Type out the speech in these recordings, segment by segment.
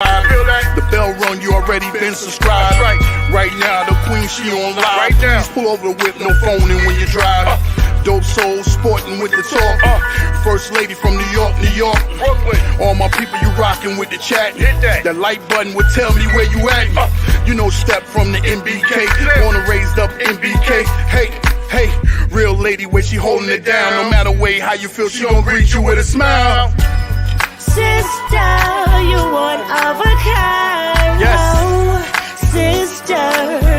The bell rung, you already been subscribed. Right now, the queen, she on live. Please pull over the whip, no phoning when you drive. Dope soul, sporting with the talk. First lady from New York, Brooklyn. All my people, you rocking with the chat. Hit that. The like button would tell me where you at. You know, step from the MBK. Born and raised up MBK. Hey, real lady, where she holding it down. No matter way how you feel, she gon' greet you with a smile. Sister, you one of a kind. Yes. Oh, sister,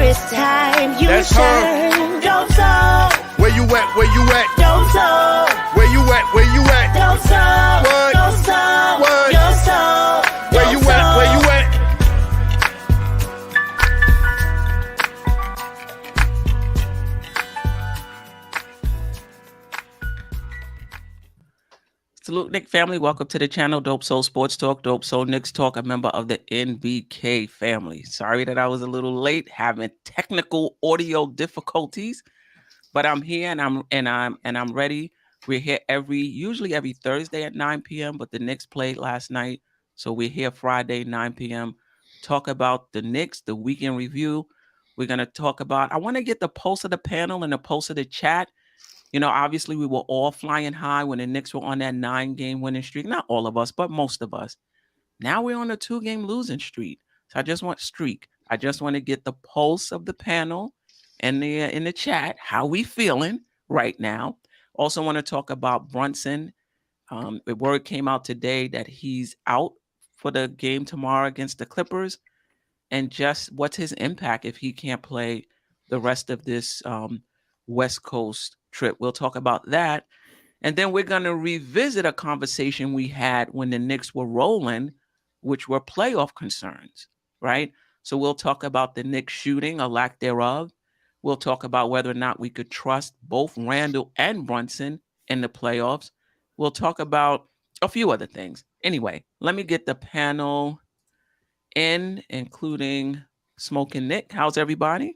it's time you That's shine. Dope soul. Where you at? Where you at? Dope soul. Where you at? Where you at? Dope soul. What? Dope soul. What? Your soul. Where you at? Where you at? Salute, Nick family. Welcome to the channel, Dope Soul Sports Talk, Dope Soul Knicks Talk, a member of the NBK family. Sorry that I was a little late, having technical audio difficulties, but I'm here and I'm ready. We're here usually every Thursday at 9 p.m., but the Knicks played last night, so we're here Friday 9 p.m. Talk about the Knicks, the weekend review. We're gonna talk about. I want to get the pulse of the panel and the pulse of the chat. You know, obviously we were all flying high when the Knicks were on that 9-game winning streak. Not all of us, but most of us. Now we're on a 2-game losing streak. So I just want to get the pulse of the panel and in the chat. How we feeling right now? Also want to talk about Brunson. The word came out today that he's out for the game tomorrow against the Clippers. And just what's his impact if he can't play the rest of this West Coast trip. We'll talk about that. And then we're going to revisit a conversation we had when the Knicks were rolling, which were playoff concerns, right? So we'll talk about the Knicks shooting, or lack thereof. We'll talk about whether or not we could trust both Randall and Brunson in the playoffs. We'll talk about a few other things. Anyway, let me get the panel in, including Smoking Nick. How's everybody?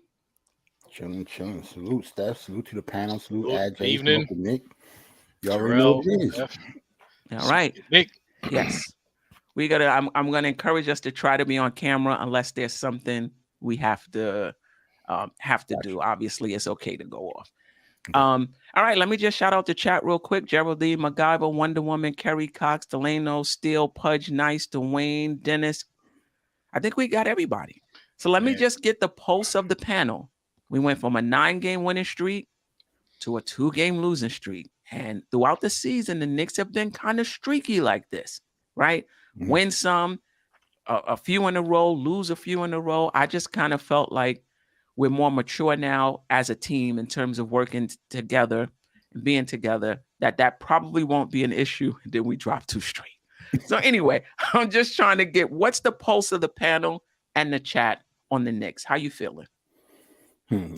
Chilling. Salute, Steph. Salute to the panel. Salute, Ad J. Evening. Nick. You already know what it is. All right. Nick. Yes. I'm gonna encourage us to try to be on camera unless there's something we have to do. Obviously, it's okay to go off. All right, let me just shout out the chat real quick. Geraldine, MacGyver, Wonder Woman, Kerry Cox, Delano, Steele, Pudge, Nice, Dwayne, Dennis. I think we got everybody. So let me just get the pulse of the panel. We went from a 9-game winning streak to a 2-game losing streak. And throughout the season, the Knicks have been kind of streaky like this, right? Mm-hmm. Win some, a few in a row, lose a few in a row. I just kind of felt like we're more mature now as a team in terms of working together and being together, that probably won't be an issue. And then we drop 2 straight. So anyway, I'm just trying to get what's the pulse of the panel and the chat on the Knicks. How you feeling?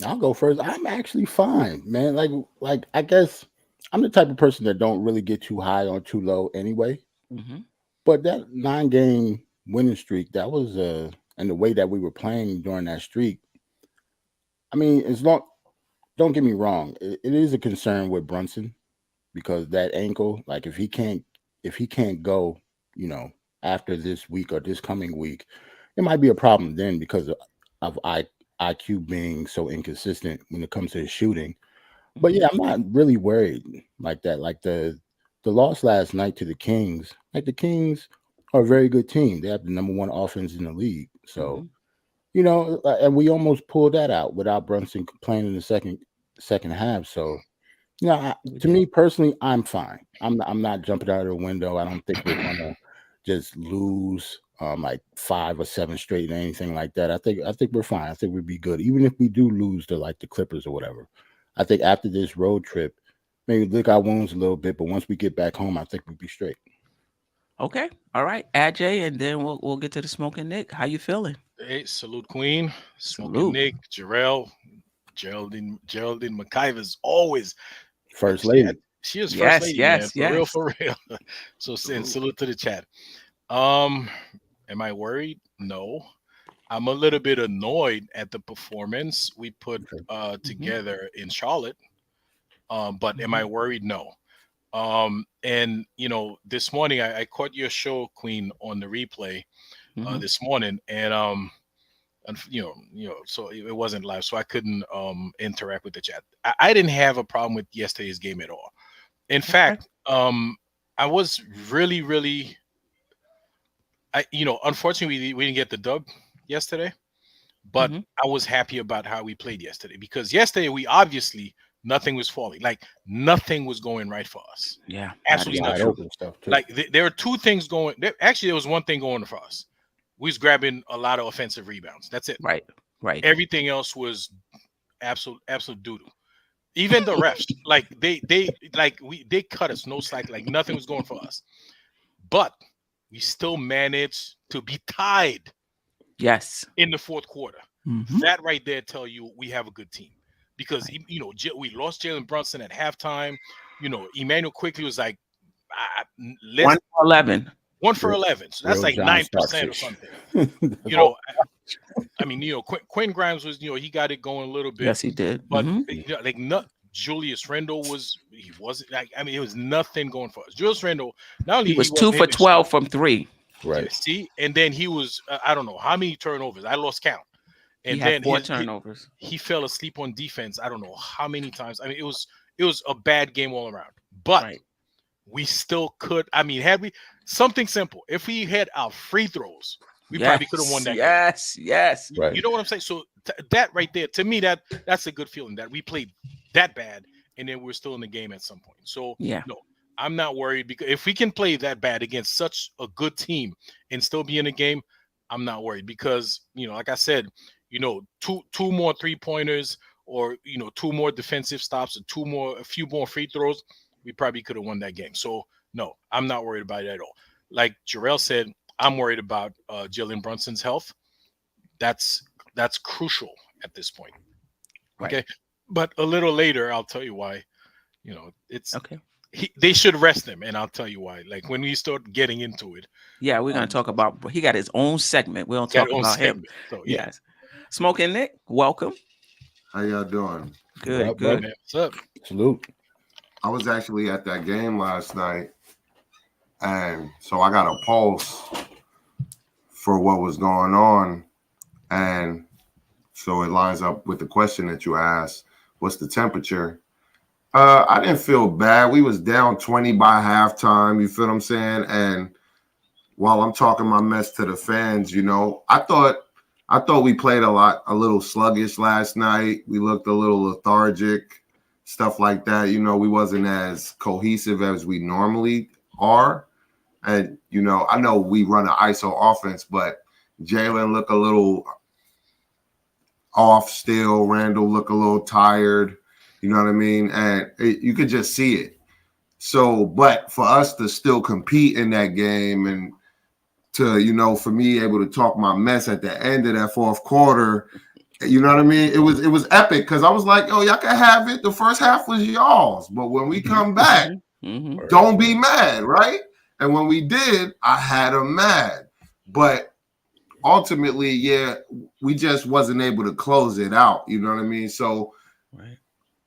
I'll go first. I'm actually fine, man. Like I guess I'm the type of person that don't really get too high or too low anyway. Mm-hmm. But that 9-game winning streak, that was and the way that we were playing during that streak. I mean, don't get me wrong, it is a concern with Brunson because that ankle, like if he can't go, you know, after this week or this coming week, it might be a problem then because of IQ being so inconsistent when it comes to his shooting. But yeah, I'm not really worried like that. Like the loss last night to the Kings, like the Kings are a very good team. They have the #1 offense in the league. So, you know, and we almost pulled that out without Brunson playing in the second half. So, you know, to me personally, I'm fine. I'm not jumping out of the window. I don't think we're gonna just lose like 5 or 7 straight or anything like that. I think we're fine. I think we'd be good. Even if we do lose to like the Clippers or whatever. I think after this road trip, maybe lick our wounds a little bit, but once we get back home, I think we'll be straight. Okay. All right. Ajay, and then we'll get to the Smoking Nick. How you feeling? Hey, salute Queen. Smoking Nick, Geraldine McIver is always first lady. She is first lady, man. Yes. For real. So salute to the chat. Am I worried? No. I'm a little bit annoyed at the performance we put together in Charlotte. But am I worried? No. And you know, this morning I caught your show, Queen, on the replay. this morning, and so it wasn't live, so I couldn't interact with the chat. I didn't have a problem with yesterday's game at all. In fact, I was really, unfortunately we didn't get the dub yesterday, but I was happy about how we played yesterday, because yesterday we obviously nothing was falling, like nothing was going right for us. Yeah, absolutely nothing. Like there are two things going. Actually, there was one thing going for us. We was grabbing a lot of offensive rebounds. That's it. Right. Everything else was absolute doo-doo. Even the refs, like they cut us no slack. Like nothing was going for us, but we still managed to be tied. Yes. In the fourth quarter, that right there tell you we have a good team, because we lost Jalen Brunson at halftime. Emmanuel quickly was like 1 for 11. 1 for 11. So that's like 9% or something. I mean, Quinn Grimes was, he got it going a little bit. Yes, he did. But Julius Randle wasn't like, I mean, it was nothing going for us. Julius Randle, not only he was 2 for 12 from 3. Right. See, and then he was, I don't know how many turnovers. I lost count. And he then had 4 turnovers. He fell asleep on defense. I don't know how many times. I mean, it was a bad game all around. But we still could. I mean, had we something simple, if we had our free throws, we probably could have won that game. Yes. Right. You know what I'm saying? So that right there, to me, that's a good feeling that we played that bad and then we're still in the game at some point. So no, I'm not worried, because if we can play that bad against such a good team and still be in the game, I'm not worried, because like I said, two more 3-pointers, or 2 more defensive stops, or a few more free throws, we probably could have won that game. So no, I'm not worried about it at all. Like Jarrell said, I'm worried about Jalen Brunson's health. That's crucial at this point. Okay, but a little later, I'll tell you why. It's okay. They should rest him, and I'll tell you why. Like when we start getting into it. Yeah, we're gonna talk about. He got his own segment. We don't talk about him. So, yes. Smoking Nick, welcome. How y'all doing? Good. Man. What's up? Salute. I was actually at that game last night, and so I got a pulse for what was going on, and so it lines up with the question that you asked. What's the temperature? I didn't feel bad. We was down 20 by halftime. You feel what I'm saying? And while I'm talking my mess to the fans, I thought we played a little sluggish last night. We looked a little lethargic, stuff like that. We wasn't as cohesive as we normally are. And, I know we run an ISO offense, but Jalen looked a little off still. Randall looked a little tired. You know what I mean? And you could just see it. So, but for us to still compete in that game, and to, for me able to talk my mess at the end of that fourth quarter, you know what I mean? It was epic, because I was like, oh, y'all can have it. The first half was y'all's. But when we come back, don't be mad, right? And when we did, I had them mad. But ultimately, we just wasn't able to close it out. You know what I mean? So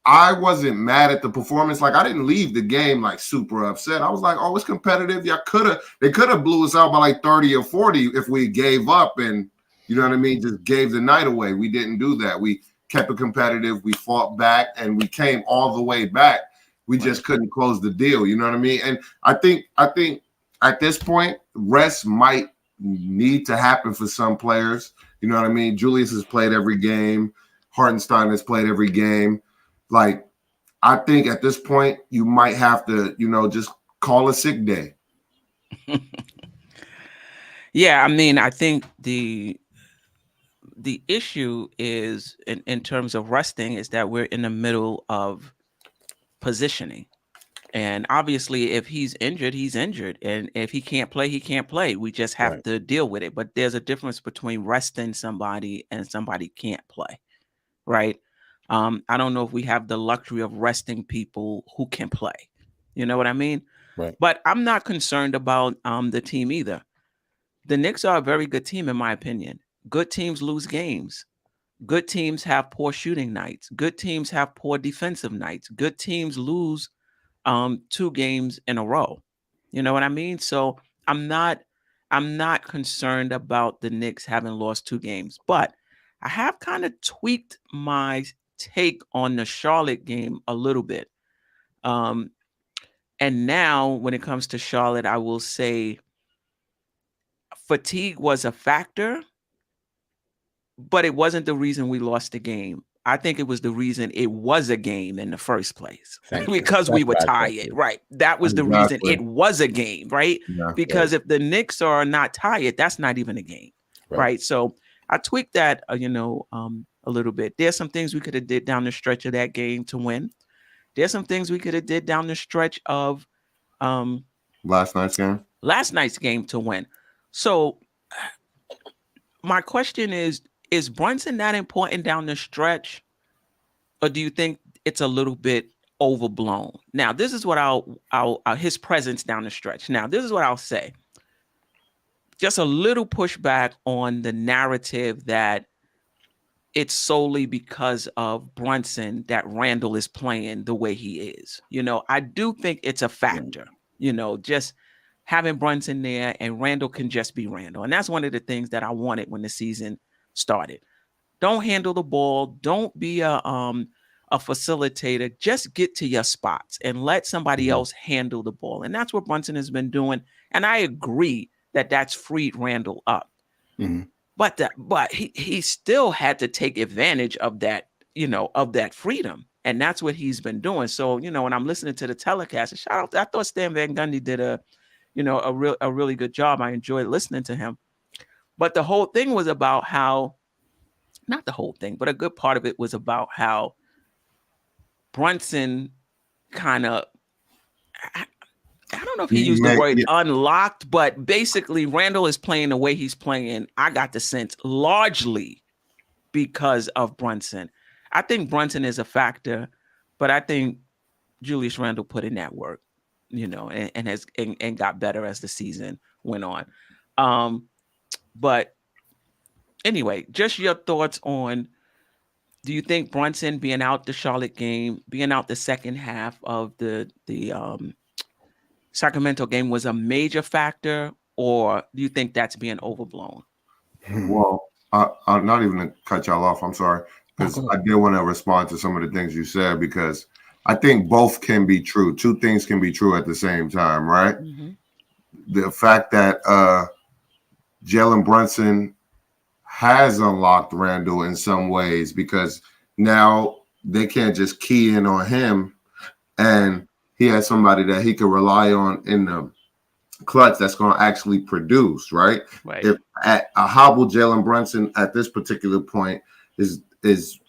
I wasn't mad at the performance. Like, I didn't leave the game like super upset. I was like, oh, it's competitive. They could have blew us out by like 30 or 40 if we gave up and, you know what I mean, just gave the night away. We didn't do that. We kept it competitive. We fought back, and we came all the way back. We just couldn't close the deal. You know what I mean? And I think at this point, rest might need to happen for some players. You know what I mean? Julius has played every game. Hartenstein has played every game. Like, I think at this point, you might have to, just call a sick day. Yeah, I mean, I think the issue is in terms of resting is that we're in the middle of positioning. And obviously, if he's injured, he's injured. And if he can't play, he can't play. We just have to deal with it. But there's a difference between resting somebody and somebody can't play, right? I don't know if we have the luxury of resting people who can play. You know what I mean? Right. But I'm not concerned about the team either. The Knicks are a very good team, in my opinion. Good teams lose games. Good teams have poor shooting nights. Good teams have poor defensive nights. Good teams lose 2 games in a row. You know what I mean? So I'm not I'm not concerned about the Knicks having lost 2 games, but I have kind of tweaked my take on the Charlotte game a little bit. And now when it comes to Charlotte, I will say fatigue was a factor, but it wasn't the reason we lost the game. I think it was the reason it was a game in the first place because we were tired, right? That was the reason it was a game, right? Yeah, because if the Knicks are not tired, that's not even a game, right? So I tweaked that, a little bit. There's some things we could have did down the stretch of that game to win. There's some things we could have did down the stretch of last night's game to win. So my question is Brunson that important down the stretch, or do you think it's a little bit overblown? Now, this is what I'll his presence down the stretch. Now, this is what I'll say. Just a little pushback on the narrative that it's solely because of Brunson that Randall is playing the way he is. I do think it's a factor, just having Brunson there, and Randall can just be Randall. And that's one of the things that I wanted when the season started. Don't handle the ball. Don't be a facilitator. Just get to your spots and let somebody else handle the ball. And that's what Brunson has been doing. And I agree that that's freed Randall up. But he still had to take advantage of that, of that freedom. And that's what he's been doing. So, when I'm listening to the telecast, shout out, I thought Stan Van Gundy did a really good job. I enjoyed listening to him. But the whole thing was about how, not the whole thing, but a good part of it was about how Brunson kind of, I don't know if he used the word unlocked, but basically Randall is playing the way he's playing. I got the sense largely because of Brunson. I think Brunson is a factor, but I think Julius Randle put in that work, and got better as the season went on. But anyway, just your thoughts on, do you think Brunson being out the Charlotte game, being out the second half of the Sacramento game was a major factor, or do you think that's being overblown? Well, I'm not even to cut y'all off. I'm sorry, because I did want to respond to some of the things you said, because I think both can be true. Two things can be true at the same time, right? The fact that Jalen Brunson has unlocked Randall in some ways, because now they can't just key in on him, and he has somebody that he can rely on in the clutch that's going to actually produce, right? If at a hobble Jalen Brunson at this particular point is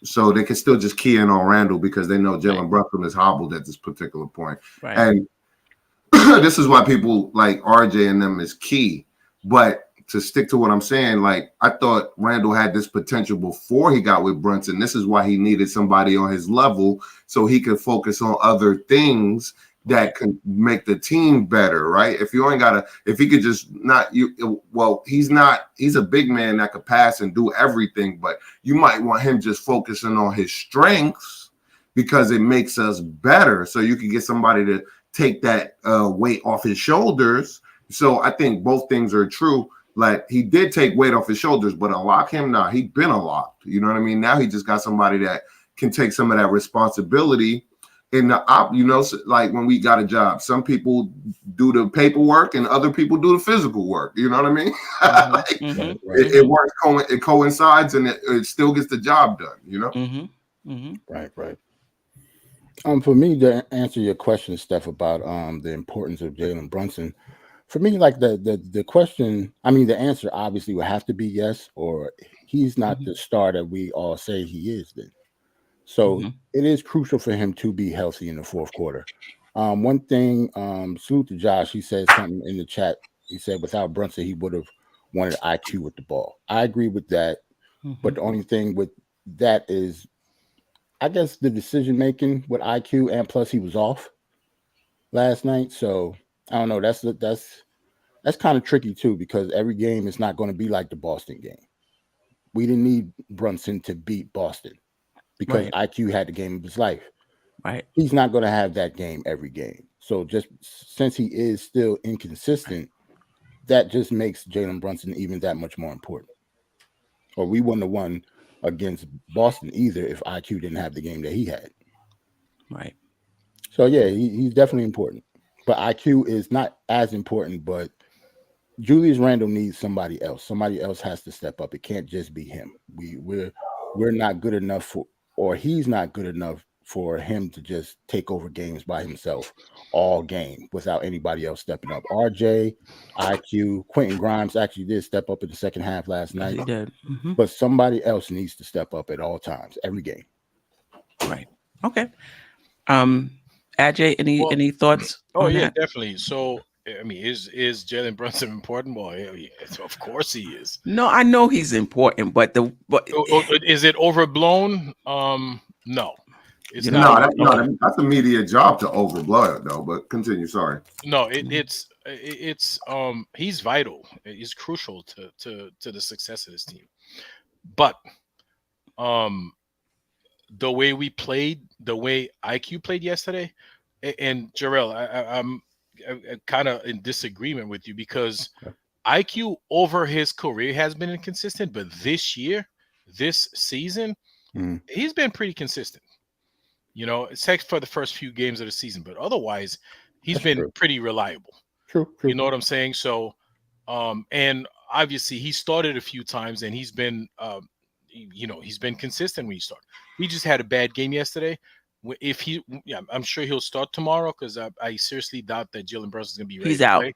so they can still just key in on Randall because they know Jalen Brunson is hobbled at this particular point. And this is why people like RJ and them is key. But to stick to what I'm saying, like, I thought Randall had this potential before he got with Brunson. This is why he needed somebody on his level so he could focus on other things that can make the team better, right? If he could just not, he's a big man that could pass and do everything, but you might want him just focusing on his strengths because it makes us better. So you can get somebody to take that weight off his shoulders. So I think both things are true. Like, he did take weight off his shoulders, but unlock him now. He's been unlocked. You know what I mean? Now he just got somebody that can take some of that responsibility. In the like when we got a job, some people do the paperwork and other people do the physical work. You know what I mean? It works. It coincides, and it still gets the job done. Right. For me, to answer your question, Steph, about the importance of Jalen Brunson. For me, like the question, the answer obviously would have to be yes, or he's not the star that we all say he is then. So it is crucial for him to be healthy in the fourth quarter. One thing, salute to Josh, he said something in the chat. He said without Brunson, he would have wanted IQ with the ball. I agree with that. But the only thing with that is, I guess, the decision-making with IQ, and plus he was off last night. So I don't know. That's kind of tricky too, because every game is not going to be like the Boston game. We didn't need Brunson to beat Boston because IQ had the game of his life. Right. He's not going to have that game every game. So just since he is still inconsistent, that just makes Jalen Brunson even that much more important. Or we wouldn't have won against Boston either if IQ didn't have the game that he had. Right. So yeah, he's definitely important. But IQ is not as important, but Julius Randle needs somebody else. Somebody else has to step up. It can't just be him. We're not good enough for, or he's not good enough for him to just take over games by himself all game without anybody else stepping up. RJ, IQ, Quentin Grimes actually did step up in the second half last night. He did. Mm-hmm. But somebody else needs to step up at all times, every game. Right. Okay. Ajay, any thoughts? Oh yeah, that? definitely. So I mean, is Jalen Brunson important? Well, yeah, of course he is. No, I know he's important, but is it overblown? No. It's not. That's a media job to overblow it, though. But continue. Sorry. No, it's he's vital. He's crucial to the success of this team. But the way we played, the way IQ played yesterday, and Jarrell, I'm kind of in disagreement with you because IQ over his career has been inconsistent, but this season, he's been pretty consistent. You know, except for the first few games of the season, but otherwise, he's been pretty reliable. True. You know what I'm saying? So, and obviously, he started a few times, and he's been, he's been consistent when he started. He just had a bad game yesterday. I'm sure he'll start tomorrow because I seriously doubt that Jalen Brunson's gonna be ready. He's out. Play.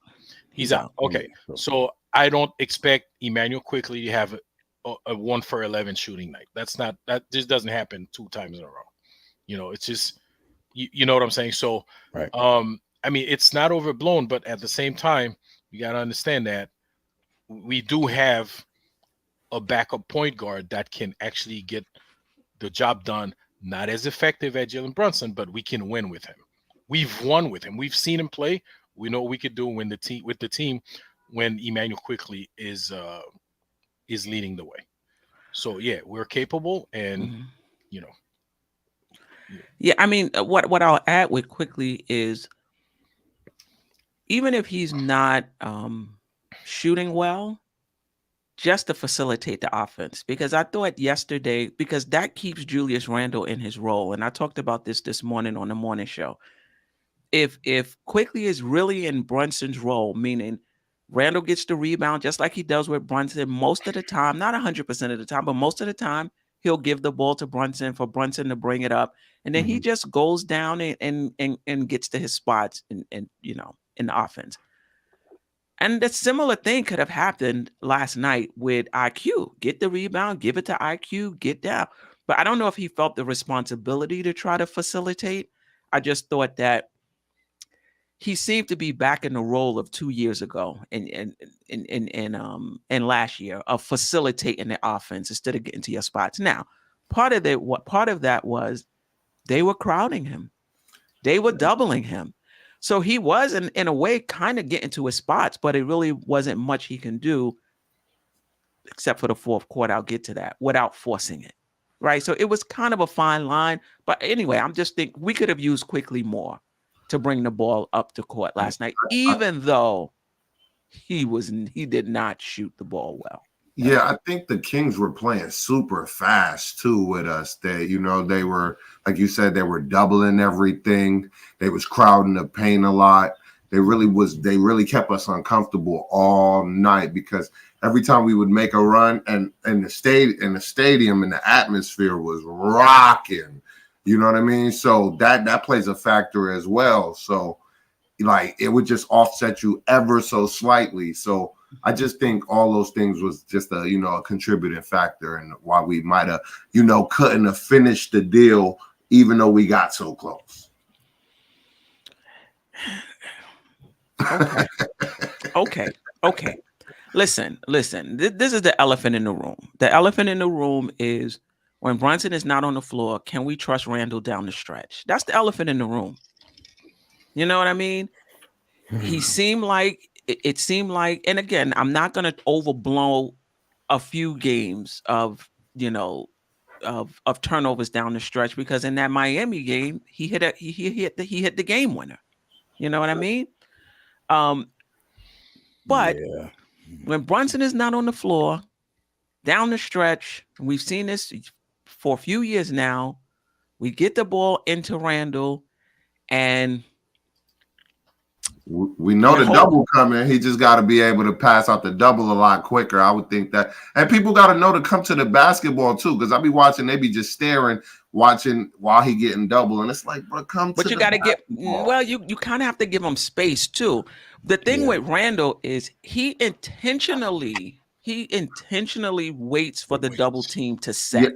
He's out. Okay, so I don't expect Emmanuel quickly to have a 1 for 11 shooting night. That just doesn't happen 2 times in a row. You know, it's just, you know what I'm saying? So, right. I mean, it's not overblown, but at the same time, you got to understand that we do have a backup point guard that can actually get the job done. Not as effective as Jalen Brunson, but we can win with him. We've won with him. We've seen him play. We know what we could do when the team when Emmanuel quickly is leading the way. So yeah, we're capable, and you know. Yeah, I mean, what I'll add with quickly is even if he's not shooting well, just to facilitate the offense, because I thought yesterday, because that keeps Julius Randle in his role, and I talked about this morning on the morning show. If Quickly is really in Brunson's role, meaning Randle gets the rebound just like he does with Brunson most of the time, not 100% of the time, but most of the time, he'll give the ball to Brunson for Brunson to bring it up. And then he just goes down and gets to his spots in the offense. And the similar thing could have happened last night with IQ. Get the rebound, give it to IQ, get down. But I don't know if he felt the responsibility to try to facilitate. I just thought that he seemed to be back in the role of 2 years ago and last year of facilitating the offense instead of getting to your spots. Now, part of that was they were crowding him. They were doubling him. So he was in a way kind of getting to his spots, but it really wasn't much he can do except for the fourth quarter. I'll get to that without forcing it. Right. So it was kind of a fine line. But anyway, I'm just thinking we could have used Quickly more to bring the ball up the court last night, even though he did not shoot the ball well. Yeah, I think the Kings were playing super fast too with us. They were, like you said, they were doubling everything. They was crowding the paint a lot. They really kept us uncomfortable all night because every time we would make a run and the stadium and the atmosphere was rocking. You know what I mean? So that plays a factor as well. So like it would just offset you ever so slightly. So I just think all those things was just a contributing factor and why we might have, couldn't have finished the deal even though we got so close. Okay. Listen. This is the elephant in the room. The elephant in the room is when Brunson is not on the floor, can we trust Randle down the stretch? That's the elephant in the room. You know what I mean? It seemed like, and again, I'm not going to overblow a few games of turnovers down the stretch because in that Miami game, he hit the game winner. You know what I mean? But when Brunson is not on the floor, down the stretch, and we've seen this for a few years now, we get the ball into Randall, and we know the double coming. He just got to be able to pass out the double a lot quicker. I would think that. And people got to know to come to the basketball too, because I be watching, they be just staring, watching while he getting double. And it's like, bro, come to the basketball. But you got to get, well, you kind of have to give him space too. The thing with Randall is he intentionally waits for the double team to set.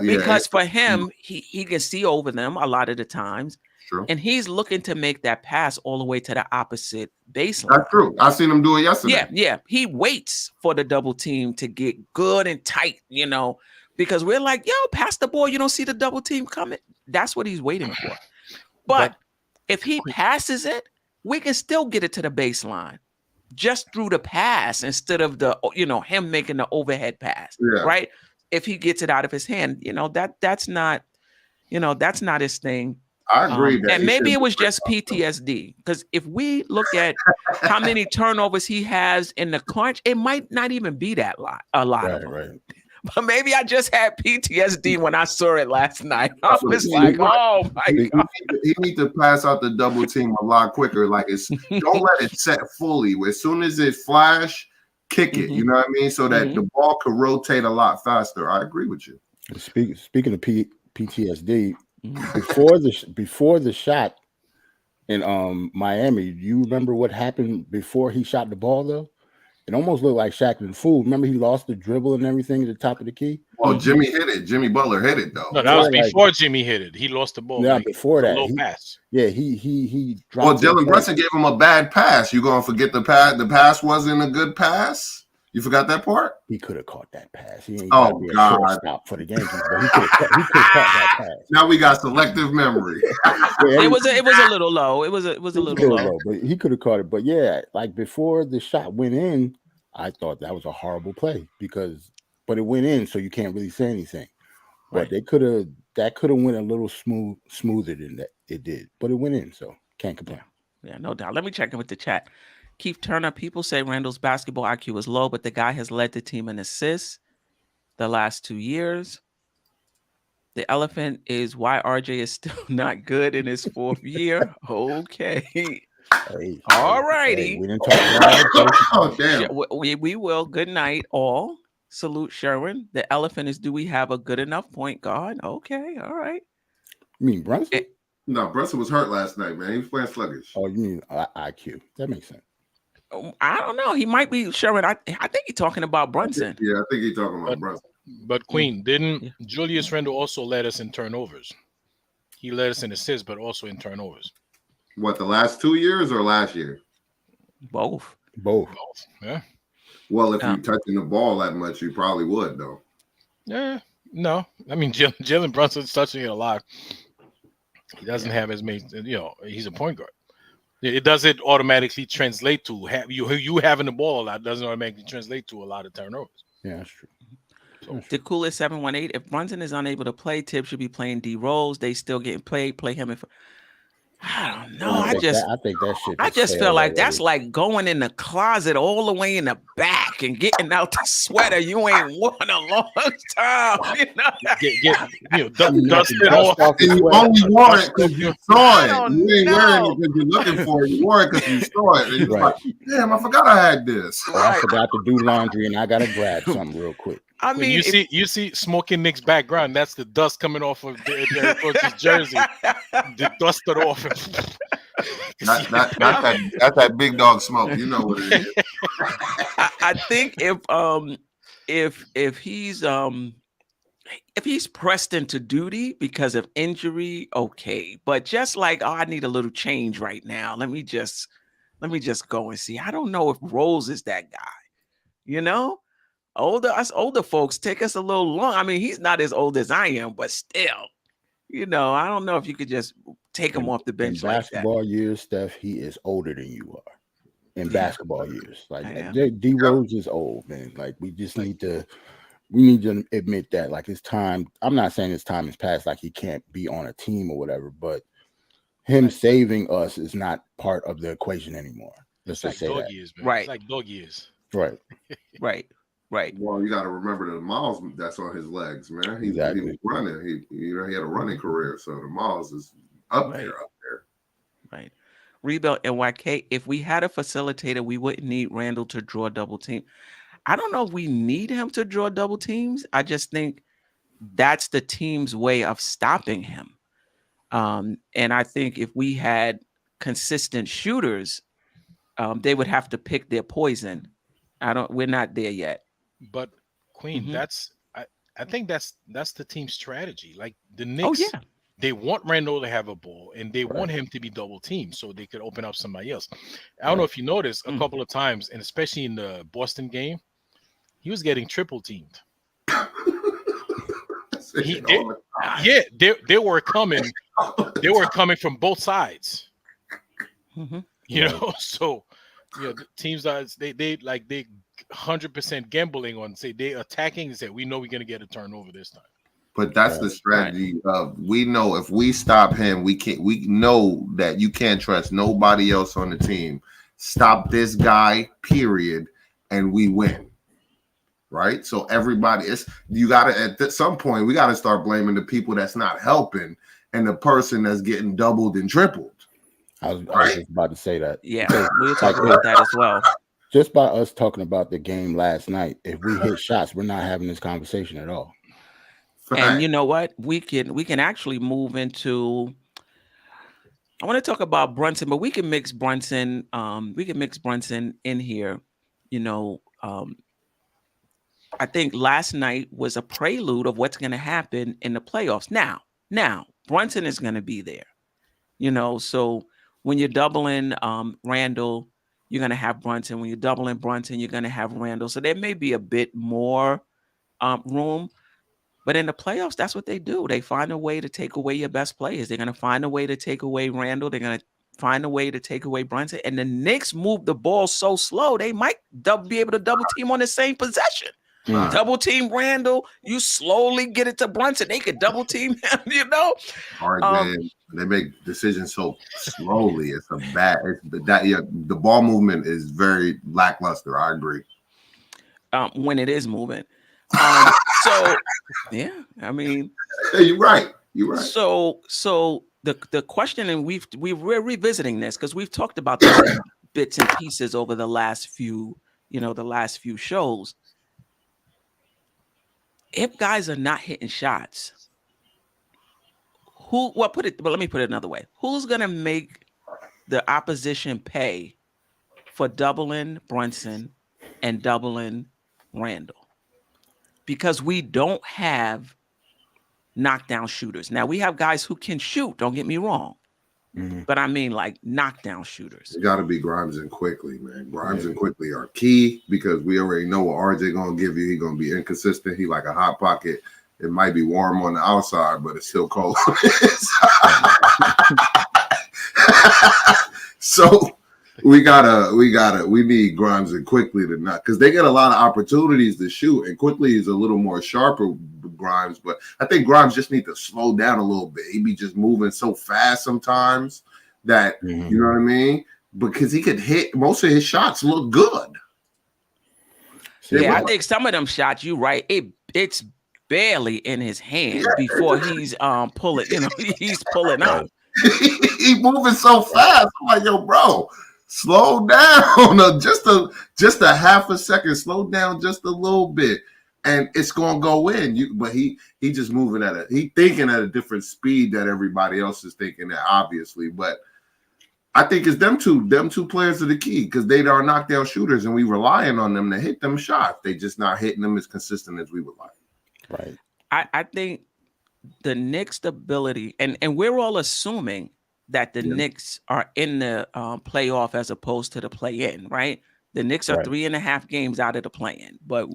Because for him, he can see over them a lot of the times. True. And he's looking to make that pass all the way to the opposite baseline. That's true. I seen him do it yesterday. Yeah. He waits for the double team to get good and tight, because we're like, yo, pass the ball. You don't see the double team coming. That's what he's waiting for. But if he passes it, we can still get it to the baseline just through the pass instead of the, him making the overhead pass, right? If he gets it out of his hand, that's not his thing. I agree. And maybe it was just PTSD, because if we look at how many turnovers he has in the crunch, it might not even be a lot. Right. But maybe I just had PTSD when I saw it last night. I was like, oh my God. He need to pass out the double team a lot quicker. Like, don't let it set fully. As soon as it flash, kick it. You know what I mean? So that the ball could rotate a lot faster. I agree with you. Speaking of PTSD, before the shot in Miami, do you remember what happened before he shot the ball though? It almost looked like Shaq and Fool. Remember he lost the dribble and everything at the top of the key? Oh, Jimmy hit it. Jimmy Butler hit it though. No, that was before Jimmy hit it. He lost the ball. Yeah, before that. Low pass. Yeah, he dropped. Well, Jalen Brunson gave him a bad pass. You gonna forget the pass? The pass wasn't a good pass. You forgot that part? He could have caught that pass. He ain't God! Stop for the Yankees, but he could have caught that pass. Now we got selective memory. It was a little low. It was a little low. But he could have caught it. But yeah, like before the shot went in, I thought that was a horrible play but it went in, so you can't really say anything. But that could have went a little smoother than that it did. But it went in, so can't complain. Yeah, no doubt. Let me check in with the chat. Keith Turner, people say Randall's basketball IQ is low, but the guy has led the team in assists the last 2 years. The elephant is why RJ is still not good in his 4th year. Okay. Hey, all righty. Hey, we didn't talk about Oh, damn. We will. Good night, all. Salute Sherwin. The elephant is, do we have a good enough point guard? Okay. All right. You mean Brunson? No, Brunson was hurt last night, man. He was playing sluggish. Oh, you mean IQ? That makes sense. I don't know. He might be Sherwin. I think he's talking about Brunson. Yeah, I think he's talking about Brunson. But Queen, didn't Julius Randle also led us in turnovers? He led us in assists, but also in turnovers. What, the last 2 years or last year? Both. Yeah. Well, if you're touching the ball that much, you probably would, though. Yeah. No. I mean, Jalen Brunson's touching it a lot. He doesn't have as many, he's a point guard. It doesn't automatically translate to you having the ball a lot. Doesn't automatically translate to a lot of turnovers. Yeah, that's true. So, the coolest 718. If Brunson is unable to play, Tibbs should be playing D Rose. They still getting played. Play him. I don't know. I think that shit. I just feel like that's like going in the closet all the way in the back and getting out the sweater you ain't worn a long time. Dust it off. And you only wore it because you saw it. You ain't wearing it because you're looking for it. You wore it because you saw it. And you're like, damn, I forgot I had this. I forgot to do laundry and I gotta grab something real quick. I mean, you see smoking Knicks background. That's the dust coming off of Derrick Rose's jersey. The dust it off. That's that big dog smoke. You know what it is. I think if he's pressed into duty because of injury, okay. But just like, I need a little change right now. Let me just go and see. I don't know if Rose is that guy. Us older folks take us a little long. I mean, he's not as old as I am, but still, I don't know if you could just take him off the bench. In basketball years, Steph, he is older than you are. In basketball years, like D Rose is old, man. Like we need to admit that. Like it's time. I'm not saying his time has passed. Like he can't be on a team or whatever, but him saving us is not part of the equation anymore. Let's It's like just say dog that. years, man. Right. It's like dog years. Right. Right. Well, you got to remember the miles that's on his legs, man. He was running. He had a running career, so the miles is up there. Right. Rebuild NYK. If we had a facilitator, we wouldn't need Randall to draw double team. I don't know if we need him to draw double teams. I just think that's the team's way of stopping him. And I think if we had consistent shooters, they would have to pick their poison. We're not there yet. But Queen, I think that's the team's strategy. Like the Knicks, oh yeah, they want Randall to have a ball and they want him to be double teamed so they could open up somebody else. I don't know if you noticed a couple of times, and especially in the Boston game, he was getting triple teamed. They were coming. They were coming from both sides. You know, so the teams are they 100% gambling on say they attacking and say we know we're gonna get a turnover this time. But that's the strategy of we know if we stop him, we know that you can't trust nobody else on the team. Stop this guy, period, and we win. Right? So everybody you gotta at some point we gotta start blaming the people that's not helping and the person that's getting doubled and tripled. I was just about to say that. Yeah, we were talking about that as well. Just by us talking about the game last night, if we hit shots, we're not having this conversation at all. And you know what? We can actually move into. I want to talk about Brunson, but we can mix Brunson. We can mix Brunson in here. You know, I think last night was a prelude of what's going to happen in the playoffs. Now Brunson is going to be there. You know, so when you're doubling Randall, you're going to have Brunson. When you're doubling Brunson, you're going to have Randall. So there may be a bit more room. But in the playoffs, that's what they do. They find a way to take away your best players. They're going to find a way to take away Randall. They're going to find a way to take away Brunson. And the Knicks move the ball so slow, they might be able to double team on the same possession. Double team Randall, you slowly get it to Brunson. They could double team him, you know. Hard game. They make decisions so slowly. The ball movement is very lackluster. I agree. When it is moving. So yeah, I mean, you're right. So the question, and we're revisiting this because we've talked about this bits and pieces over the last few shows. If guys are not hitting shots, let me put it another way. Who's gonna make the opposition pay for doubling Brunson and doubling Randall? Because we don't have knockdown shooters. Now, we have guys who can shoot, don't get me wrong. But I mean, like, knockdown shooters. It got to be Grimes and Quickly, man. Grimes and Quickly are key because we already know what RJ going to give you. He's going to be inconsistent. He like a hot pocket. It might be warm on the outside, but it's still cold on the inside. So we need Grimes and Quickly to not, because they get a lot of opportunities to shoot, and Quickly is a little more sharper Grimes, but I think Grimes just need to slow down a little bit. He be just moving so fast sometimes that you know what I mean, because he could hit most of his shots look good. I think some of them shots, you right, it's barely in his hand before he's pulling, he's pulling up. He moving so fast. I'm like, yo, bro, slow down just a half a second. Slow down just a little bit, and it's gonna go in. But he just moving he thinking at a different speed that everybody else is thinking at, obviously. But I think it's them two players are the key because they are knockdown shooters, and we relying on them to hit them shots. They just not hitting them as consistent as we would like. Right. I think the Knicks' ability, and we're all assuming that the Knicks are in the playoff as opposed to the play-in, right? The Knicks are 3.5 games out of the play-in, but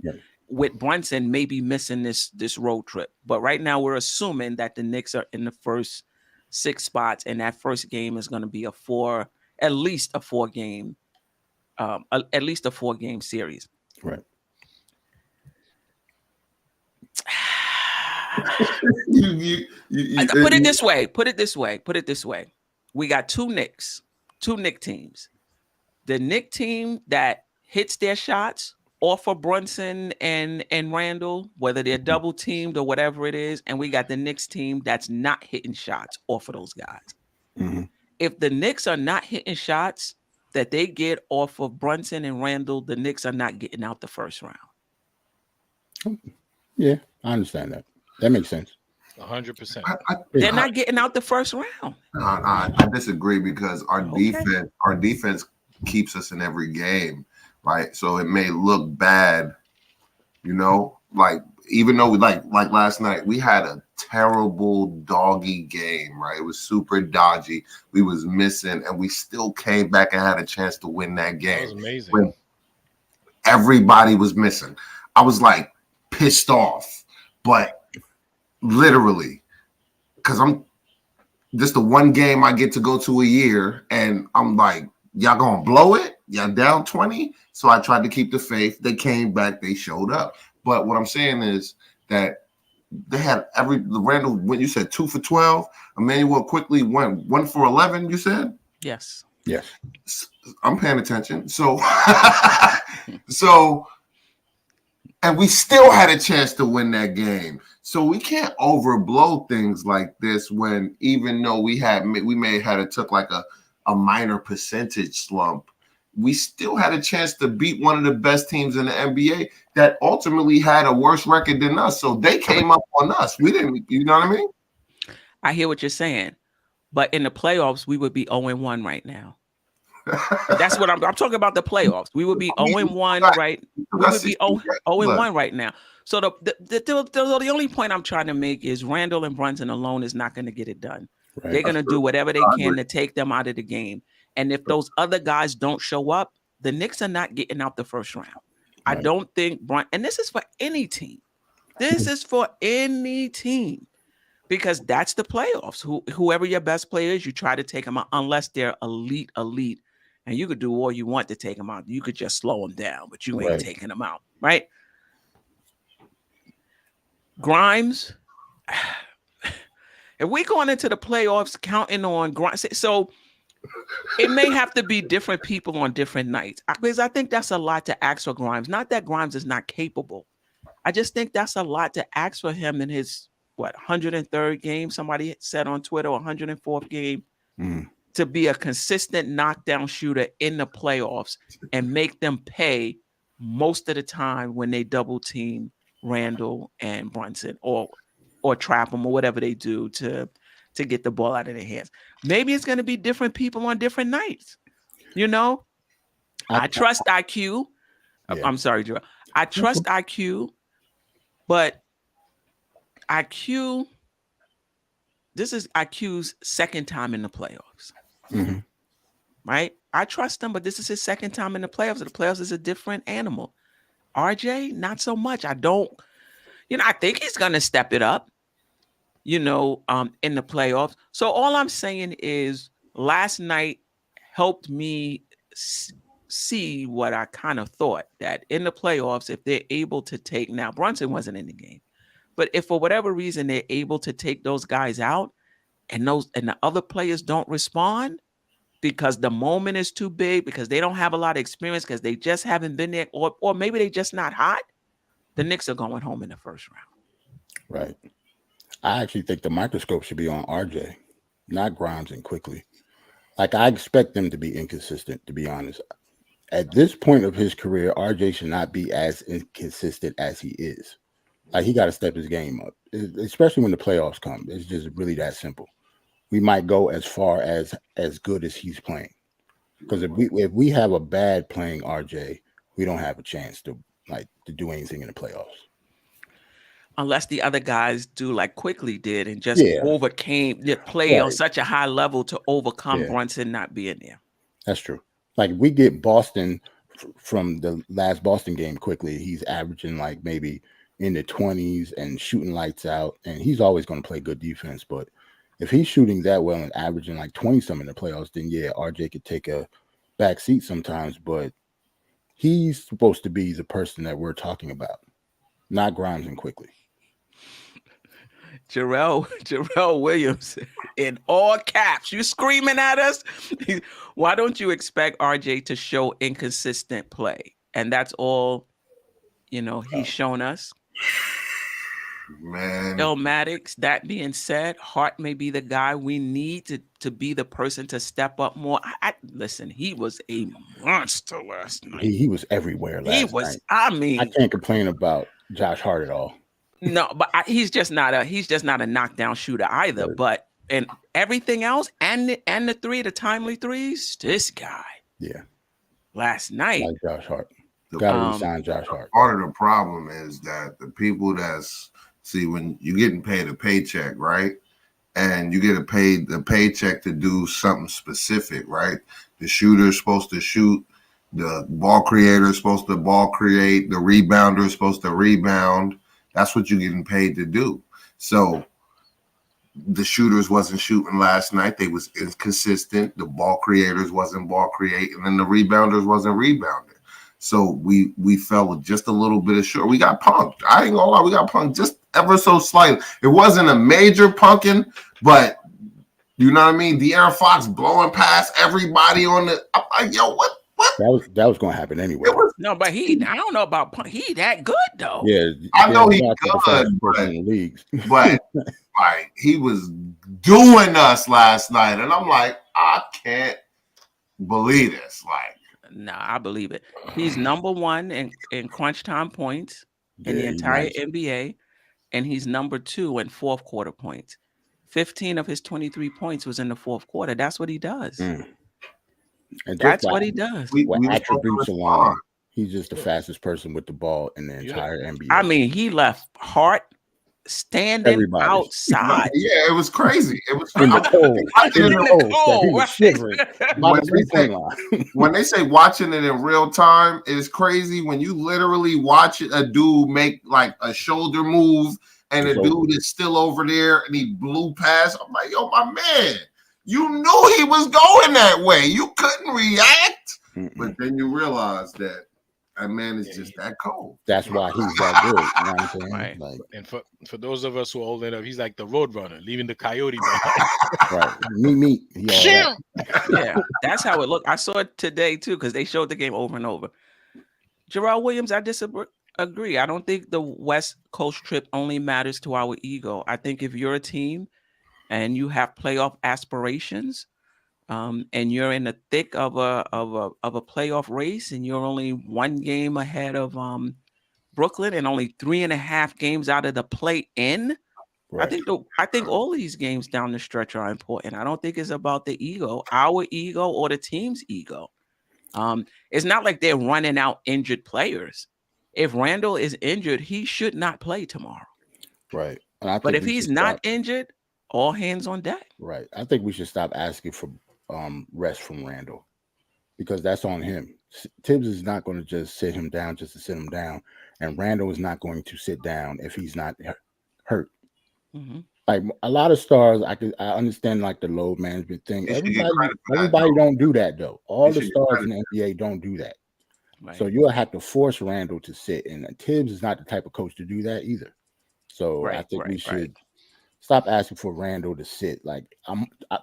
with Brunson maybe missing this road trip. But right now we're assuming that the Knicks are in the first 6 spots, and that first game is going to be at least a 4 game series. Right. Put it this way. We got two Knicks teams. the Knicks team that hits their shots off of Brunson and Randall, whether they're double teamed or whatever it is, and we got the Knicks team that's not hitting shots off of those guys. Mm-hmm. If the Knicks are not hitting shots that they get off of Brunson and Randall, the Knicks are not getting out the first round. Yeah, I understand that. That makes sense. 100%. They're not getting out the first round. I disagree because our defense keeps us in every game, right? So it may look bad, like even though we like last night, we had a terrible doggy game, right? It was super dodgy. We was missing, and we still came back and had a chance to win that game. That was amazing. When everybody was missing. I was like pissed off, but literally, because this the one game I get to go to a year, and I'm like, y'all gonna blow it? Y'all down 20? So I tried to keep the faith. They came back, they showed up. But what I'm saying is that they had the Randall, when you said 2 for 12, Emmanuel quickly went 1 for 11, you said? Yes. Yes. I'm paying attention. So and we still had a chance to win that game. So we can't overblow things like this when even though we may have took like a minor percentage slump, we still had a chance to beat one of the best teams in the NBA that ultimately had a worse record than us. So they came up on us. We didn't, you know what I mean? I hear what you're saying, but in the playoffs, we would be 0-1 right now. That's what I'm talking about. The playoffs, we would be 0-1, right? We would be 0-1 right now. So the only point I'm trying to make is Randall and Brunson alone is not going to get it done. Right. They're going to do whatever they can to take them out of the game. And if those other guys don't show up, the Knicks are not getting out the first round. Right. I don't think and this is for any team. This is for any team because that's the playoffs. Whoever your best player is, you try to take them out unless they're elite. And you could do all you want to take them out. You could just slow them down, but you ain't taking them out, right? Grimes, if we going into the playoffs counting on Grimes, so it may have to be different people on different nights because I think that's a lot to ask for Grimes. Not that Grimes is not capable. I just think that's a lot to ask for him in his 103rd game. Somebody said on Twitter, 104th game. To be a consistent knockdown shooter in the playoffs and make them pay most of the time when they double team Randall and Brunson or trap them or whatever they do to get the ball out of their hands. Maybe it's going to be different people on different nights. I trust IQ. Yeah. I'm sorry, Joe. I trust IQ, but IQ, this is IQ's second time in the playoffs. Mm-hmm. Right? I trust him, but this is his second time in the playoffs. The playoffs is a different animal. RJ, not so much. I think he's going to step it up, in the playoffs. So all I'm saying is last night helped me see what I kind of thought, that in the playoffs, if they're able to take, now Brunson wasn't in the game, but if for whatever reason they're able to take those guys out and the other players don't respond because the moment is too big, because they don't have a lot of experience, because they just haven't been there, or maybe they just not hot, the Knicks are going home in the first round. Right. I actually think the microscope should be on RJ, not Grimes and Quickly. Like, I expect them to be inconsistent, to be honest. At this point of his career, RJ should not be as inconsistent as he is. Like, he got to step his game up, especially when the playoffs come. It's just really that simple. We might go as far as good as he's playing. Because if we have a bad playing RJ, we don't have a chance to do anything in the playoffs. Unless the other guys do like Quickly did and just play on such a high level to overcome Brunson not being there. That's true. Like, we get Boston from the last Boston game Quickly. He's averaging like maybe in the 20s and shooting lights out. And he's always going to play good defense. But if he's shooting that well and averaging like 20-some in the playoffs, then RJ could take a back seat sometimes. But he's supposed to be the person that we're talking about, not Grimes and Quickly. Jarrell Williams in all caps. You screaming at us? Why don't you expect RJ to show inconsistent play? And that's all, he's shown us. Man. Illmatics. That being said, Hart may be the guy we need to be the person to step up more. Listen, he was a monster last night. He was everywhere last night. I can't complain about Josh Hart at all. No, but he's just not a knockdown shooter either. Right. But and everything else, and the timely threes, this guy. Yeah. Last night. Like Josh Hart. Gotta resign Josh Hart. Part of the problem is that the people when you're getting paid a paycheck, right? And you get the paycheck to do something specific, right? The shooter's supposed to shoot, the ball creator is supposed to ball create, the rebounder is supposed to rebound. That's what you're getting paid to do. So the shooters wasn't shooting last night. They was inconsistent. The ball creators wasn't ball creating, and the rebounders wasn't rebounding. So we fell just a little bit short. We got punked. I ain't gonna lie, we got punked just ever so slightly. It wasn't a major punking, but you know what I mean? De'Aaron Fox blowing past everybody on the. I'm like, yo, what? That was gonna happen anyway. No, but I don't know about punk. He that good though. Yeah, I know he's good, but like he was doing us last night, and I'm like, I can't believe this. Like. Nah, I believe it. He's number one in crunch time points in the entire NBA, and he's number 2 in fourth quarter points. 15 of his 23 points was in the fourth quarter. That's what he does. And that's what he does. What attributes alone, he's just the fastest person with the ball in the entire NBA. I mean, he left Hart standing outside. Yeah, it was crazy. It was in the cold. He was shivering. When they say watching it in real time, it's crazy. When you literally watch a dude make like a shoulder move and a dude is still over there and he blew past, I'm like, yo, my man, you knew he was going that way. You couldn't react. But then you realize that man is just that cold. That's why he's that good. You know what I'm saying? Right. Like, and for those of us who are old enough, he's like the road runner, leaving the coyote behind. Right. Me. Yeah, that's how it looked. I saw it today too, because they showed the game over and over. Jarrell Williams, I disagree. I don't think the West Coast trip only matters to our ego. I think if you're a team and you have playoff aspirations, and you're in the thick of a playoff race, and you're only one game ahead of Brooklyn, and only 3.5 games out of the play-in. Right. I think all of these games down the stretch are important. I don't think it's about the ego, our ego, or the team's ego. It's not like they're running out injured players. If Randall is injured, he should not play tomorrow. Right. But if he's not injured, all hands on deck. Right. I think we should stop asking for rest from Randall, because that's on him. Tibbs is not going to just sit him down just to sit him down, and Randall is not going to sit down if he's not hurt. Mm-hmm. Like a lot of stars, I understand like the load management thing. Everybody don't do that though. All the stars in the NBA don't do that. Right. So you'll have to force Randall to sit, and Tibbs is not the type of coach to do that either. So I think we should stop asking for Randall to sit. Like,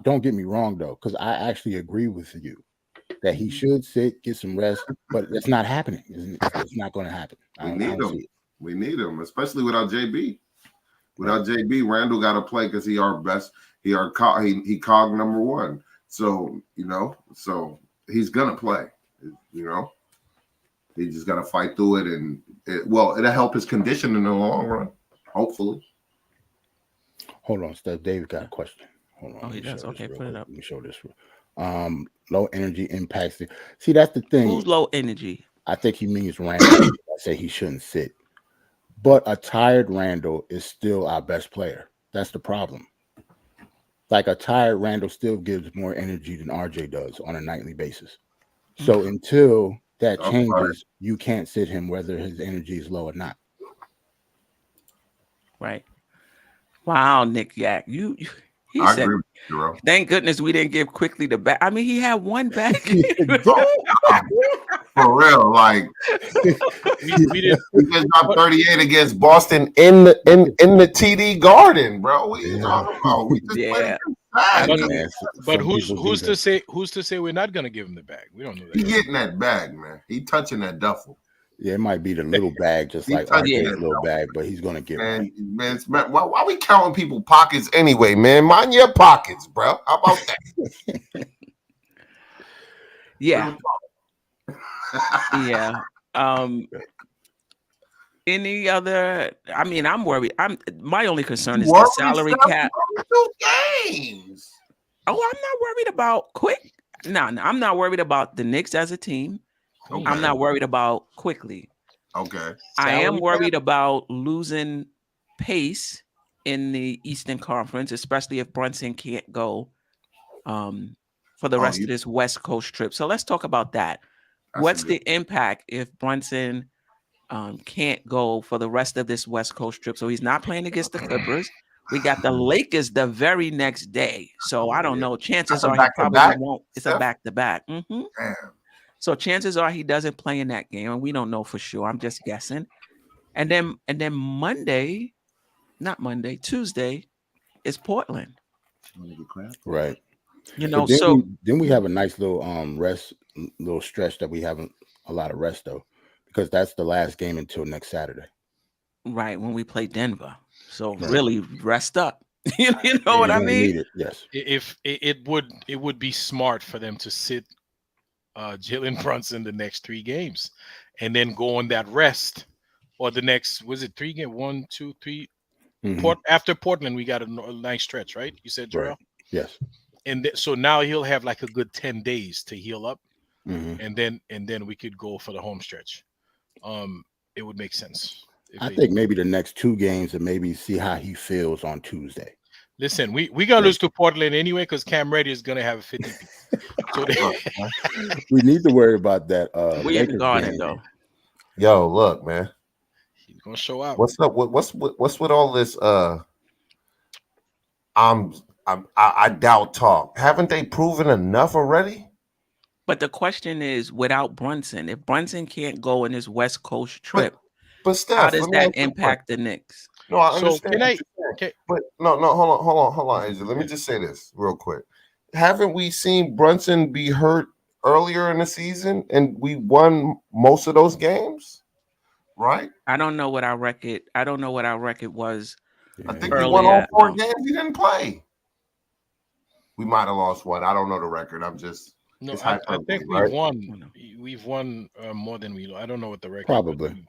don't get me wrong though, because I actually agree with you that he should sit, get some rest, but it's not happening. It's not going to happen. We need him, especially without JB. Without JB, Randall got to play because he our best. He cog number 1. So so he's gonna play. He just got to fight through it, and it'll help his condition in the long run, hopefully. Hold on, Steph. David got a question. Hold on. Oh, he does. Okay, put it up. Let me show this. Low energy impacts. See, that's the thing. Who's low energy? I think he means Randall. I say he shouldn't sit. But a tired Randall is still our best player. That's the problem. Like a tired Randall still gives more energy than RJ does on a nightly basis. So until that changes, you can't sit him whether his energy is low or not. Right. Wow, Nick Yak. I agree with you, bro. Thank goodness we didn't give quickly the back. I mean, he had one back. For real, like we didn't. we just dropped 38 against Boston in the TD Garden, bro. What are you talking about? We just played Yeah. against But, Man, but some people who's do to that. say we're not gonna give him the bag? We don't know He that. getting that bag, man. He touching that duffel. Yeah, it might be the little bag, just He like touching Yeah. RJ's that little duffel. bag, but he's gonna get one. Man, why we counting people pockets anyway, man? Mind your pockets, bro. How about that? Yeah. Yeah. Any other? I mean, I'm worried. My only concern is the Worried salary stuff, cap. 2 games. Oh, I'm not worried about quick. No, I'm not worried about the Knicks as a team. Okay. I'm not worried about quickly. Okay. I am Salary worried about losing pace in the Eastern Conference, especially if Brunson can't go for the rest of this West Coast trip. So let's talk about that. What's the impact if Brunson can't go for the rest of this West Coast trip? So he's not playing against the Clippers. We got the Lakers the very next day. So I don't know. Chances are he probably won't. It's a back-to-back. Damn. So chances are he doesn't play in that game, and we don't know for sure. I'm just guessing. And then Tuesday is Portland. Right. You know, But then so we have a nice little little stretch that we haven't a lot of rest though, because that's the last game until next Saturday. Right, when we play Denver. So really rest up. you know what I mean? Need it, yes. If it would be smart for them to sit Jalen Brunson the next 3 games, and then go on that rest, or the next, was it 3 game? 1, 2, 3. After Portland, we got a nice stretch, right? You said, Jarrell? Right. Yes. And so now he'll have like a good 10 days to heal up, Mm-hmm. and then we could go for the home stretch. It would make sense. I think maybe the next 2 games and maybe see how he feels on Tuesday. Listen, we got to lose to Portland anyway because Cam Reddy is going to have a 50. So we need to worry about that. We in the Garden though. Yo, look, man. He's going to show out. What's up? What's with all this? I doubt talk. Haven't they proven enough already? But the question is, without Brunson, if Brunson can't go in his West Coast trip, but Steph, how does that impact the Knicks? No, I understand. So can I? Okay. But no, hold on, Angel. Let me just say this real quick. Haven't we seen Brunson be hurt earlier in the season, and we won most of those games? Right? I don't know what our record. Was. I think earlier. we won all 4 games. He didn't play. We might have lost one. I don't know the record. I'm just. No, I think we've won. We've won more than we. I don't know what the record. Probably.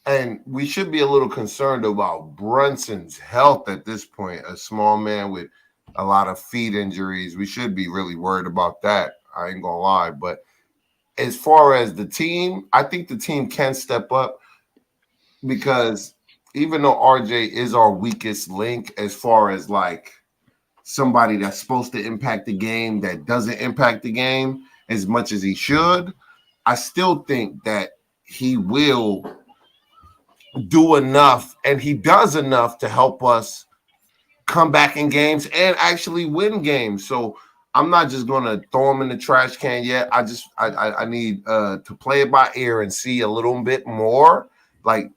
And we should be a little concerned about Brunson's health at this point. A small man with a lot of feet injuries. We should be really worried about that. I ain't gonna lie. But as far as the team, I think the team can step up, because even though RJ is our weakest link as far as like somebody that's supposed to impact the game that doesn't impact the game as much as he should, I still think that he will do enough, and he does enough to help us come back in games and actually win games. So I'm not just gonna throw him in the trash can yet. I need to play it by ear and see a little bit more, like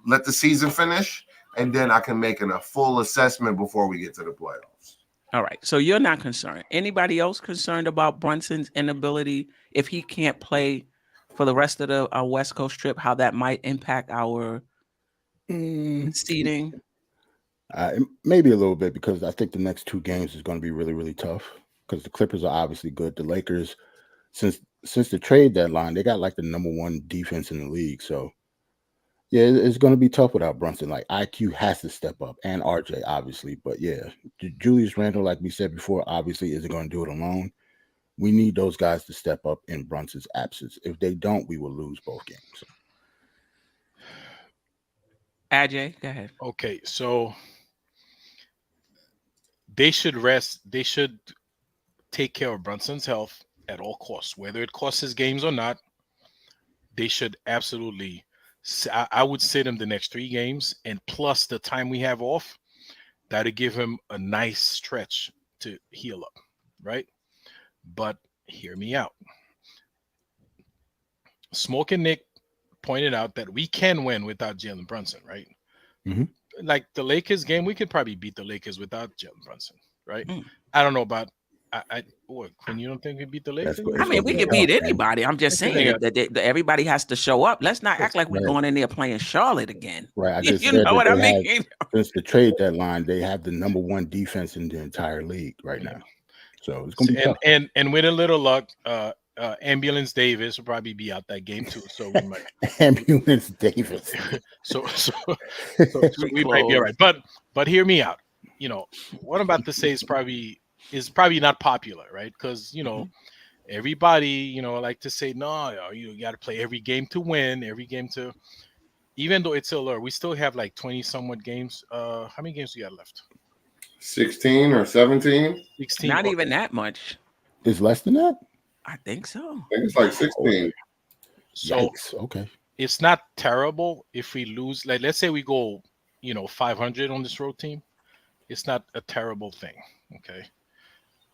let the season finish, and then I can make a full assessment before we get to the playoffs. All right. So you're not concerned. Anybody else concerned about Brunson's inability, if he can't play for the rest of our West Coast trip, how that might impact our seeding? Maybe a little bit, because I think the next 2 games is going to be really, really tough, because the Clippers are obviously good. The Lakers, since the trade deadline, they got like the #1 defense in the league. So yeah, it's going to be tough without Brunson. Like IQ has to step up, and RJ obviously. But yeah, Julius Randle, like we said before, obviously isn't going to do it alone. We need those guys to step up in Brunson's absence. If they don't, we will lose both games. Ajay, go ahead. Okay, so they should rest. They should take care of Brunson's health at all costs, whether it costs his games or not. They should absolutely. I would sit him the next 3 games, and plus the time we have off, that'll give him a nice stretch to heal up, right? But hear me out. Smoke and Nick pointed out that we can win without Jalen Brunson, right? Like the Lakers game, we could probably beat the Lakers without Jalen Brunson, right? I don't know about what, when you don't think we beat the Lakers? I mean, we can beat anybody. I'm just saying that everybody has to show up. Let's not act like we're going in there playing Charlotte again. Right. I just you said know what I mean? Since the trade deadline, they have the #1 defense in the entire league right now. So it's gonna be tough. And with a little luck, Ambulance Davis will probably be out that game too. So we might Ambulance Davis. so we might be all right. But hear me out. You know, what I'm about to say is probably not popular, right? Because everybody, like to say, no, you got to play every game to win, every game to, even though it's still early, we still have like 20 somewhat games. How many games we got left? 16 or 17? 16. Not even that much. It's less than that? I think so. I think it's like 16. So Yikes. Okay. It's not terrible if we lose. Like, let's say we go, 500 on this road team. It's not a terrible thing. Okay.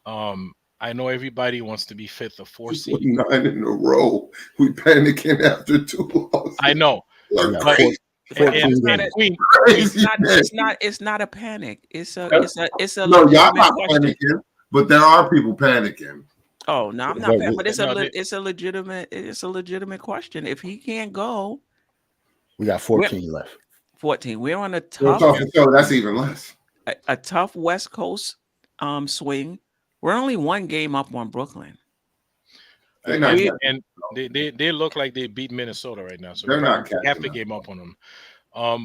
I know everybody wants to be 5th or 4th seed. 9 in a row. We panicking after 2 losses. I know. But It's not a panic. It's a no, y'all not panicking, but there are people panicking. Oh no, I'm not panicking, but it's a legitimate question. If he can't go, we got 14 left. 14. We're on a tough. So that's even less. A tough West Coast swing. We're only 1 game up on Brooklyn. They look like they beat Minnesota right now, so they're not half the game up on them.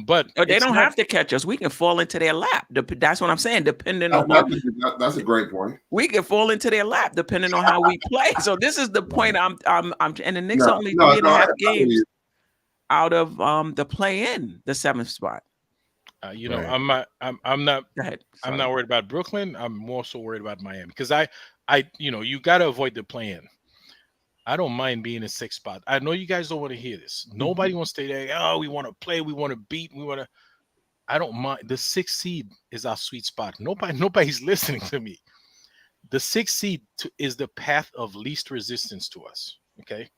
But they don't have to catch us. We can fall into their lap. That's what I'm saying. Depending on that's a great point. We can fall into their lap depending on how we play. So this is the point. I'm and the Knicks only 3.5 games out of the play-in, the 7th spot. Right. I'm not worried about Brooklyn. I'm more so worried about Miami because you got to avoid the play-in. I don't mind being in 6th spot. I know you guys don't want to hear this. Nobody wants to say, "Oh, we want to play, we want to beat, we want to." I don't mind. The 6th seed is our sweet spot. Nobody's listening to me. The 6th seed is the path of least resistance to us. Okay,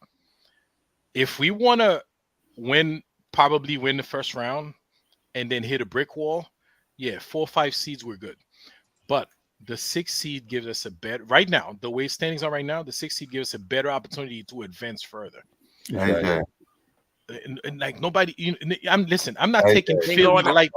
if we want to probably win the first round and then hit a brick wall, 4 or 5 seeds we're good. But the 6th seed gives us a better, right now, the way standings are right now, the 6th seed gives us a better opportunity to advance further. Right. And like nobody, I'm not taking Philly like.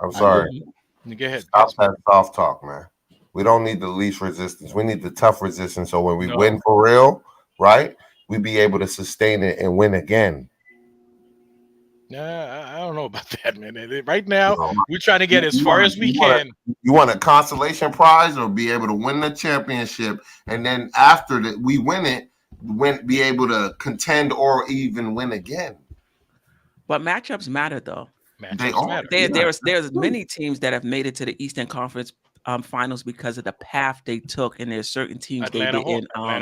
I'm sorry. Go ahead. Stop that soft talk, man. We don't need the least resistance. We need the tough resistance. So when we win for real, right, we be able to sustain it and win again. Nah, I don't know about that, man. Right now, we're trying to get as far as we can. You want a consolation prize or be able to win the championship, and then after that we win it, be able to contend or even win again. But matchups matter, though. There's many teams that have made it to the Eastern Conference Finals because of the path they took, and there's certain teams Atlanta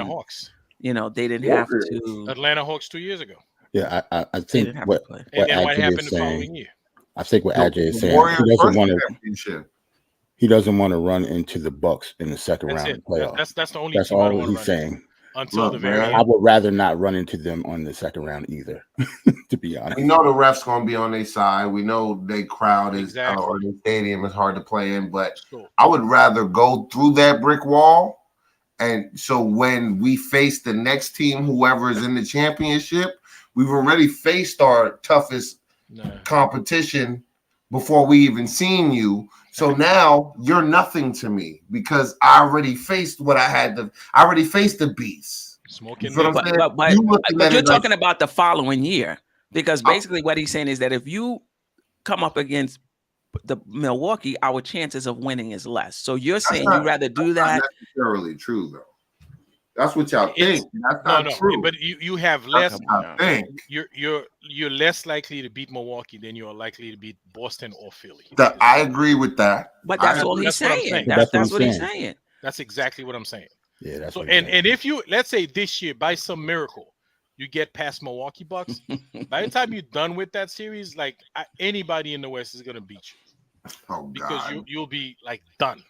Hawks. They didn't have to. Atlanta Hawks 2 years ago. Yeah, I think what happened is the following saying. year? I think what Ajay is saying. He doesn't want to run into the Bucks in the second round of the playoffs. That's the only. That's all he's saying. Until the very end. I would rather not run into them on the second round either. To be honest, we know the refs going to be on their side. We know their crowd is or the stadium is hard to play in, but I would rather go through that brick wall. And so when we face the next team, whoever is in the championship, we've already faced our toughest competition before we even seen you. So now you're nothing to me because I already faced what I had to. I already faced the beast. But you're talking about the following year because basically what he's saying is that if you come up against the Milwaukee, our chances of winning is less. So you're saying you'd rather do that? Not necessarily true though. That's what y'all think. That's not true. But you have less. You're less likely to beat Milwaukee than you are likely to beat Boston or Philly. I agree with that. But that's all he's saying. That's what he's saying. That's exactly what I'm saying. Yeah. That's so. And if you let's say this year by some miracle you get past Milwaukee Bucks, by the time you're done with that series, like anybody in the West is gonna beat you. Oh, because you'll be like done.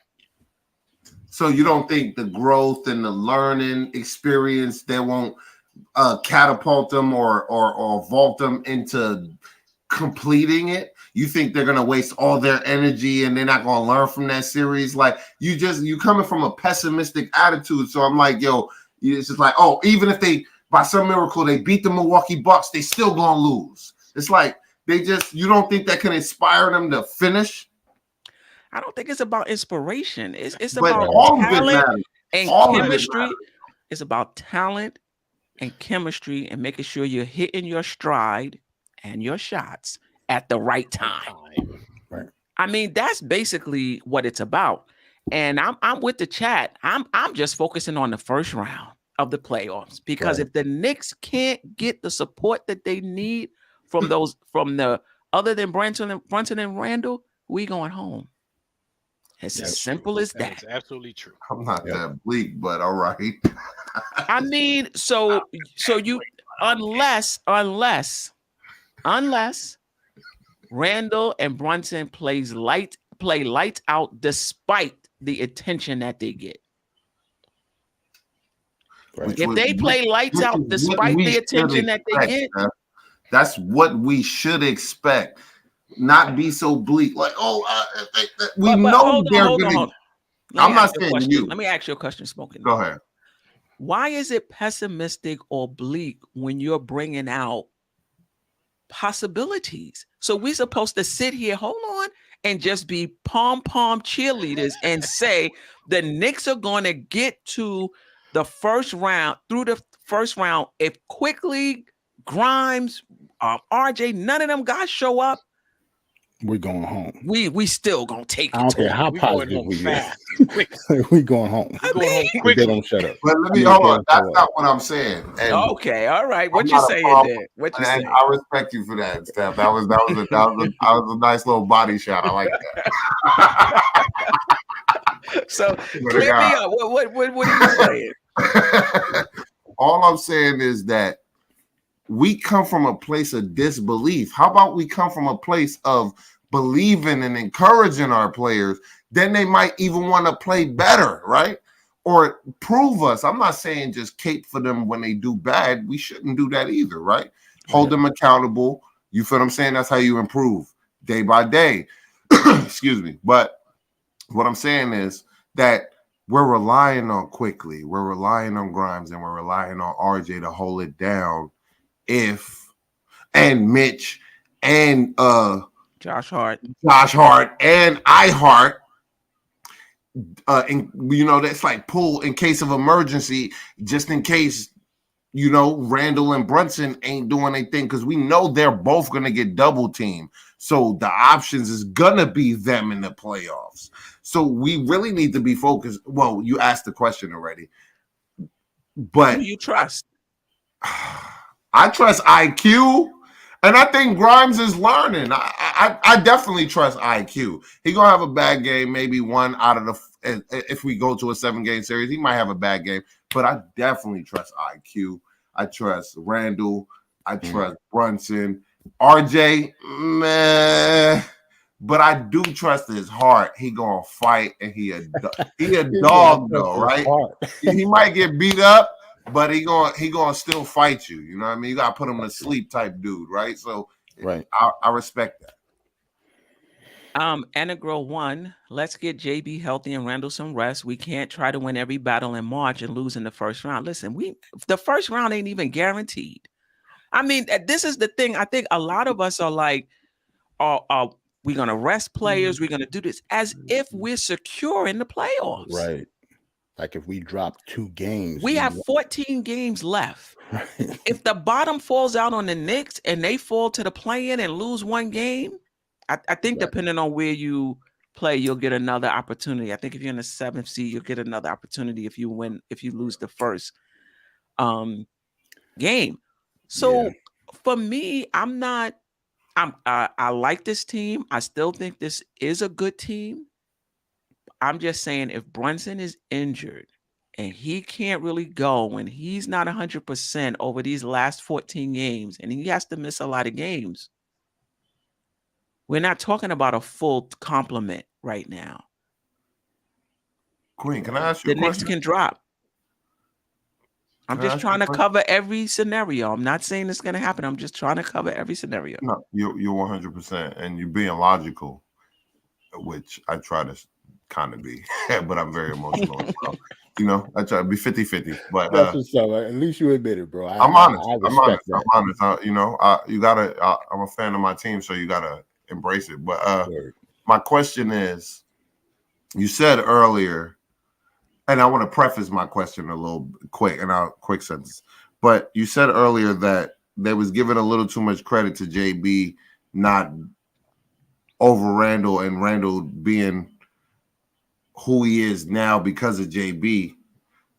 So you don't think the growth and the learning experience, they won't catapult them or vault them into completing it? You think they're gonna waste all their energy and they're not gonna learn from that series? Like you coming from a pessimistic attitude. So I'm like, yo, it's just like, oh, even if they by some miracle they beat the Milwaukee Bucks, they still gonna lose. It's like you don't think that can inspire them to finish? I don't think it's about inspiration. It's But about all of it talent matters. and All of it chemistry. matters. It's about talent and chemistry and making sure you're hitting your stride and your shots at the right time. Right. I mean, that's basically what it's about. And I'm with the chat. I'm just focusing on the first round of the playoffs because if the Knicks can't get the support that they need from the other than Brunson and Randall, we going home. It's as simple as that. That's absolutely true. I'm not that bleak, but all right. I mean, so you unless Randall and Brunson play lights out despite the attention that they get. Right. If they play lights out despite the attention that they get, that's what we should expect. Not be so bleak. Like, we know they're going to. I'm not saying you. Let me ask you a question, Smoking. Go ahead. Why is it pessimistic or bleak when you're bringing out possibilities? So we're supposed to sit here, hold on, and just be pom-pom cheerleaders and say the Knicks are going to get to the first round, through the first round, if quickly Grimes, RJ, none of them guys show up. We're going home. We still gonna take it. I don't care how positive we are. We going home. They don't shut up. But let me hold on. That's not what I'm saying. And okay, all right. What you saying then? What you saying? I respect you for that, Steph. That was a nice little body shot. I like that. So clear me up. What are you saying? All I'm saying is that we come from a place of disbelief. How about we come from a place of believing and encouraging our players? Then they might even want to play better, right? Or prove us. I'm not saying just cape for them when they do bad. We shouldn't do that either, right? Hold them accountable. You feel what I'm saying? That's how you improve day by day. Excuse me. But what I'm saying is that we're relying on Quickly. We're relying on Grimes, and we're relying on RJ to hold it down. And Mitch and Josh Hart and iHeart, and that's like pull in case of emergency, just in case Randall and Brunson ain't doing anything, because we know they're both gonna get double teamed. So the options is gonna be them in the playoffs. So we really need to be focused. Well, you asked the question already, but who you trust? I trust IQ, and I think Grimes is learning. I definitely trust IQ. He gonna have a bad game, maybe one out of the. If we go to a 7-game series, he might have a bad game, but I definitely trust IQ. I trust Randall. I trust Brunson. RJ, man, but I do trust his heart. He gonna fight, and he a dog though, right? He might get beat up, but he gonna still fight you. You know what I mean? You gotta put him to sleep type dude, right? So right. I respect that. Anagro 1, let's get JB healthy and Randall some rest. We can't try to win every battle in March and lose in the first round. Listen, the first round ain't even guaranteed. I mean, this is the thing. I think a lot of us are like, we're gonna rest players, we're gonna do this as if we're secure in the playoffs. Right. Like if we drop 2 games. We have 14 games left. Right. If the bottom falls out on the Knicks and they fall to the play-in and lose 1 game, I think depending on where you play, you'll get another opportunity. I think if you're in the 7th seed, you'll get another opportunity if you lose the first game. So for me, I like this team. I still think this is a good team. I'm just saying if Brunson is injured and he can't really go and he's not 100% over these last 14 games and he has to miss a lot of games, we're not talking about a full complement right now. Queen, can I ask you a question? The Knicks can drop. I'm just trying to cover every scenario. I'm not saying it's going to happen. I'm just trying to cover every scenario. No, you're 100%, and you're being logical, which I try to kind of be, but I'm very emotional. So, you know, I try to be 50-50. But that's what's up. At least you admit it, bro. I'm honest. I'm honest. I'm honest. You know, you gotta. I'm a fan of my team, so you gotta embrace it. But my question is, you said earlier, and I want to preface my question a little quick sentence. But you said earlier that they was giving a little too much credit to JB, not over Randall, and Randall being who he is now because of JB.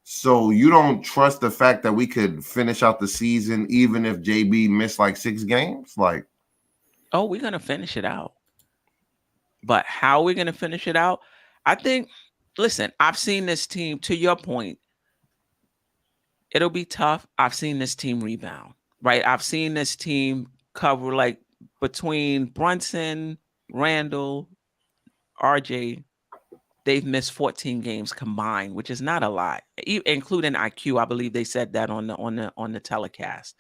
So you don't trust the fact that we could finish out the season even if JB missed like 6 games? Like, oh, we're gonna finish it out. But how we're gonna finish it out? I think. Listen, I've seen this team. To your point, it'll be tough. I've seen this team rebound. Right? I've seen this team cover, like, between Brunson, Randall, RJ. They've missed 14 games combined, which is not a lot, including IQ. I believe they said that on the telecast.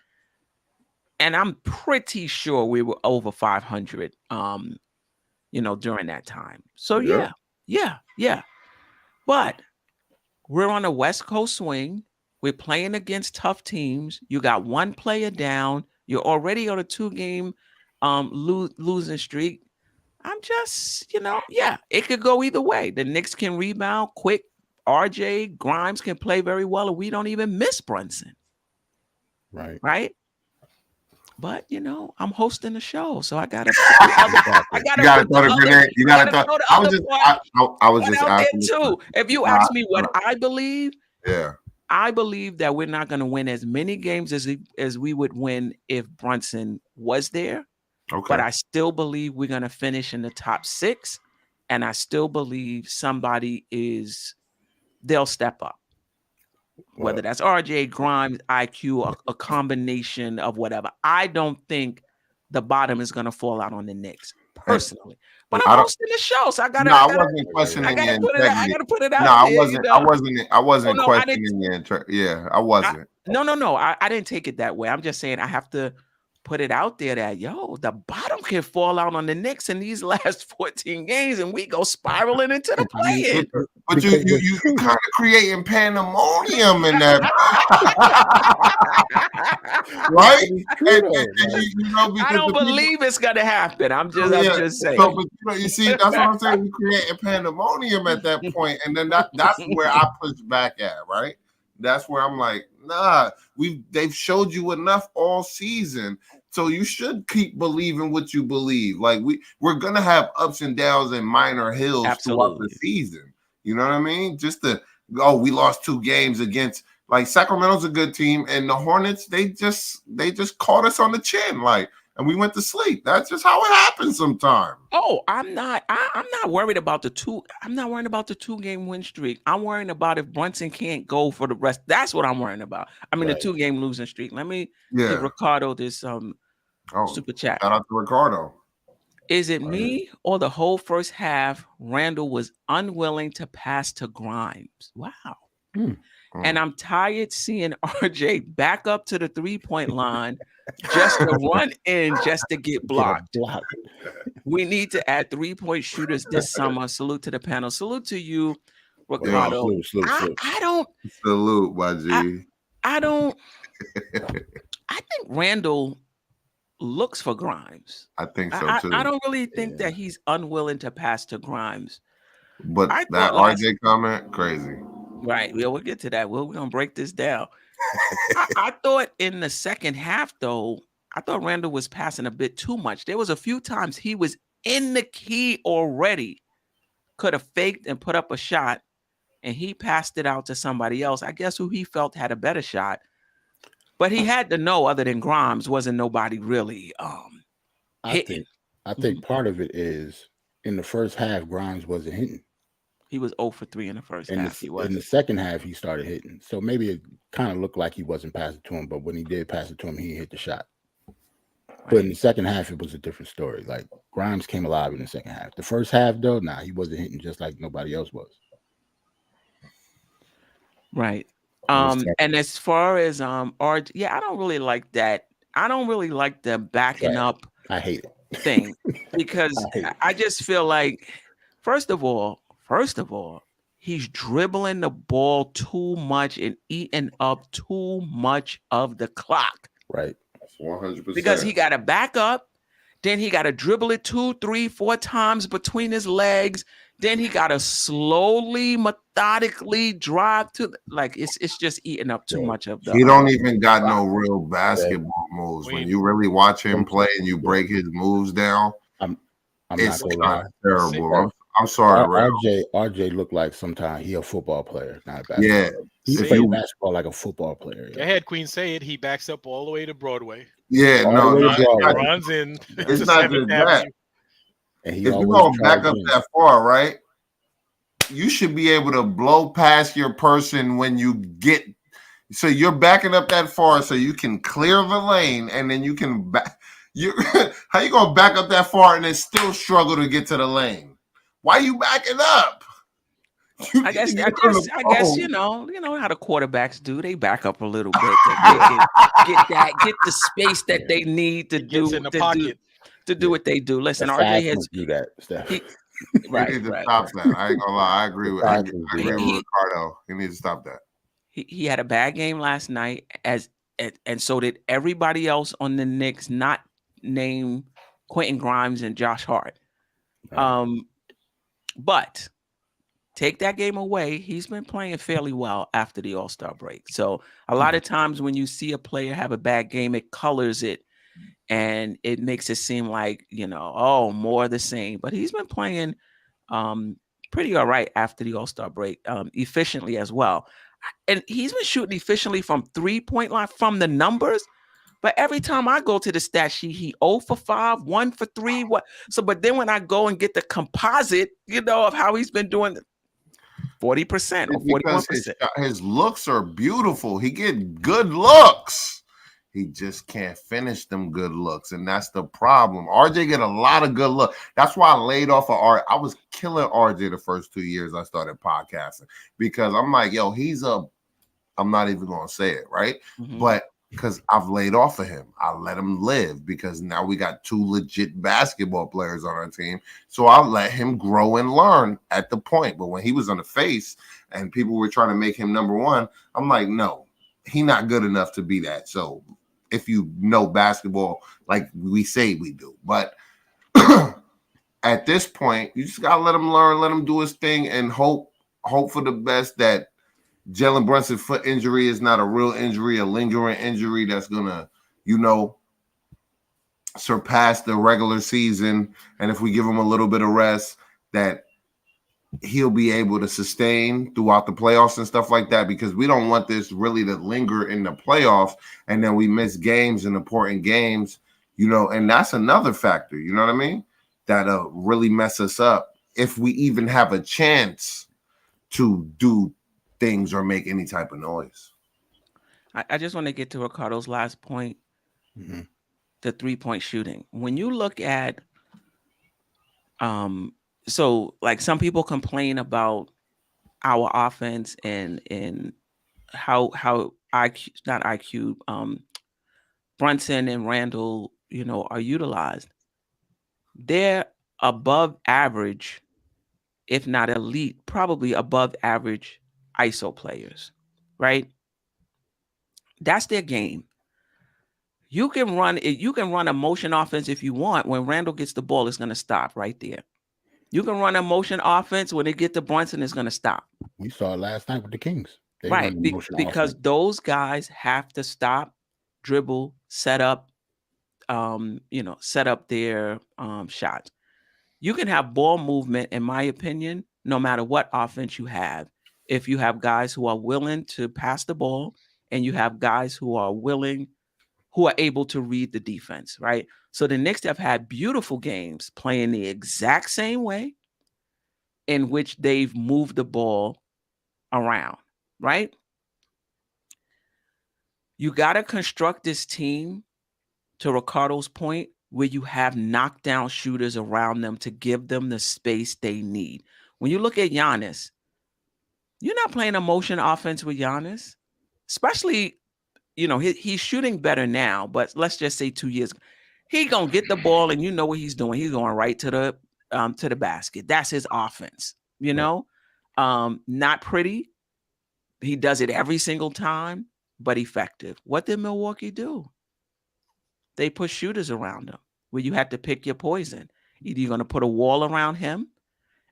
And I'm pretty sure we were over 500, you know, during that time. So yeah. But we're on a West Coast swing. We're playing against tough teams. You got one player down. You're already on a 2-game losing streak. I'm just, you know, it could go either way. The Knicks can rebound quick. RJ Grimes can play very well, and we don't even miss Brunson. Right. But, you know, I'm hosting the show, so I gotta. You gotta throw the grenade. You gotta throw. I was just asking too. If you ask me what I believe, I believe that we're not going to win as many games as we would win if Brunson was there. Okay. But I still believe we're going to finish in the top 6, and I still believe they'll step up. Whether that's RJ, Grimes, IQ, a combination of whatever. I don't think the bottom is going to fall out on the Knicks, personally. But I'm hosting the show, so I got to. No, I wasn't questioning your integrity. I got to put it out. No, I wasn't questioning your integrity. Yeah, I wasn't. No. I didn't take it that way. I'm just saying I have to put it out there that, the bottom can fall out on the Knicks in these last 14 games, and we go spiraling into the play-in. But you kind of creating pandemonium in that, right? And I don't believe it's gonna happen. I'm just saying. So, but you see, that's what I'm saying. You creating pandemonium at that point, and then that's where I push back at, right? That's where I'm like, nah, they've showed you enough all season, so you should keep believing what you believe. Like we're gonna have ups and downs and minor hills throughout the season. You know what I mean? We lost 2 games against, like, Sacramento's a good team, and the Hornets, they just caught us on the chin, like, and we went to sleep. That's just how it happens sometimes. Oh, I'm not worried about the 2. I'm not worrying about the 2-game win streak. I'm worrying about if Brunson can't go for the rest. That's what I'm worrying about. I mean, the 2-game losing streak. Let me give Ricardo this super chat. Shout out to Ricardo. Is it me or the whole first half Randall was unwilling to pass to Grimes? Wow. And I'm tired seeing RJ back up to the 3-point line just to run in just to get blocked. We need to add 3-point shooters this summer. Salute to the panel. Salute to you, Ricardo. I don't. Salute, my G. I don't. I think Randall looks for Grimes. I think so too. I don't really think that he's unwilling to pass to Grimes. But that RJ comment, crazy. Right. We'll get to that. We're going to break this down. I thought in the second half, though, I thought Randall was passing a bit too much. There was a few times he was in the key already, could have faked and put up a shot, and he passed it out to somebody else, I guess, who he felt had a better shot. But he had to know, other than Grimes, wasn't nobody really hitting. I think part of it is in the first half, Grimes wasn't hitting. He was 0 for 3 in the first half. In the second half, he started hitting. So maybe it kind of looked like he wasn't passing to him, but when he did pass it to him, he hit the shot. Right. But in the second half, it was a different story. Like, Grimes came alive in the second half. The first half, though, he wasn't hitting just like nobody else was. Right. And as far as RJ, yeah, I don't really like that. I don't really like the backing up. I hate it thing because I just feel like, first of all, he's dribbling the ball too much and eating up too much of the clock. Right. 100%. Because he got to back up, then he got to dribble it 2, 3, 4 times between his legs. Then he got to slowly, methodically drive to it's just eating up too much of the. He don't even got no real basketball moves. When you really watch him play and you break his moves down, it's not terrible. I'm sorry, RJ looked like sometimes he a football player, not a basketball. Yeah, he played basketball like a football player. Go ahead, Queen, say it. He backs up all the way to Broadway. Yeah, runs in. It's not just that. And if you're going back up that far, right, you should be able to blow past your person when you get. So you're backing up that far so you can clear the lane, and then you can back. How you gonna back up that far and then still struggle to get to the lane? Why are you backing up? I guess you know how the quarterbacks do. They back up a little bit to get the space that they need to do in the pocket. To do what they do. Listen, RJ has do that. Right. He needs to stop that. I ain't gonna lie. I agree with Ricardo. He needs to stop that. He had a bad game last night, and so did everybody else on the Knicks, not named Quentin Grimes and Josh Hart. Right. But take that game away, he's been playing fairly well after the All-Star break. So a lot of times when you see a player have a bad game, it colors it. And it makes it seem like, more of the same. But he's been playing pretty all right after the All-Star break, efficiently as well. And he's been shooting efficiently from 3-point line from the numbers. But every time I go to the stat sheet, he 0 for 5, 1 for 3. But then when I go and get the composite, of how he's been doing 40% or 41%. His looks are beautiful. He get good looks. He just can't finish them good looks, and that's the problem. RJ get a lot of good looks. That's why I laid off of RJ. I was killing RJ the first 2 years I started podcasting because I'm like, yo, I'm not even going to say it, right? Mm-hmm. But because I've laid off of him. I let him live because now we got 2 legit basketball players on our team. So I'll let him grow and learn at the point. But when he was on the face and people were trying to make him number 1, I'm like, no, he not good enough to be that. So if you know basketball like we say we do. But at this point, you just got to let him learn, let him do his thing, and hope for the best that Jalen Brunson's foot injury is not a real injury, a lingering injury that's going to, surpass the regular season. And if we give him a little bit of rest, that he'll be able to sustain throughout the playoffs and stuff like that, because we don't want this really to linger in the playoffs and then we miss games and important games, and that's another factor, you know what I mean? That'll really mess us up if we even have a chance to do things or make any type of noise. I just want to get to Ricardo's last point, the 3-point shooting. When you look at so like some people complain about our offense and how Brunson and Randall, are utilized. They're above average, if not elite, probably above average ISO players, right? That's their game. You can run a motion offense if you want. When Randall gets the ball, it's going to stop right there. You can run a motion offense. When they get to Brunson, it's going to stop. We saw it last night with the Kings. Right, because those guys have to stop, dribble, set up their shots. You can have ball movement, in my opinion, no matter what offense you have. If you have guys who are willing to pass the ball and you have guys who are able to read the defense, right? So the Knicks have had beautiful games playing the exact same way in which they've moved the ball around, right? You got to construct this team, to Ricardo's point, where you have knockdown shooters around them to give them the space they need. When you look at Giannis, you're not playing a motion offense with Giannis. especially, he's shooting better now, but let's just say 2 years, he gonna get the ball and you know what he's doing. He's going right to the basket. That's his offense, not pretty. He does it every single time, but effective. What did Milwaukee do? They put shooters around him where you had to pick your poison. Either you're going to put a wall around him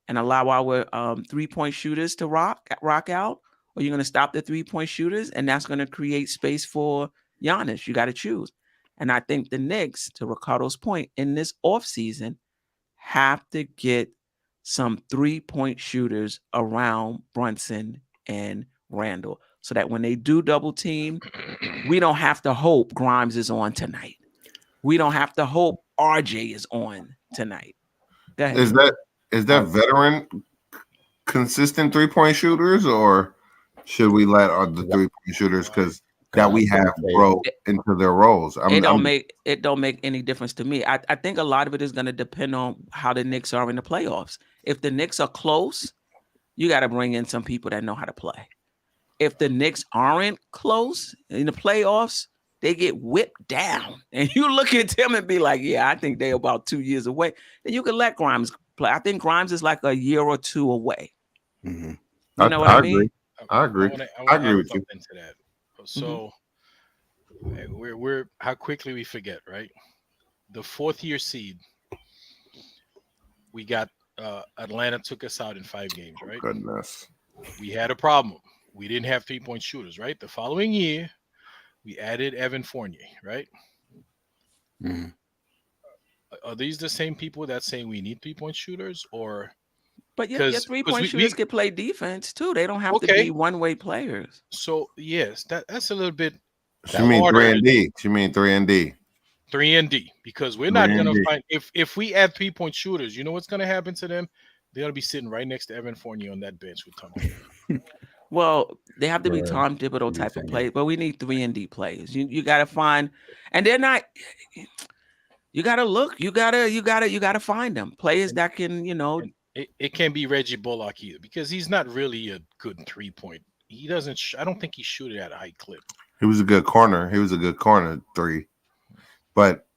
and allow our 3-point shooters to rock out, or you're going to stop the 3-point shooters, and that's going to create space for Giannis. You got to choose. And I think the Knicks, to Ricardo's point, in this offseason, have to get some 3-point shooters around Brunson and Randall so that when they do double team, we don't have to hope Grimes is on tonight. We don't have to hope RJ is on tonight. Go ahead. Is that veteran consistent 3-point shooters, or should we let the 3-point shooters because that we have grow into their roles? It don't make any difference to me. I think a lot of it is going to depend on how the Knicks are in the playoffs. If the Knicks are close, you got to bring in some people that know how to play. If the Knicks aren't close in the playoffs, they get whipped down. And you look at them and be like, yeah, I think they're about 2 years away. Then you can let Grimes play. I think Grimes is like a year or two away. Mm-hmm. You know what I mean? I agree. I agree with you. Into that. So we're how quickly we forget, right? The 4th-year seed, we got Atlanta took us out in 5 games, right? Goodness. We had a problem. We didn't have 3-point shooters, right? The following year, we added Evan Fournier, right? Mm-hmm. Are these the same people that saying we need 3-point shooters, or? But your 3-point shooters can play defense too. They don't have to be one-way players. So yes, that's a little bit. She mean 3 and D. She mean 3 and D. 3 and D, because we're not gonna find if we add 3-point shooters. You know what's gonna happen to them? They're gonna be sitting right next to Evan Fournier on that bench with Tom. Well, they have to be Tom Thibodeau type of players, but we need 3 and D players. You got to find, and they're not. You got to look. You got to find them players that can, It can't be Reggie Bullock either, because he's not really a good 3-point. He doesn't. I don't think he shoot it at a high clip. He was a good corner. He was a good corner 3, but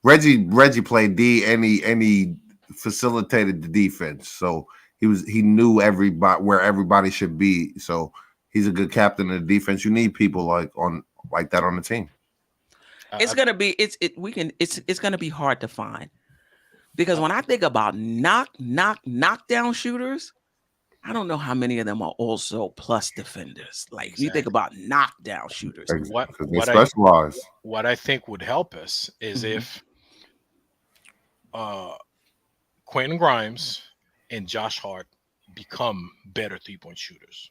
Reggie played D and he facilitated the defense. So he knew where everybody should be. So he's a good captain of the defense. You need people like that on the team. It's gonna be hard to find, because when I think about knockdown shooters, I don't know how many of them are also plus defenders. Like exactly. You think about knockdown shooters. What I think would help us is if Quentin Grimes and Josh Hart become better 3-point shooters.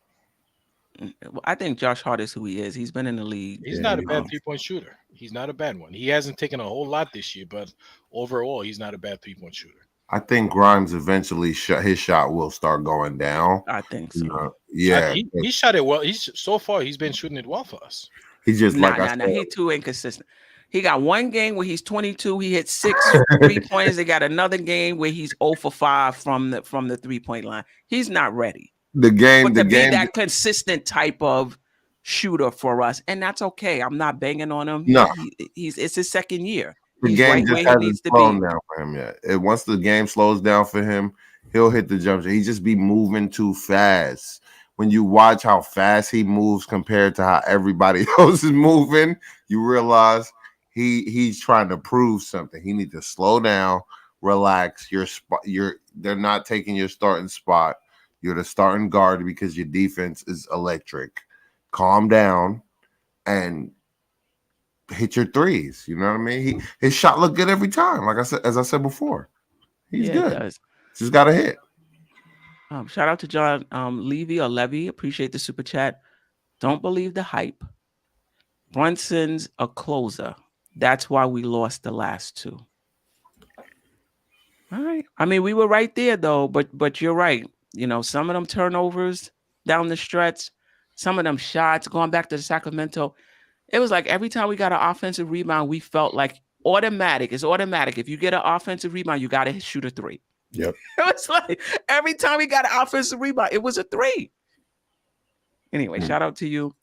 I think Josh Hart is who he is. He's been in the league. He's not a bad 3-point shooter. He's not a bad one. He hasn't taken a whole lot this year, but overall, he's not a bad 3-point shooter. I think Grimes eventually his shot will start going down. I think so. Yeah, he shot it well. So far he's been shooting it well for us. He's just he's too inconsistent. He got one game where he's 22. He hit 6 3-pointers. They got another game where he's 0 for 5 from the 3-point line. He's not ready. Be that consistent type of shooter for us, and that's okay. I'm not banging on him. No, it's his second year. The game just hasn't slowed down for him yet. Once the game slows down for him, he'll hit the jump shot. He just be moving too fast. When you watch how fast he moves compared to how everybody else is moving, you realize he's trying to prove something. He needs to slow down, relax. They're not taking your starting spot. You're the starting guard because your defense is electric. Calm down and hit your threes. You know what I mean? His shot looked good every time. Like I said, as I said before, he's good. Just got to hit. Shout out to John Levy. Appreciate the super chat. Don't believe the hype. Brunson's a closer. That's why we lost the last 2. All right. I mean, we were right there though, but you're right. Some of them turnovers down the stretch, some of them shots going back to the Sacramento. It was like every time we got an offensive rebound, we felt like it's automatic. If you get an offensive rebound, you got to shoot a 3. Yep. It was like every time we got an offensive rebound, it was a 3. Anyway, shout out to you.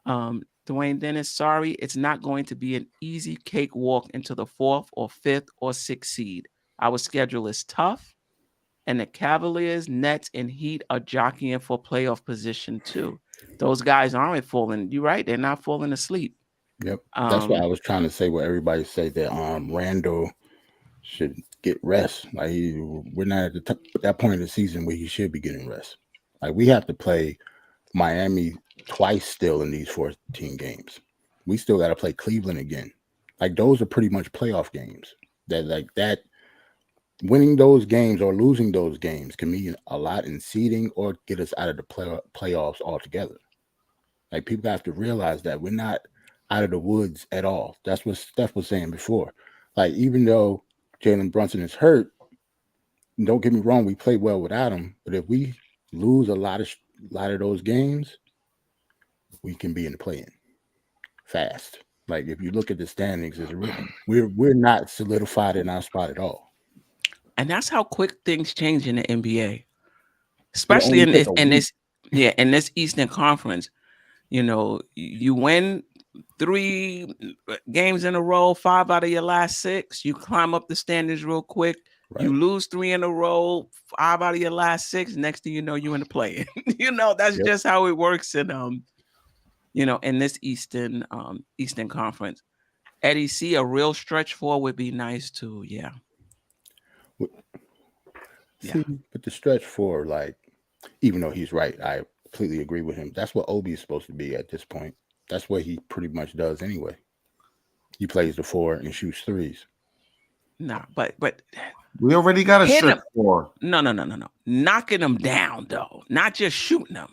Dwayne Dennis, sorry, it's not going to be an easy cakewalk into the 4th or 5th or 6th seed. Our schedule is tough, and the Cavaliers, Nets, and Heat are jockeying for playoff position too. Those guys aren't falling. You're right; they're not falling asleep. Yep, that's what I was trying to say. What everybody say that Randall should get rest. Like we're not at that point in the season where he should be getting rest. Like we have to play Miami twice still in these 14 games. We still got to play Cleveland again. Like those are pretty much playoff games. That winning those games or losing those games can mean a lot in seeding or get us out of the playoffs altogether. Like people have to realize that we're not out of the woods at all. That's what Steph was saying before. Like even though Jalen Brunson is hurt, don't get me wrong, we play well without him. But if we lose a lot of those games, we can be in the play-in fast. Like if you look at the standings, we're not solidified in our spot at all. And that's how quick things change in the NBA, especially in this Eastern Conference. You know, you win 3 games in a row, 5 out of your last 6. You climb up the standings real quick. Right. You lose 3 in a row, 5 out of your last 6. Next thing you know, you're in the play. You know, that's just how it works in you know, in this Eastern Conference. Eddie C, a real stretch 4 would be nice too. Yeah. See, but the stretch 4, like, even though he's right, I completely agree with him. That's what Obi is supposed to be at this point. That's what he pretty much does anyway. He plays the 4 and shoots 3s. Nah, but we already got a stretch 4. No. Knocking them down though, not just shooting them.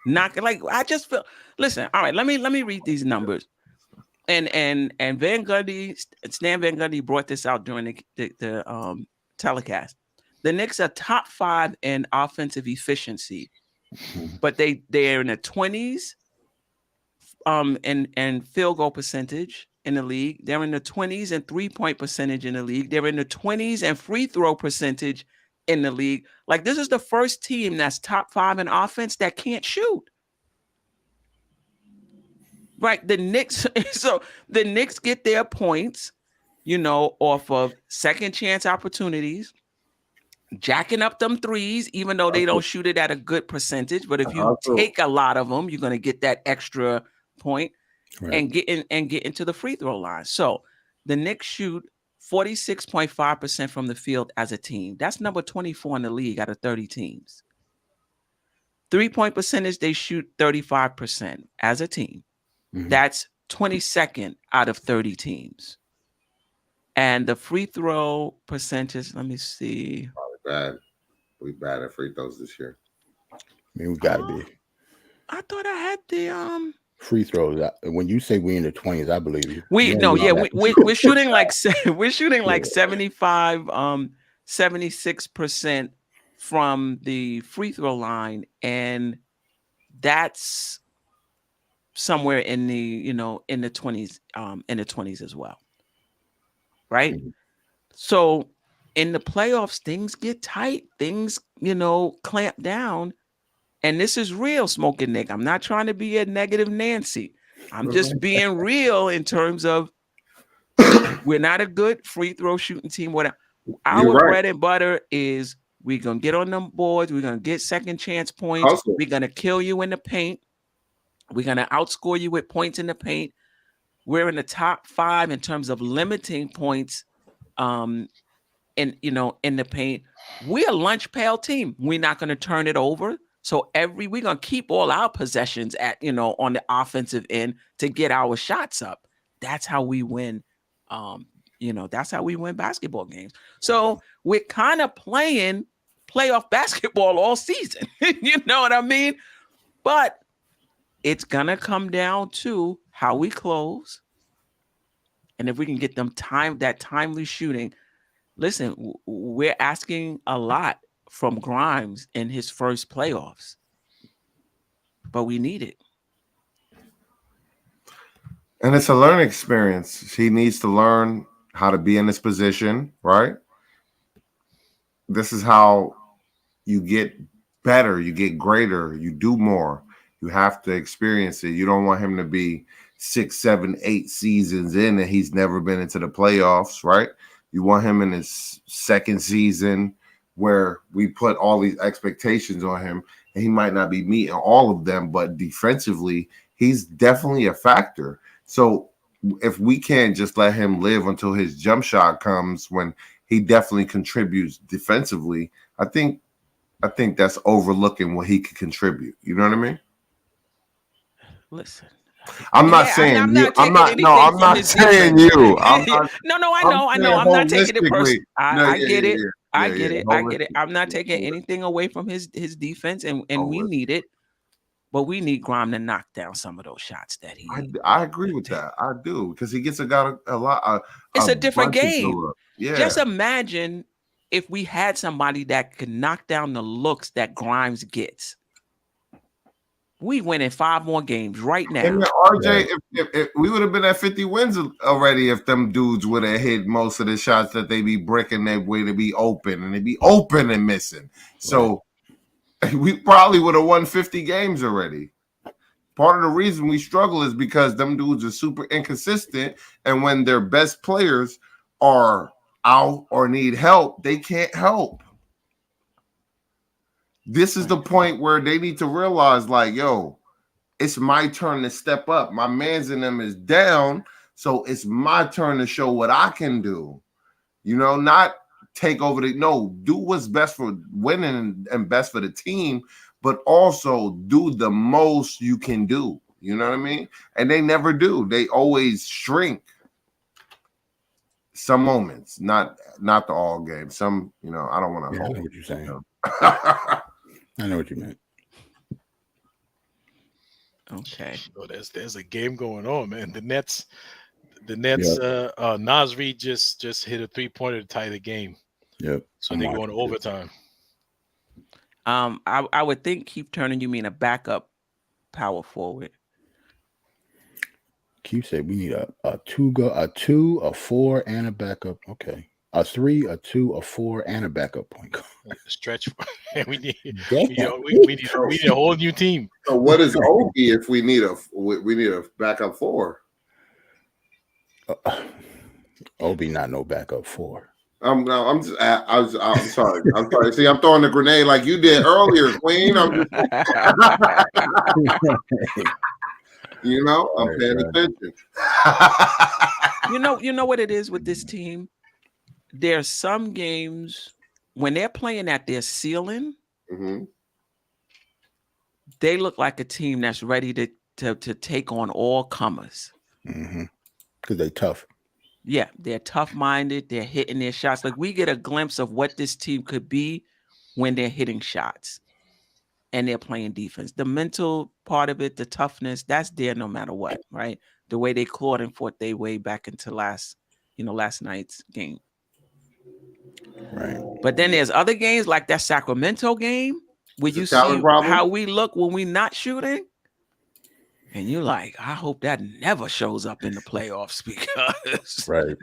I just feel. Listen, all right. Let me read these numbers. And Van Gundy, Stan Van Gundy brought this out during the telecast. The Knicks are top 5 in offensive efficiency, but they're in the 20s and field goal percentage in the league. They're in the 20s and 3-point percentage in the league. They're in the 20s and free throw percentage in the league. Like this is the first team that's top 5 in offense that can't shoot. Right, the Knicks. So the Knicks get their points, you know, off of second chance opportunities, jacking up them 3s, even though they don't shoot it at a good percentage. But if you take a lot of them, you're going to get that extra point and get into the free throw line. So the Knicks shoot 46.5% from the field as a team. That's number 24 in the league out of 30 teams. 3-point percentage, they shoot 35% as a team. That's 22nd out of 30 teams. And the free throw percentage, let me see. Bad. We bad at free throws this year. I mean, we gotta be. I thought I had the free throws. When you say we in the 20s, I believe you. We're shooting like 75, 76% from the free throw line, and that's somewhere in the in the 20s as well, right? So in the playoffs, things get tight, things clamp down, and this is real, Smoking Nick. I'm not trying to be a negative Nancy. I'm just being real in terms of we're not a good free throw shooting team. Whatever. Our bread and butter is we're gonna get on them boards, we're gonna get second chance points, we're gonna kill you in the paint. We're going to outscore you with points in the paint. We're in the top 5 in terms of limiting points in the paint. We're a lunch pail team. We're not going to turn it over. So we're going to keep all our possessions at, on the offensive end to get our shots up. That's how we win. That's how we win basketball games. So we're kind of playing playoff basketball all season. You know what I mean? But it's going to come down to how we close. And if we can get them that timely shooting. Listen, we're asking a lot from Grimes in his first playoffs. But we need it. And it's a learning experience. He needs to learn how to be in this position, right? This is how you get better, you get greater, you do more. You have to experience it. You don't want him to be 6, 7, 8 seasons in and he's never been into the playoffs, right? You want him in his second season where we put all these expectations on him and he might not be meeting all of them, but defensively, he's definitely a factor. So if we can't just let him live until his jump shot comes when he definitely contributes defensively, I think that's overlooking what he could contribute. You know what I mean? Listen. I'm not saying I'm you. not I'm not. No, I'm not saying you. I'm not, no, I know. I'm not taking it personally. I get it. I get it. I'm not taking anything away from his defense, and we need it, but we need Grime to knock down some of those shots that he. I agree with that. I do, because he got a lot. It's a different game. Yeah. Just imagine if we had somebody that could knock down the looks that Grimes gets. We winning 5 more games right now. And RJ, if we would have been at 50 wins already if them dudes would have hit most of the shots that they be bricking their way to be open, and they be open and missing. So we probably would have won 50 games already. Part of the reason we struggle is because them dudes are super inconsistent, and when their best players are out or need help, they can't help. This is the point where they need to realize, like, yo, it's my turn to step up. My man's in them is down, so it's my turn to show what I can do. You know, not take over do what's best for winning and best for the team, but also do the most you can do. You know what I mean? And they never do. They always shrink. Some moments, not the all game. Some, I don't want to. I know what you're saying. I know what you meant. Okay. So there's a game going on, man. The Nets, Nasri just hit a 3-pointer to tie the game. Yep. So they go into overtime. I would think Keith Turner, you mean a backup power forward. Keith said we need a 2, a 4, and a backup. Okay. A 3, a 2, a 4, and a backup point guard. Stretch. We need a whole new team. So what is Obi if we need a backup 4? Obi not no backup 4. I'm sorry. I'm sorry. See, I'm throwing the grenade like you did earlier, Queen. I'm paying attention. You know what it is with this team? There's some games when they're playing at their ceiling, they look like a team that's ready to take on all comers. Because they're tough. Yeah, they're tough-minded. They're hitting their shots. Like, we get a glimpse of what this team could be when they're hitting shots and they're playing defense. The mental part of it, the toughness, that's there no matter what, right? The way they clawed and fought their way back into last night's game. Right. But then there's other games like that Sacramento game where you see how we look when we're not shooting. And you're like, I hope that never shows up in the playoffs because we're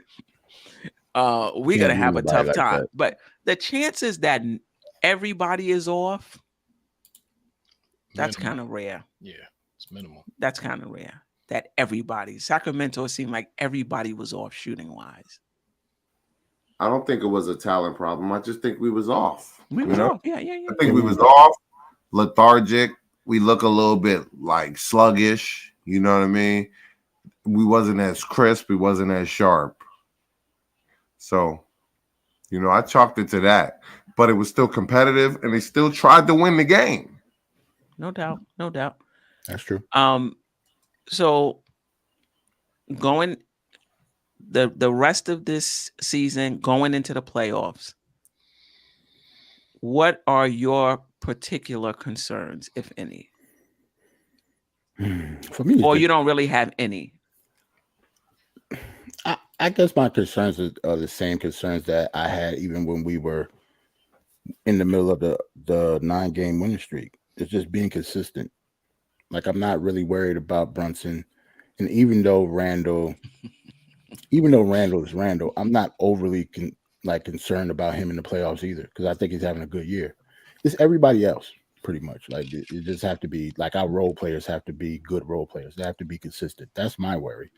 going to have a tough time. But the chances that everybody is off, that's kind of rare. Yeah, it's minimal. That's kind of rare that Sacramento seemed like everybody was off shooting-wise. I don't think it was a talent problem. I just think we was off. We was off. Yeah. I think we was off, lethargic. We look a little bit like sluggish. You know what I mean? We wasn't as crisp. We wasn't as sharp. So, I chalked it to that. But it was still competitive, and they still tried to win the game. No doubt. That's true. So going the rest of this season, going into the playoffs, what are your particular concerns, if any? For me, or you don't really have any? I guess my concerns are the same concerns that I had even when we were in the middle of the 9-game winning streak. It's just being consistent. Like, I'm not really worried about Brunson, and even though Randall is Randall, I'm not overly concerned about him in the playoffs either, because I think he's having a good year. It's everybody else. pretty much. Like it just have to be like our role players have to be good role players. They have to be consistent. That's my worry.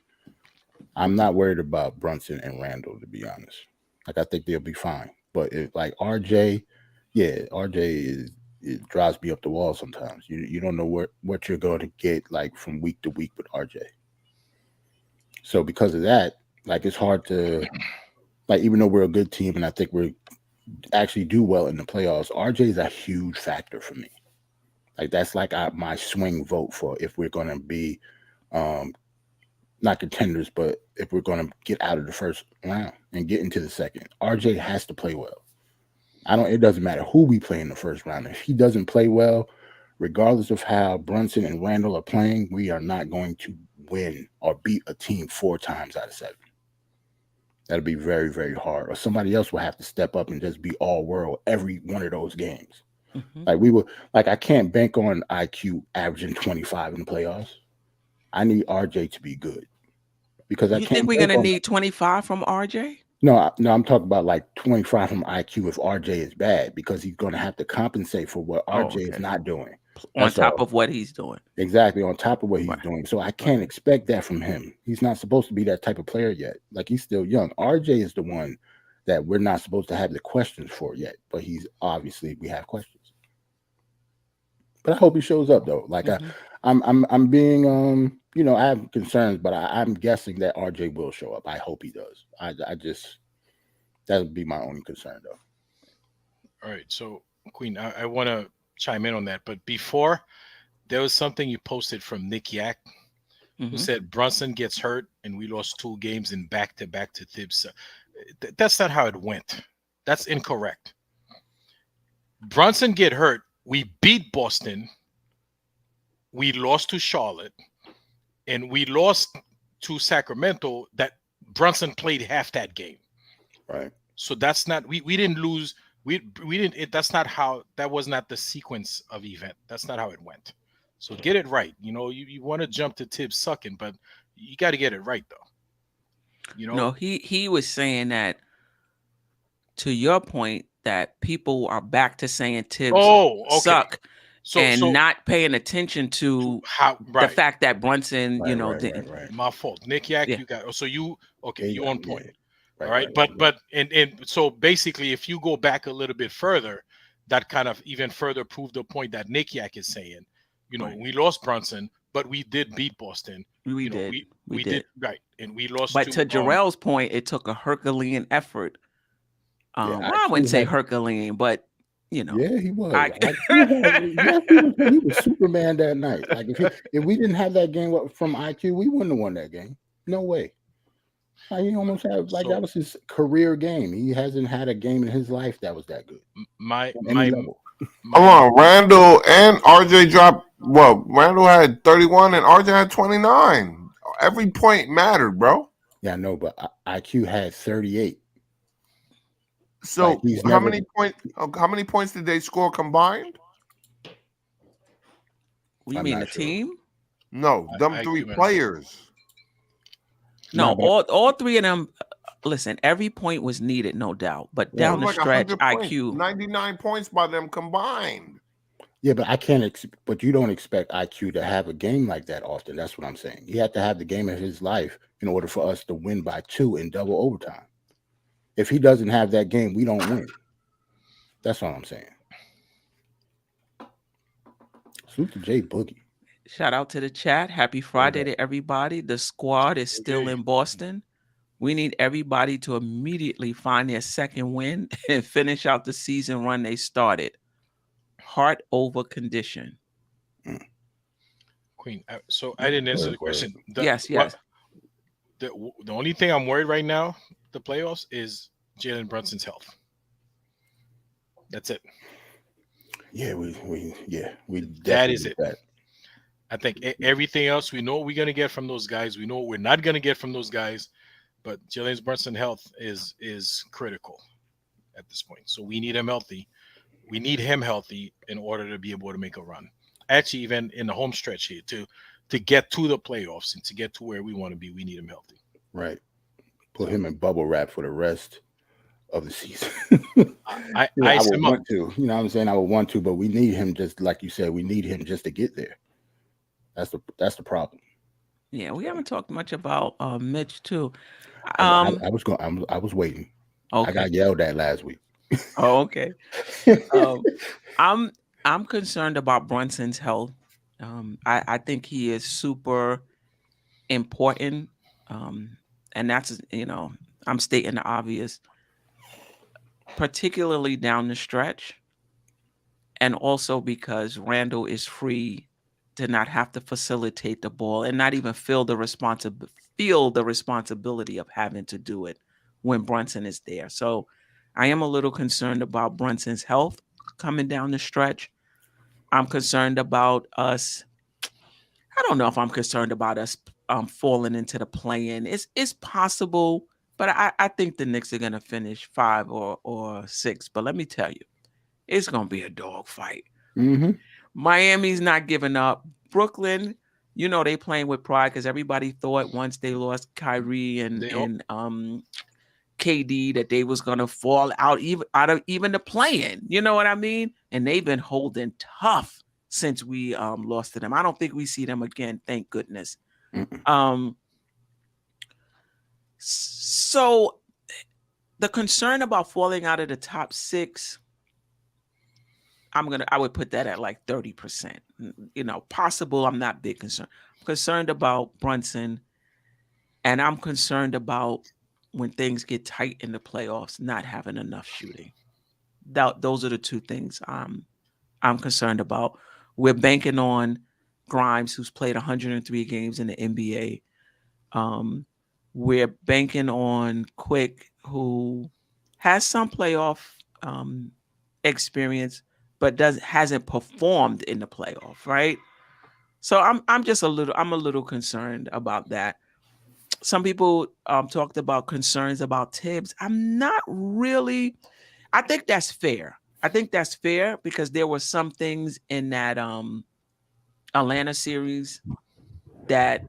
I'm not worried about Brunson and Randall, to be honest. Like I think they'll be fine. But if like RJ, yeah, RJ it drives me up the wall sometimes. You don't know what you're going to get like from week to week with RJ. So because of that, like it's hard to like even though we're a good team and I think we're actually do well in the playoffs, RJ is a huge factor for me. Like that's like my swing vote for if we're going to be not contenders, but if we're going to get out of the first round and get into the second, RJ has to play well. It doesn't matter who we play in the first round. If he doesn't play well, regardless of how Brunson and Randall are playing, we are not going to win or beat a team 4 times out of 7. That'll be very, very hard. Or somebody else will have to step up and just be all world every one of those games. Like I can't bank on IQ averaging 25 in the playoffs. I need RJ to be good because I can't. You think we're gonna need 25 from RJ? No, I'm talking about like 25 from IQ if RJ is bad because he's going to have to compensate for what RJ is not doing. On top of what he's doing. Exactly, on top of what he's doing. So I can't expect that from him. He's not supposed to be that type of player yet. Like he's still young. RJ is the one that we're not supposed to have the questions for yet, but he's obviously we have questions. But I hope he shows up though. Like I'm being I have concerns, but I'm guessing that RJ will show up. I hope he does. I just that would be my only concern though. All right, so Queen, I want to chime in on that, but before there was something you posted from Nick Yak, who said Brunson gets hurt and we lost 2 games in back-to-back to Thibs. That's not how it went. That's incorrect. Brunson get hurt. We beat Boston. We lost to Charlotte, and we lost to Sacramento. That Brunson played half that game. Right. So that's not we didn't lose. We didn't. That's not how. That was not the sequence of event. That's not how it went. So get it right. You want to jump to Tibbs sucking, but you got to get it right though. No, he was saying that to your point that people are back to saying Tibbs suck. So not paying attention to the fact that Brunson, right. My fault. Nick Yak, you got you on point. All right. But so basically if you go back a little bit further, that kind of even further proved the point that Nick Yak is saying. We lost Brunson, but we did beat Boston. We did right. And we lost but to Jarrell's point, it took a Herculean effort. I wouldn't say Herculean, but yeah, he was. He was Superman that night. Like if we didn't have that game from IQ, we wouldn't have won that game. No way. Like, he almost had that was his career game. He hasn't had a game in his life that was that good. Hold on, Randall and RJ dropped. Well, Randall had 31 and RJ had 29. Every point mattered, bro. Yeah, I know, but IQ had 38. So how many points did they score combined? You mean the team? No, them 3 players. No, all 3 of them. Listen, every point was needed, no doubt. But down the stretch, IQ 99 points by them combined. Yeah, but I can't. But you don't expect IQ to have a game like that often. That's what I'm saying. He had to have the game of his life in order for us to win by 2 in double overtime. If he doesn't have that game, we don't win. That's all I'm saying. Salute to Jay Boogie. Shout out to the chat. Happy Friday to everybody. The squad is still in Boston. We need everybody to immediately find their second win and finish out the season run they started. Heart over condition. Queen, so I didn't answer the question. Yes. The only thing I'm worried right now, the playoffs, is Jalen Brunson's health. That's it. Yeah, we that is it. I think everything else, we know what we're going to get from those guys. We know what we're not going to get from those guys. But Jalen Brunson's health is critical at this point. So we need him healthy. We need him healthy in order to be able to make a run. Actually, even in the home stretch here, to get to the playoffs and to get to where we want to be, we need him healthy. Right. Put him in bubble wrap for the rest of the season. I I ice would him up. want to, you know what I'm saying? I would want to, but we need him just like you said, we need him just to get there. That's the problem. Yeah, we haven't talked much about Mitch too. I was waiting. I Okay. got yelled at last week. Oh, okay. I'm concerned about Brunson's health. I think he is super important. And that's, I'm stating the obvious, particularly down the stretch. And also because Randall is free to not have to facilitate the ball and not even feel the responsibility of having to do it when Brunson is there. So I am a little concerned about Brunson's health coming down the stretch. I'm concerned about us. I don't know if I'm concerned about us falling into the play-in. It's possible, but I think the Knicks are going to finish 5 or 6. But let me tell you, it's going to be a dogfight. Mm-hmm. Miami's not giving up. Brooklyn, they playing with pride because everybody thought once they lost Kyrie and KD that they was gonna fall out of the play-in. You know what I mean? And they've been holding tough since we lost to them. I don't think we see them again. Thank goodness. So the concern about falling out of the top 6. I would put that at like 30%. Possible. I'm not big concerned. I'm concerned about Brunson, and I'm concerned about when things get tight in the playoffs, not having enough shooting. Those are the two things I'm concerned about. We're banking on Grimes, who's played 103 games in the NBA. We're banking on Quick, who has some playoff experience, but hasn't performed in the playoff, right? So I'm a little concerned about that. Some people talked about concerns about Tibbs. I'm not really. I think that's fair. Because there were some things in that Atlanta series that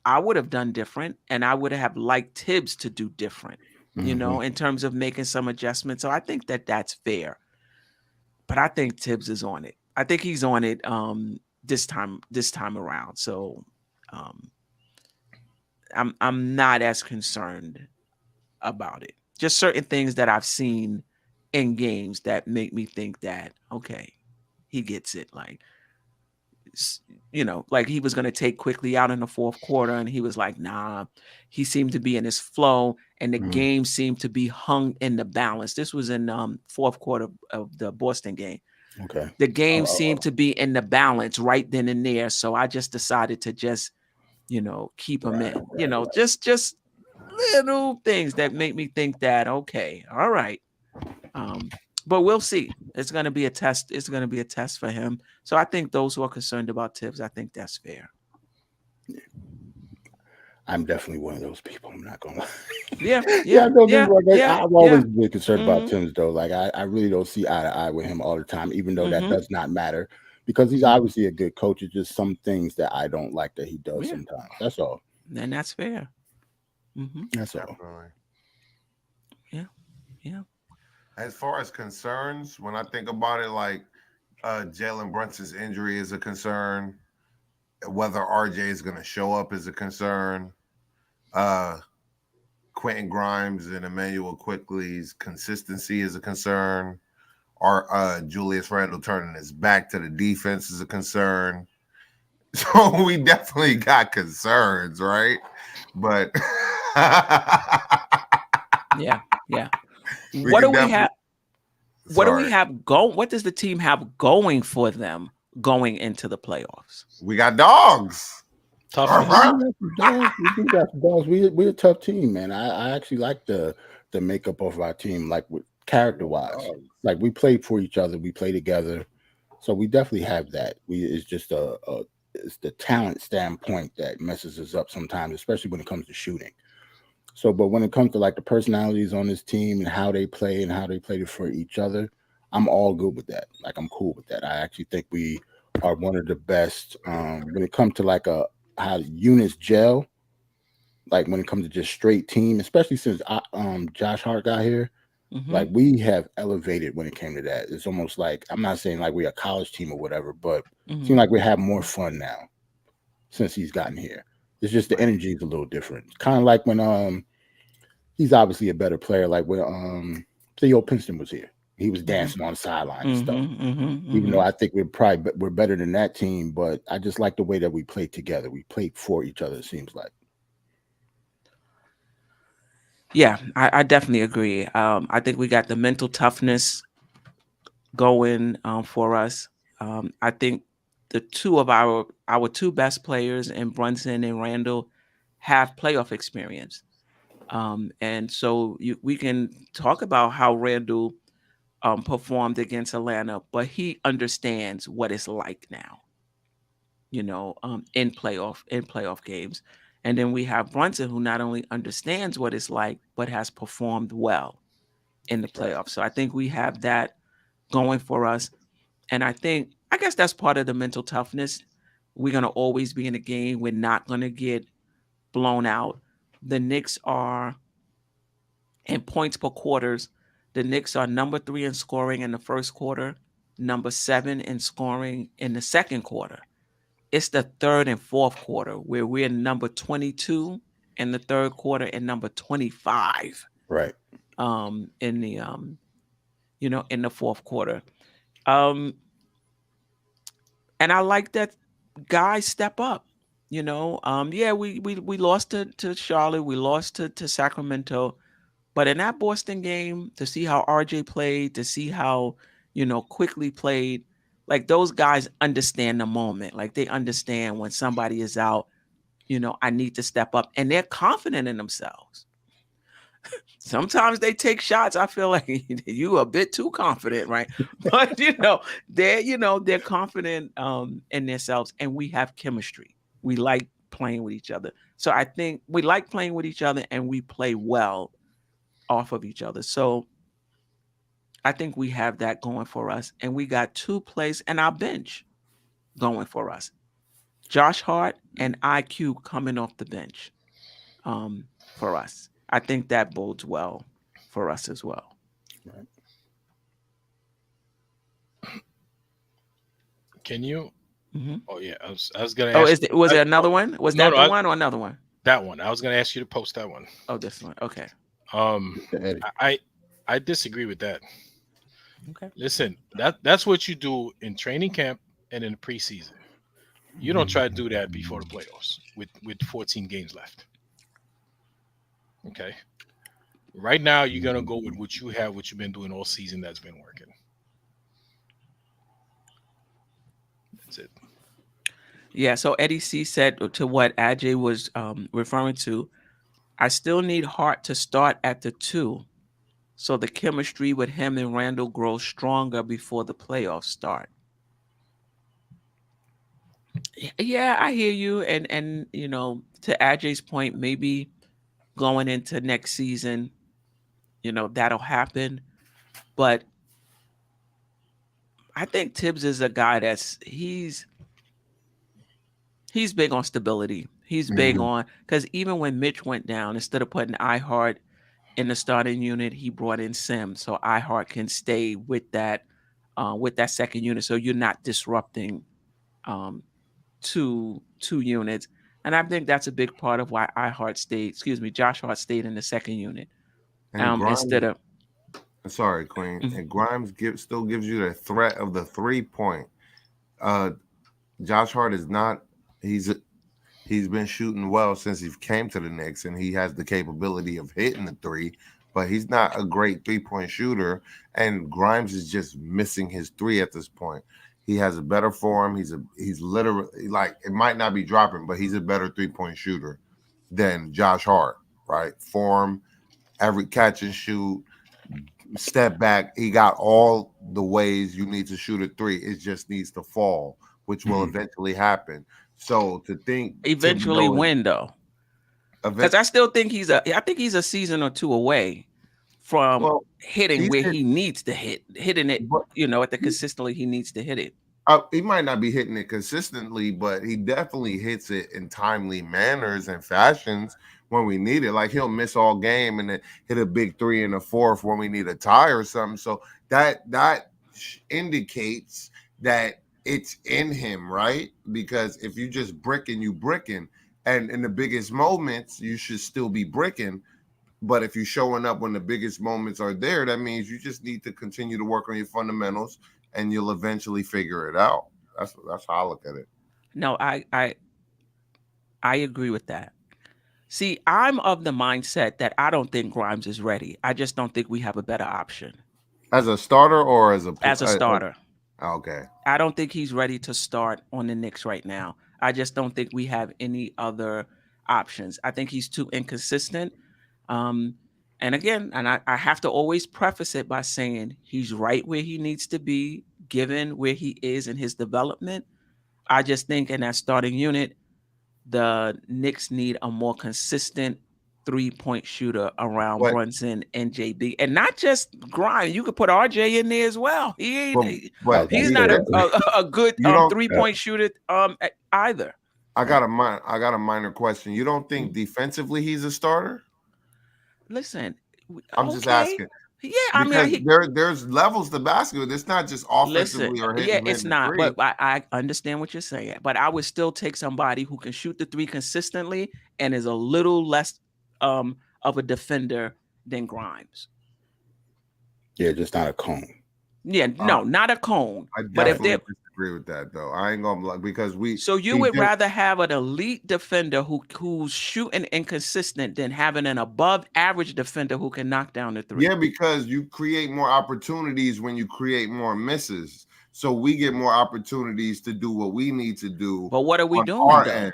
I would have done different, and I would have liked Tibbs to do different, in terms of making some adjustments. So I think that's fair. But I think Tibbs is on it. I think he's on it this time around. So I'm not as concerned about it. Just certain things that I've seen in games that make me think that, okay, he gets it. Like he was going to take Quickly out in the fourth quarter, and he was like, nah. He seemed to be in his flow, and the game seemed to be hung in the balance. This was in fourth quarter of the Boston game. Okay. The game seemed to be in the balance right then and there. So I just decided to just, keep him in. Just little things that make me think that, okay, all right. But we'll see. It's going to be a test. It's going to be a test for him. So I think those who are concerned about Tibbs, I think that's fair. I'm definitely one of those people. I'm not gonna lie. Yeah. I've always been concerned about Tibbs, though. Like I really don't see eye to eye with him all the time, even though that does not matter because he's obviously a good coach. It's just some things that I don't like that he does sometimes. That's all. And that's fair. That's all. Definitely. Yeah. As far as concerns, when I think about it, like Jalen Brunson's injury is a concern. Whether RJ is going to show up is a concern. Quentin Grimes and Emmanuel Quickly's consistency is a concern. Julius Randle turning his back to the defense is a concern. So we definitely got concerns, right? But yeah. What do we have? What do we have going? What does the team have going for them going into the playoffs? We got dogs. Tough. We're a tough team, man. I actually like the makeup of our team, like with character-wise. Like we play for each other, we play together, so we definitely have that. It's just it's the talent standpoint that messes us up sometimes, especially when it comes to shooting. So, but when it comes to like the personalities on this team and how they play and how they play for each other, I'm all good with that. Like I'm cool with that. I actually think we are one of the best when it comes to like how units gel. Like when it comes to just straight team, especially since Josh Hart got here, Like we have elevated when it came to that. It's almost like, I'm not saying like we're a college team or whatever, but it seems like we have more fun now since he's gotten here. It's just the energy is a little different. Kind of like when he's obviously a better player. Like when Theo Pinson was here, he was dancing on the sideline and stuff. Even though I think we're better than that team, but I just like the way that we played together. We played for each other. It seems like. Yeah, I definitely agree. I think we got the mental toughness going for us. I think the two of our two best players in Brunson and Randall have playoff experience. And so we can talk about how Randall performed against Atlanta, but he understands what it's like now, in playoff games. And then we have Brunson, who not only understands what it's like, but has performed well in the playoffs. So I think we have that going for us. And I guess that's part of the mental toughness. We're going to always be in a game. We're not going to get blown out. The Knicks are, in points per quarters, the Knicks are number 3 in scoring in the first quarter, number 7 in scoring in the second quarter. It's the third and fourth quarter where we're number 22 in the third quarter and number 25 in the in the fourth quarter. And I like that guys step up. We lost to Charlotte, we lost to Sacramento, but in that Boston game, to see how RJ played, to see how Quickly played, like those guys understand the moment. Like they understand when somebody is out, I need to step up, and they're confident in themselves. Sometimes they take shots. I feel like you a bit too confident, right? But they're confident in themselves, and we have chemistry. We like playing with each other. So I think we like playing with each other, and we play well off of each other. So I think we have that going for us, and we got 2 plays in our bench going for us. Josh Hart and IQ coming off the bench for us. I think that bodes well for us as well. Right. Can you? Oh yeah, I was gonna. Oh, was there another one? Was that the one or another one? That one. I was gonna ask you to post that one. Oh, this one. Okay. I disagree with that. Okay. Listen, that's what you do in training camp and in the preseason. You don't try to do that before the playoffs with 14 games left. Okay. Right now, you're gonna go with what you've been doing all season. That's been working. That's it. Yeah. So Eddie C said to what Ajay was referring to, I still need Hart to start at the 2, so the chemistry with him and Randall grows stronger before the playoffs start. Yeah, I hear you, and to Ajay's point, maybe going into next season, that'll happen. But I think Tibbs is a guy he's big on stability. He's big on, because even when Mitch went down, instead of putting iHeart in the starting unit, he brought in Sim, so iHeart can stay with that second unit, so you're not disrupting two units. And I think that's a big part of why Josh Hart stayed in the second unit. Instead of sorry, Queen. And Grimes still gives you the threat of the 3-point. Josh Hart is not. He's been shooting well since he came to the Knicks, and he has the capability of hitting the 3, but he's not a great 3-point shooter. And Grimes is just missing his 3 at this point. He has a better form. He's literally, like, it might not be dropping, but he's a better 3-point shooter than Josh Hart, right? Form, every catch and shoot, step back. He got all the ways you need to shoot a 3. It just needs to fall, which will eventually happen. So to think eventually win though, because I still think he's a season or 2 away from hitting where he needs to hitting it, at the consistently he needs to hit it. He might not be hitting it consistently, but he definitely hits it in timely manners and fashions when we need it. Like he'll miss all game and then hit a big 3 in the fourth when we need a tie or something. So that indicates that it's in him, right? Because if you just bricking, and in the biggest moments, you should still be bricking. But if you're showing up when the biggest moments are there, that means you just need to continue to work on your fundamentals, and you'll eventually figure it out. That's how I look at it. No, I agree with that. See, I'm of the mindset that I don't think Grimes is ready. I just don't think we have a better option. As a starter or as a starter? Okay. I don't think he's ready to start on the Knicks right now. I just don't think we have any other options. I think he's too inconsistent. And again, I have to always preface it by saying he's right where he needs to be, given where he is in his development. I just think in that starting unit, the Knicks need a more consistent 3-point shooter around Brunson and JB, and not just Grimes. You could put RJ in there as well. He's not a good 3-point shooter either. I got a minor question. You don't think defensively he's a starter? Listen, I'm just asking. Yeah, because there's levels to basketball. It's not just offensively or hitting. Yeah, it's not. But I understand what you're saying. But I would still take somebody who can shoot the 3 consistently and is a little less of a defender than Grimes. Yeah, just not a cone. Yeah, no, not a cone. I definitely disagree with that, though. I ain't gonna because we. So you would rather have an elite defender who's shooting inconsistent than having an above average defender who can knock down the 3. Yeah, because you create more opportunities when you create more misses. So we get more opportunities to do what we need to do. But what are we doing? Our end.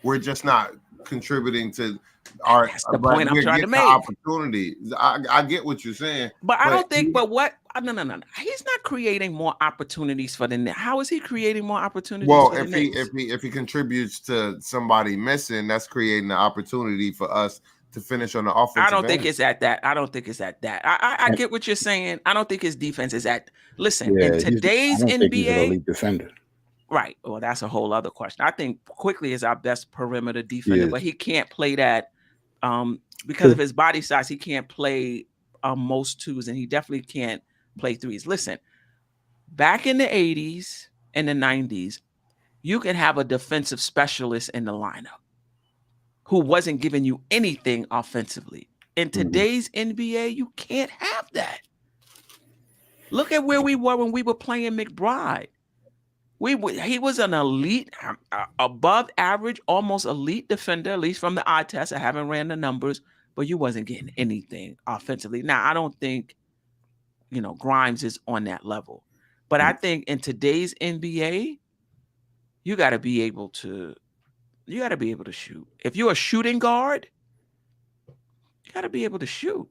We're just not contributing to our. That's the point I'm trying to make. Opportunity. I get what you're saying, but I don't think. But what? No. He's not creating more opportunities for the Knicks. How is he creating more opportunities? Well, for the Knicks? if he contributes to somebody missing, that's creating the opportunity for us to finish on the offensive. I don't think it's at that. I get what you're saying. I don't think his defense is at. Listen, in today's NBA, he's an elite defender. Right. Well, that's a whole other question. I think Quickly is our best perimeter defender, but he can't play that because of his body size. He can't play most 2s, and he definitely can't play 3s. Listen, back in the 80s and the 90s, you could have a defensive specialist in the lineup who wasn't giving you anything offensively. In today's NBA, you can't have that. Look at where we were when we were playing McBride. He was an elite, above average, almost elite defender, at least from the eye test. I haven't ran the numbers, but you wasn't getting anything offensively. Now, I don't think, Grimes is on that level. But I think in today's NBA, you got to be able to shoot. If you're a shooting guard, you got to be able to shoot.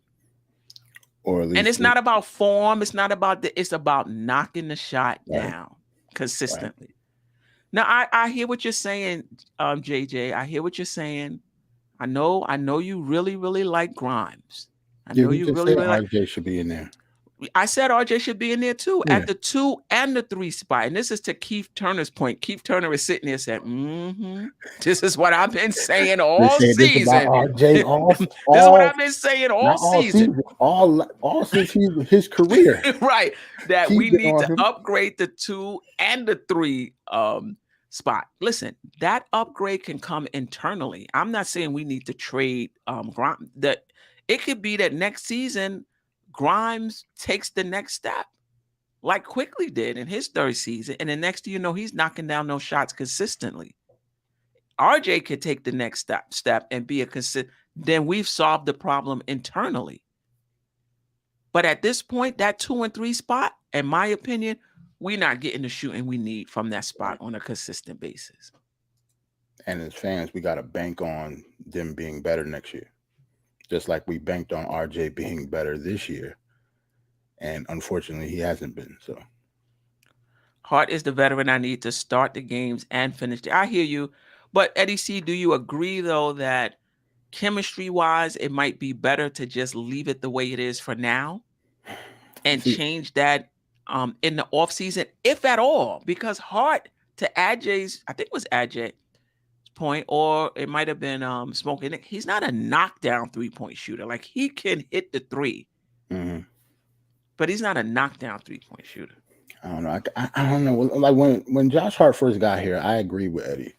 Or at least, and it's not about form. It's not about it's about knocking the shot down consistently. Right. Now, I hear what you're saying, JJ. I hear what you're saying. I know you really, really like Grimes. I know you really like. RJ should be in there. I said RJ should be in there too, at the 2 and the 3 spot. And this is to Keith Turner's point. Keith Turner is sitting there saying, this is what I've been saying all season. RJ off. This is what I've been saying all season. All since his career. Right. That we need to upgrade the 2 and the 3 spot. Listen, that upgrade can come internally. I'm not saying we need to trade Grimes. It could be that next season Grimes takes the next step, like Quickly did in his 3rd season, and the next thing you know, he's knocking down those shots consistently. RJ could take the next step and be a consistent. Then we've solved the problem internally. But at this point, that 2 and 3 spot, in my opinion, we're not getting the shooting we need from that spot on a consistent basis. And as fans, we got to bank on them being better next year. Just like we banked on RJ being better this year. And unfortunately, he hasn't been. So Hart is the veteran I need to start the games and finish. I hear you. But Eddie C, do you agree, though, that chemistry-wise, it might be better to just leave it the way it is for now and change that in the offseason, if at all, because Hart, to Ajay's, I think it was Ajay's point, or it might have been Smoking. He's not a knockdown 3-point shooter. Like, he can hit the three, but he's not a knockdown 3-point shooter. I don't know. I don't know. Like when Josh Hart first got here, I agree with Eddie.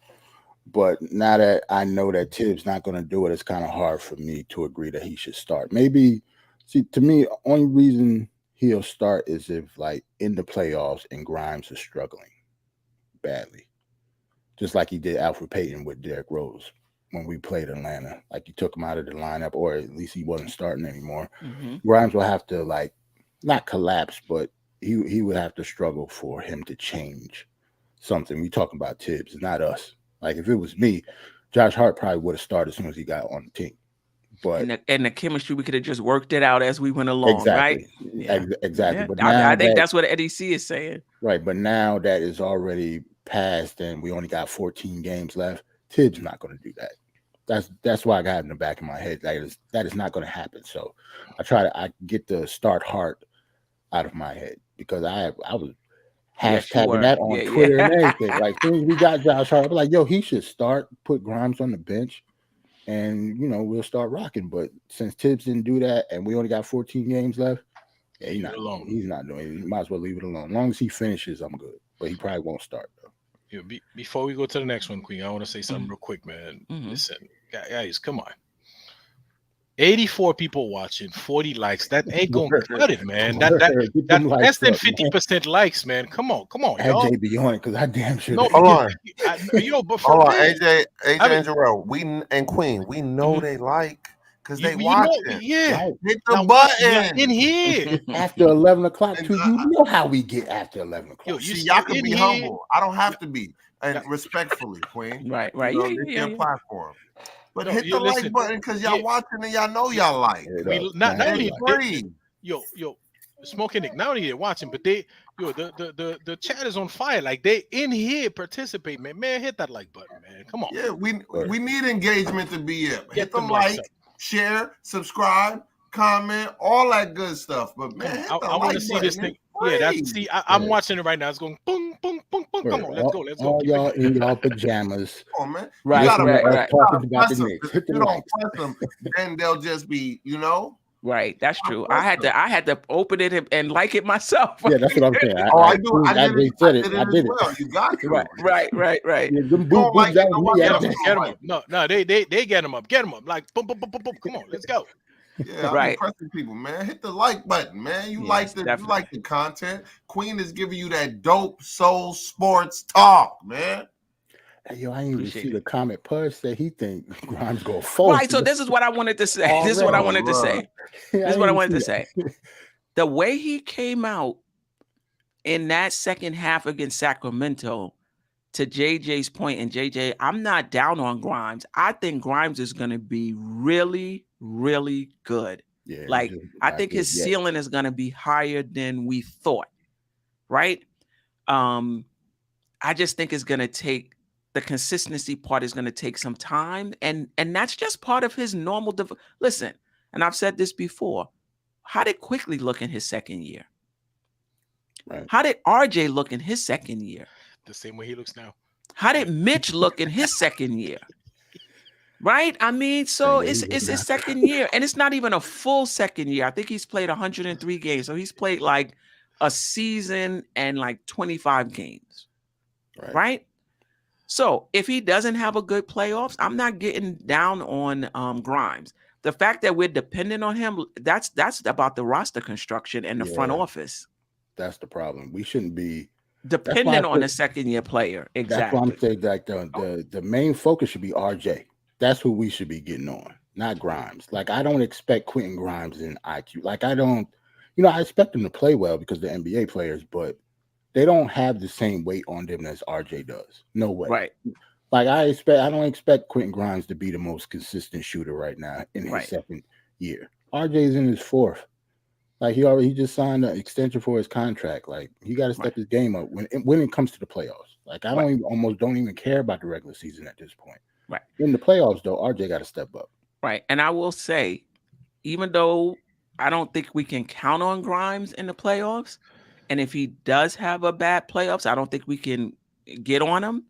But now that I know that Tibbs not going to do it, it's kind of hard for me to agree that he should start. Maybe, see, to me, only reason he'll start is if, like, in the playoffs and Grimes is struggling badly. Just like he did Alfred Payton with Derrick Rose when we played Atlanta. Like, he took him out of the lineup, or at least he wasn't starting anymore. Grimes will have to, like, not collapse, but he would have to struggle for him to change something. We talking about Tibbs, not us. Like, if it was me, Josh Hart probably would have started as soon as he got on the team. But and the chemistry, we could have just worked it out as we went along, right? Yeah. Exactly. Yeah. But I think that's what Eddie C is saying. Right, but now that is already passed and we only got 14 games left, Tibbs not going to do that. That's why I got it in the back of my head. That is not going to happen. So I get the start Hart out of my head, because I was hashtagging that on Twitter and everything. Like, soon as we got Josh Hart, I was like, yo, he should start, put Grimes on the bench, and, you know, we'll start rocking. But since Tibbs didn't do that and we only got 14 games left, he's not doing it. You might as well leave it alone. As long as he finishes, I'm good. But he probably won't start, though. Before we go to the next one, Queen, I want to say something real quick, man. Listen, guys, come on. 84 people watching, 40 likes. That ain't gonna cut it, man. That's less than 50% likes, man. Come on, y'all. AJ be on it, because I damn sure. No, hold on. But hold on, AJ and Jarrell, and Queen, we know they like, because they watch it. Yeah, hit the button in here after 11 o'clock. Too, you know how we get after 11 o'clock. Y'all can be humble. I don't have to be, and respectfully, Queen. Right. It's your platform. But hit the like button, because y'all watching and y'all know y'all like. Not only Smoking Nick, not only they're watching, but the chat is on fire. Like, they in here participate, man. Man, hit that like button, man. Come on. Yeah, we need engagement to be here. Hit the like, share, subscribe, comment, all that good stuff. But man, I want to see this thing. Yeah, I'm watching it right now. It's going boom, boom, boom, boom. Come on, let's go. All y'all in y'all pajamas. Oh man, right. Talking about the Knicks. Hit the likes. Press them, then they'll just be, you know. Right, that's true. I had to open it and like it myself. Yeah, that's what I'm saying. I do. I did it. Well. You got to. Right. Yeah, them get them. No, they get them up. Get them up. Like boom, boom, boom, boom, boom. Come on, let's go. Yeah, I'm pressing people, man. Hit the like button, man. You like the content. Queen is giving you that dope soul sports talk, man. Hey, yo, I didn't even see the comment. Pudge said he think Grimes go forward. Right, so this is what I wanted to say. This is what I wanted to say. The way he came out in that second half against Sacramento, to JJ's point, and JJ, I'm not down on Grimes. I think Grimes is going to be really, really good. Yeah, like, I think his ceiling is going to be higher than we thought, right? I just think it's going to take, the consistency part is going to take some time, and that's just part of his normal. Listen, and I've said this before. How did Quickly look in his second year? Right. How did RJ look in his second year? The same way he looks now. How did Mitch look in his second year? Right? I mean, so it's his second year, and it's not even a full second year. I think he's played 103 games. So he's played like a season and like 25 games. Right? So if he doesn't have a good playoffs, I'm not getting down on Grimes. The fact that we're dependent on him, that's about the roster construction and the front office. That's the problem. We shouldn't be dependent on a second-year player. Exactly. That's why I'm saying like the main focus should be RJ. That's who we should be getting on, not Grimes. Like, I don't expect Quentin Grimes in IQ. Like, I don't, I expect him to play well because they're NBA players, but they don't have the same weight on them as RJ does. No way. Right. Like, I don't expect Quentin Grimes to be the most consistent shooter right now in his second year. RJ's in his fourth. Like, he just signed an extension for his contract. Like, he got to step his game up when it comes to the playoffs. Like, I almost don't even care about the regular season at this point. Right. In the playoffs, though, RJ got to step up. Right. And I will say, even though I don't think we can count on Grimes in the playoffs, And if he does have a bad playoffs, I don't think we can get on him.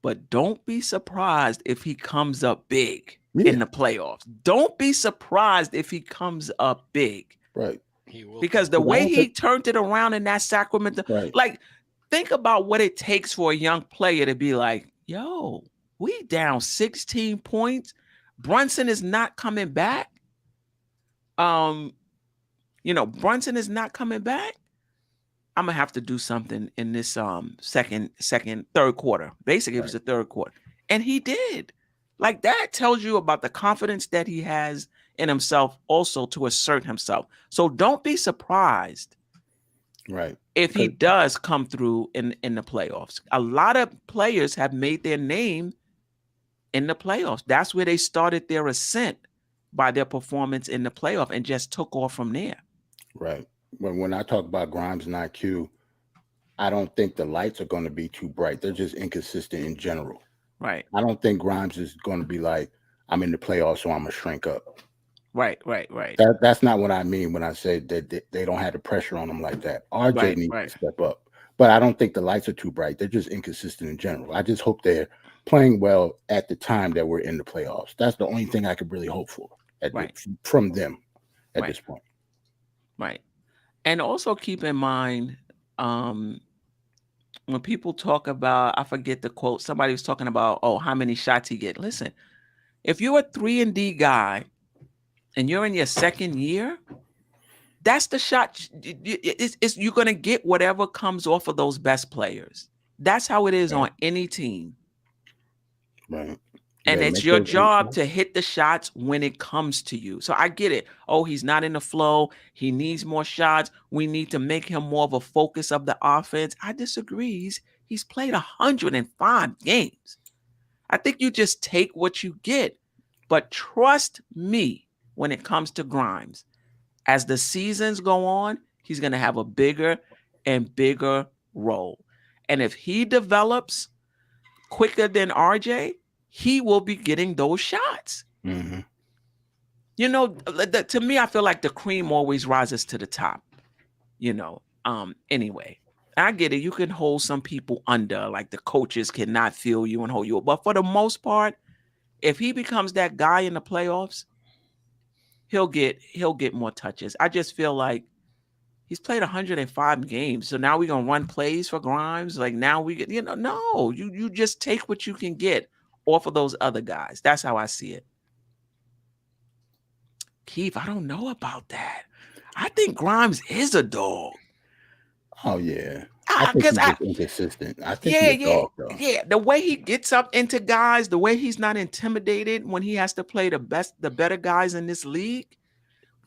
But don't be surprised if he comes up big in the playoffs. Don't be surprised if he comes up big. Right. He will, because the way he turned it around in that Sacramento, like, think about what it takes for a young player to be like, yo, we down 16 points. Brunson is not coming back. Brunson is not coming back. I'm gonna have to do something in this third quarter. Basically, it was the third quarter. And he did. Like, that tells you about the confidence that he has in himself also to assert himself. So don't be surprised. Right. If he does come through in the playoffs. A lot of players have made their name in the playoffs. That's where they started their ascent, by their performance in the playoff, and just took off from there. Right. When I talk about Grimes and IQ, I don't think the lights are going to be too bright. They're just inconsistent in general. Right. I don't think Grimes is going to be like, I'm in the playoffs, so I'm going to shrink up. Right. That's not what I mean when I say that they don't have the pressure on them like that. RJ needs to step up. But I don't think the lights are too bright. They're just inconsistent in general. I just hope they're playing well at the time that we're in the playoffs. That's the only thing I could really hope for from them at this point. Right. And also keep in mind, when people talk about, I forget the quote, somebody was talking about, how many shots he get. Listen, if you're a 3-and-D guy and you're in your second year, that's the shot. You're going to get whatever comes off of those best players. That's how it is on any team. Right. And it's your job to hit the shots when it comes to you. So I get it. He's not in the flow. He needs more shots. We need to make him more of a focus of the offense. I disagree. He's played 105 games. I think you just take what you get. But trust me, when it comes to Grimes, as the seasons go on, he's going to have a bigger and bigger role. And if he develops quicker than RJ, he will be getting those shots. Mm-hmm. To me, I feel like the cream always rises to the top. Anyway, I get it. You can hold some people under, like the coaches cannot feel you and hold you. But for the most part, if he becomes that guy in the playoffs, he'll get more touches. I just feel like he's played 105 games. So now we're going to run plays for Grimes. Like, now we get, no, you just take what you can get off of those other guys. That's how I see it. Keith, I don't know about that. I think Grimes is a dog. Oh, yeah. I think he's just inconsistent. I think he's a dog, though. Yeah, the way he gets up into guys, the way he's not intimidated when he has to play the better guys in this league.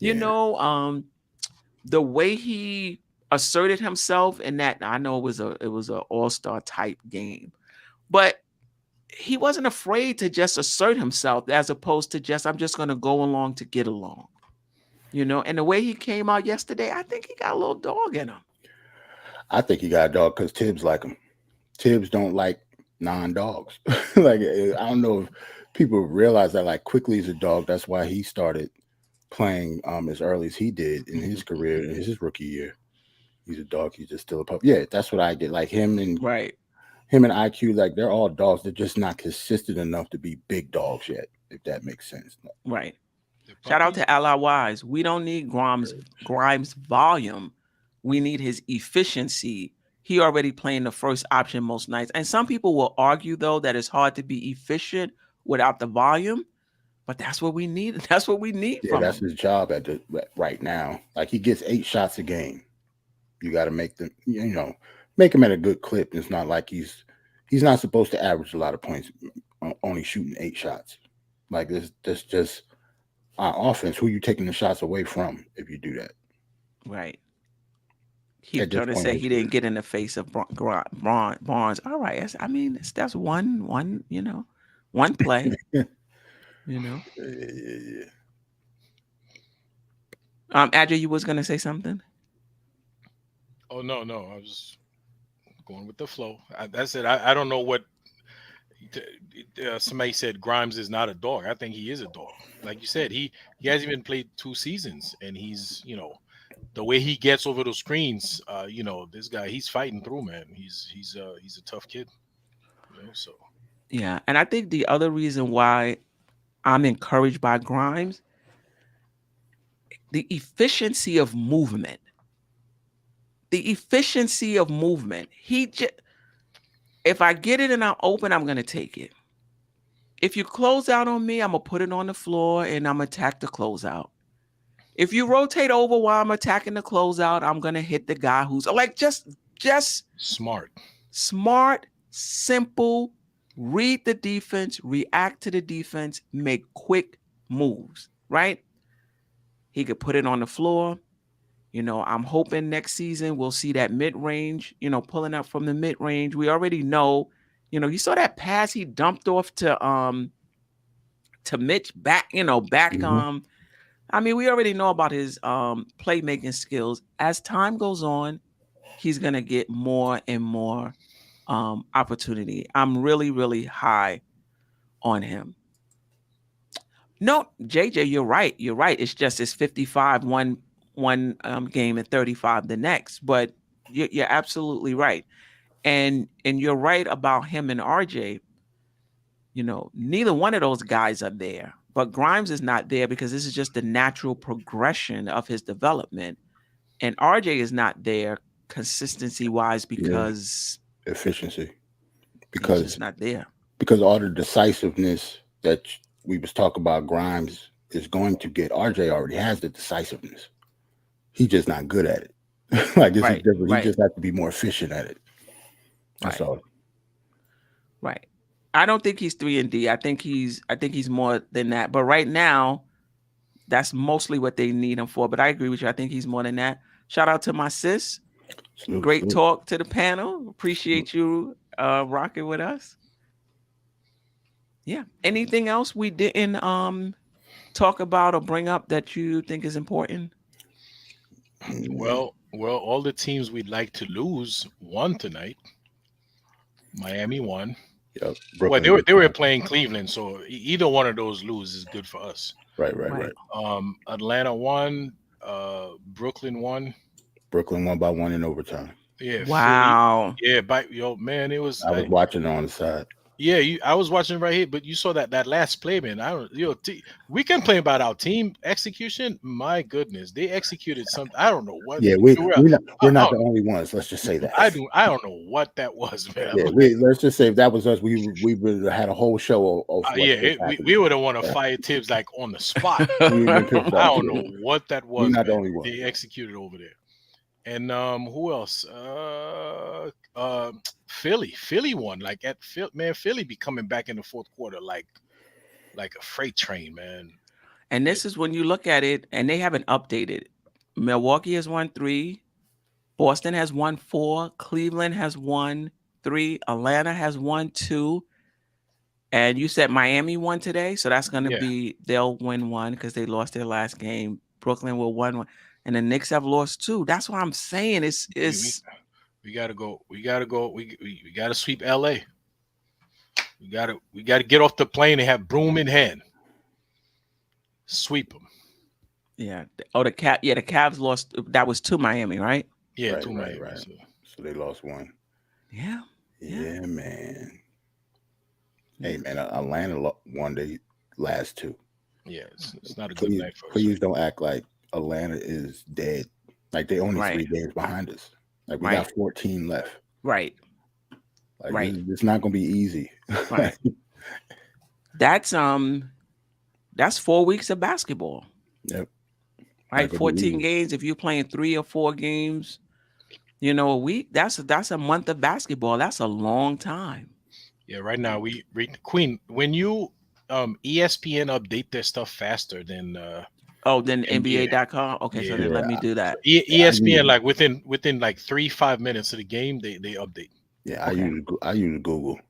The way he asserted himself in that, I know it was an all-star type game, but he wasn't afraid to just assert himself as opposed to I'm just going to go along to get along, and the way he came out yesterday, I think he got a little dog in him. I think he got a dog because Tibbs like him. Tibbs don't like non-dogs. Like, I don't know if people realize that, like, Quickly is a dog. That's why he started playing as early as he did in his career, in his rookie year. He's a dog. He's just still a pup. Yeah, that's what I get. Like, him and IQ, like, they're all dogs. They're just not consistent enough to be big dogs yet, if that makes sense. Right. Shout out to Ally Wise. We don't need Grimes volume. We need his efficiency. He already playing the first option most nights. And some people will argue, though, that it's hard to be efficient without the volume. But that's what we need. That's what we need from that's him. His job right now. Like, he gets 8 shots a game. You got to make them, make him at a good clip. It's not like he's not supposed to average a lot of points, only shooting 8 shots. Like, this just our offense. Who you taking the shots away from if you do that? Right. He trying to say he didn't get in the face of Barnes. All right. That's one play. Yeah. Adja, you was going to say something? Oh, no. I was going with the flow. That's it. I don't know what somebody said. Grimes is not a dog. I think he is a dog. Like you said, he hasn't even played 2 seasons, and he's, the way he gets over those screens, you know, this guy, he's fighting through, man. He's a tough kid, you know. So yeah, and I think the other reason why I'm encouraged by Grimes, the efficiency of movement. The efficiency of movement. If I get it and I'm open, I'm gonna take it. If you close out on me, I'm gonna put it on the floor and I'm gonna attack the closeout. If you rotate over while I'm attacking the closeout, I'm gonna hit the guy who's like just smart, simple. Read the defense, react to the defense, make quick moves. Right? He could put it on the floor. You know, I'm hoping next season we'll see that mid-range, you know, pulling up from the mid-range. We already know, you know, you saw that pass he dumped off to Mitch back, you know, I mean, we already know about his playmaking skills. As time goes on, he's gonna get more and more opportunity. I'm really, really high on him. No, JJ, you're right. You're right. It's just it's 55 one game and 35 the next. But you're absolutely right. And you're right about him and RJ. You know, neither one of those guys are there. But Grimes is not there because this is just the natural progression of his development. And RJ is not there consistency-wise because efficiency. Because it's not there. Because all the decisiveness that we was talking about Grimes is going to get. RJ already has the decisiveness. He's just not good at it. Like this is different. He just has to be more efficient at it. That's all. Right. I don't think he's 3-and-D. I think he's more than that. But right now, that's mostly what they need him for. But I agree with you. I think he's more than that. Shout out to my sis. Great talk to the panel. Appreciate you rocking with us. Yeah. Anything else we didn't talk about or bring up that you think is important? Well, all the teams we'd like to lose won tonight. Miami won. Yep. Well, they were playing Cleveland, so either one of those lose is good for us. Right. Atlanta won. Brooklyn won. Brooklyn won by 1 in overtime. Yeah. Wow. Philly, man, it was. I was watching it on the side. Yeah, I was watching right here, but you saw that last play, man. We can play about our team execution. My goodness, they executed something. I don't know what. Yeah, we're not the only ones. Let's just say that. I don't know what that was, man. Yeah, let's just say if that was us, we would have had a whole show of we would have won a fire Tibbs like on the spot. I don't know what that was. We're not the only one. They executed over there. And who else? Philly won. Philly be coming back in the fourth quarter like a freight train, man. And this is when you look at it, and they haven't updated. Milwaukee has won 3, Boston has won 4, Cleveland has won 3, Atlanta has won 2, and you said Miami won today, so that's going to be they'll win 1 because they lost their last game. Brooklyn will win 1. And the Knicks have lost 2. That's what I'm saying. We gotta go. We gotta sweep LA. We gotta get off the plane and have broom in hand. Sweep them. Yeah. Oh, the Cavs lost. That was to Miami, right? Yeah, right, to Miami. Right. So they lost 1. Yeah, man. Hey, man, Atlanta won the last 2. Yeah, it's not a good night for us. Please don't act like Atlanta is dead. Like they only 3 games behind us. Like we got 14 left. Right. Like it's not gonna be easy. Right. That's 4 weeks of basketball. Yep. Right. 14 games. If you're playing 3 or 4 games, you know, a week, that's a month of basketball. That's a long time. Yeah, right now Queen, when you ESPN update their stuff faster than than NBA.com. Okay, so they let me do that. ESPN, like within like 3-5 minutes of the game, they update. Yeah, okay. I use Google.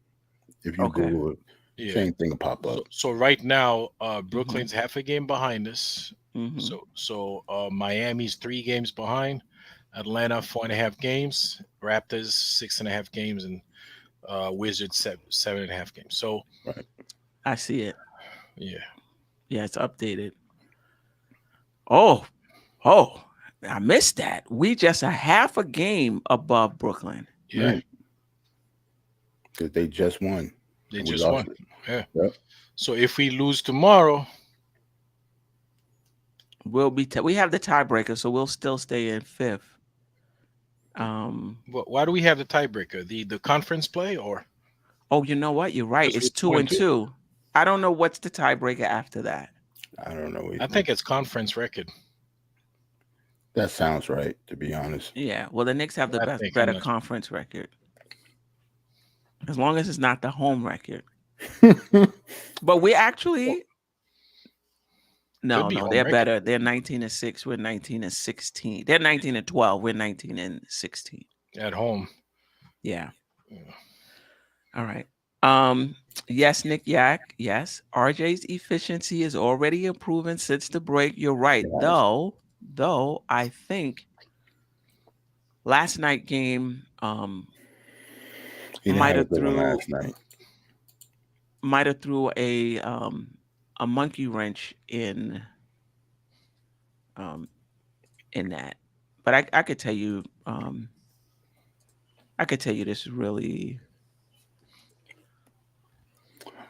If you Google it, same thing will pop up. So right now, Brooklyn's half a game behind us. Mm-hmm. So Miami's 3 games behind. Atlanta 4.5 games. Raptors 6.5 games, and Wizards 7.5 games. So I see it. Yeah, it's updated. Oh, I missed that. We just a half a game above Brooklyn. Yeah. Because they just won. They and just won. it. Yeah. Yep. So if we lose tomorrow, we'll be we have the tiebreaker, so we'll still stay in 5th. Why do we have the tiebreaker? The conference play or? Oh, you know what? You're right. It's 2-2. I don't know what's the tiebreaker after that. I don't know. I think it's conference record. That sounds right, to be honest. Yeah. Well, the Knicks have the better conference record. As long as it's not the home record. But we actually no, they're better. They're 19-6. We're 19-16. They're 19-12. We're 19-16. At home. Yeah. All right. Yes, Nick Yak. Yes. RJ's efficiency is already improving since the break. You're right. Yes. Though I think last night game might have threw a monkey wrench in that. But I could tell you this really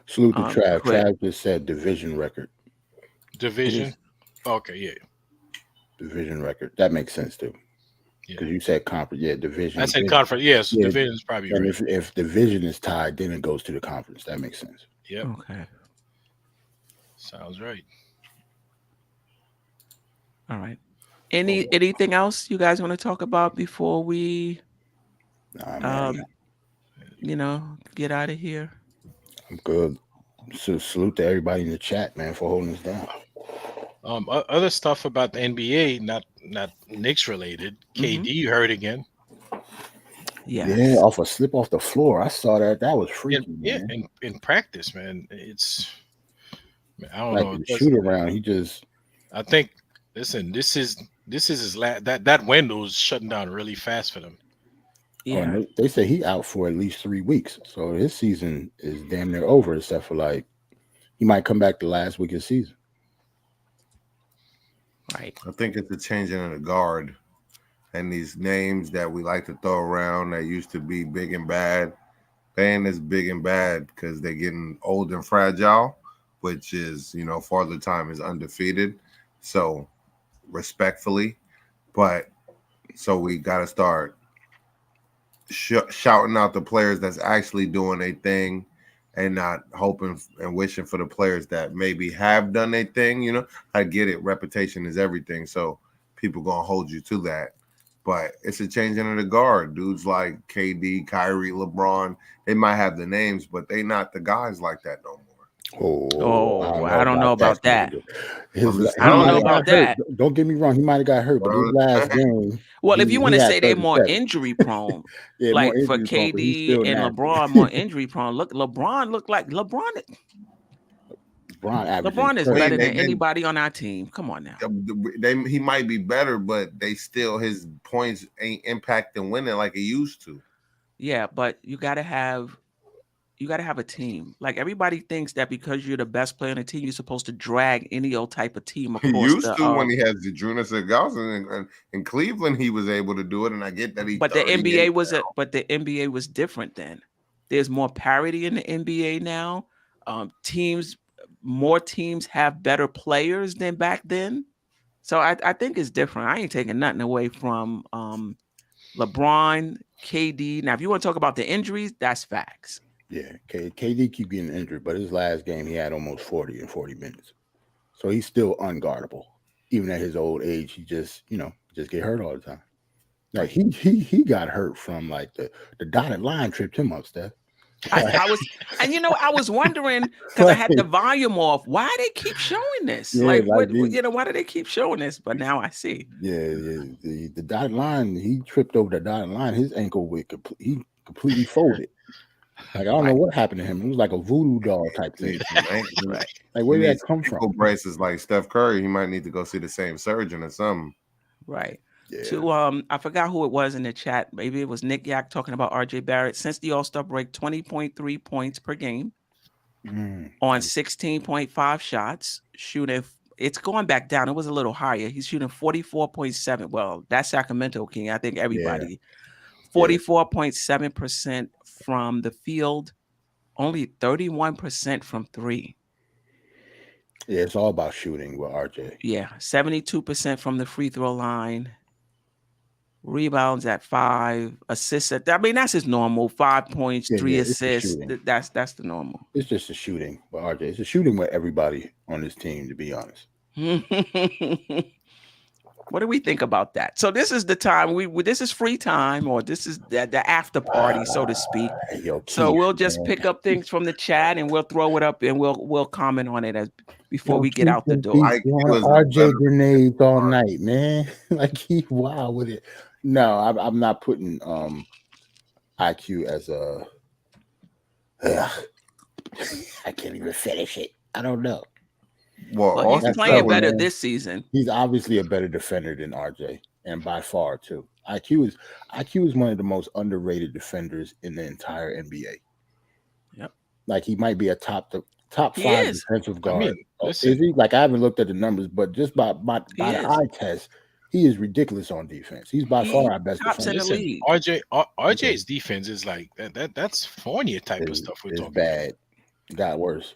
salute to Trav. Trav just said division record. Division? Okay, yeah. Division record. That makes sense too. Because you said conference, division. I said conference, yes. Yeah, division is probably and right. If division is tied, then it goes to the conference. That makes sense. Yep. Okay. Sounds right. All right. Anything else you guys want to talk about before we get out of here? I'm good. So salute to everybody in the chat, man, for holding us down. Other stuff about the NBA, not Knicks related. KD hurt again. Yeah, off a slip off the floor. I saw that. That was freaky. Man. In practice, man. It's I don't know. The shoot around. He just. I think. Listen, this is his last. That window's shutting down really fast for them. Yeah, oh, they say he out for at least 3 weeks, so his season is damn near over. Except for like, he might come back the last week of the season. Right. I think it's the changing of the guard, and these names that we like to throw around that used to be big and bad, they ain't as big and bad because they're getting old and fragile, which is, Father Time is undefeated. So respectfully, but so we got to start shouting out the players that's actually doing a thing and not hoping and wishing for the players that maybe have done a thing. I get it. Reputation is everything. So people going to hold you to that. But it's a changing of the guard. Dudes like KD, Kyrie, LeBron, they might have the names, but they not the guys like that no more. I don't know about that. I don't know about that. Don't get me wrong. He might have got hurt, but his last game. Well, if you want to say they're more injury prone, like for KD and LeBron, more injury prone. Look, LeBron looked like LeBron is better than anybody on our team. Come on now. He might be better, but his points ain't impacting winning like he used to. Yeah, but you gotta have a team. Like everybody thinks that because you're the best player on the team, you're supposed to drag any old type of team across. He used to when he had Zydrunas and in Cleveland, he was able to do it, and I get that he. But the NBA was different then. There's more parity in the NBA now. More teams have better players than back then. So I think it's different. I ain't taking nothing away from LeBron, KD. Now, if you want to talk about the injuries, that's facts. Yeah, KD keep getting injured, but his last game he had almost 40 in 40 minutes. So he's still unguardable. Even at his old age, he just get hurt all the time. Like he got hurt from like the dotted line tripped him up, Steph. I was wondering because I had the volume off. Why they keep showing this? Why do they keep showing this? But now I see. Yeah. The dotted line, he tripped over the dotted line. His ankle he completely folded. Like I don't know what happened to him. It was like a voodoo doll type thing. Right. Like where did that come from? Braces like Steph Curry. He might need to go see the same surgeon or something. Right. Yeah. I forgot who it was in the chat. Maybe it was Nick Yak talking about RJ Barrett. Since the All-Star break, 20.3 points per game on 16.5 shots, shooting it's going back down. It was a little higher. He's shooting 44.7. Well, that's Sacramento King. I think everybody. 44.7% from the field, only 31% from three. Yeah, it's all about shooting with RJ. Yeah, 72% from the free throw line. Rebounds at 5, assists at, I mean, that's his normal. 5 points, 3 assists. That's the normal. It's just a shooting with RJ. It's a shooting with everybody on this team, to be honest. What do we think about that? So this is the time this is free time, or this is the after party, so to speak. So we'll just pick up things from the chat and we'll throw it up and we'll comment on it before we get out the door. RJ grenades all night, man. Like he wild with it. No, I'm not putting IQ as a. I can't even finish it. I don't know. Well, he's playing better this season. He's obviously a better defender than RJ, and by far too. IQ is one of the most underrated defenders in the entire NBA. Yep. Like he might be a top 5 defensive guard. I mean, is he? Like I haven't looked at the numbers, but just by the eye test, he is ridiculous on defense. He's by far our best defender. RJ's defense is like that's Fournier type of stuff. We're talking bad. It got worse.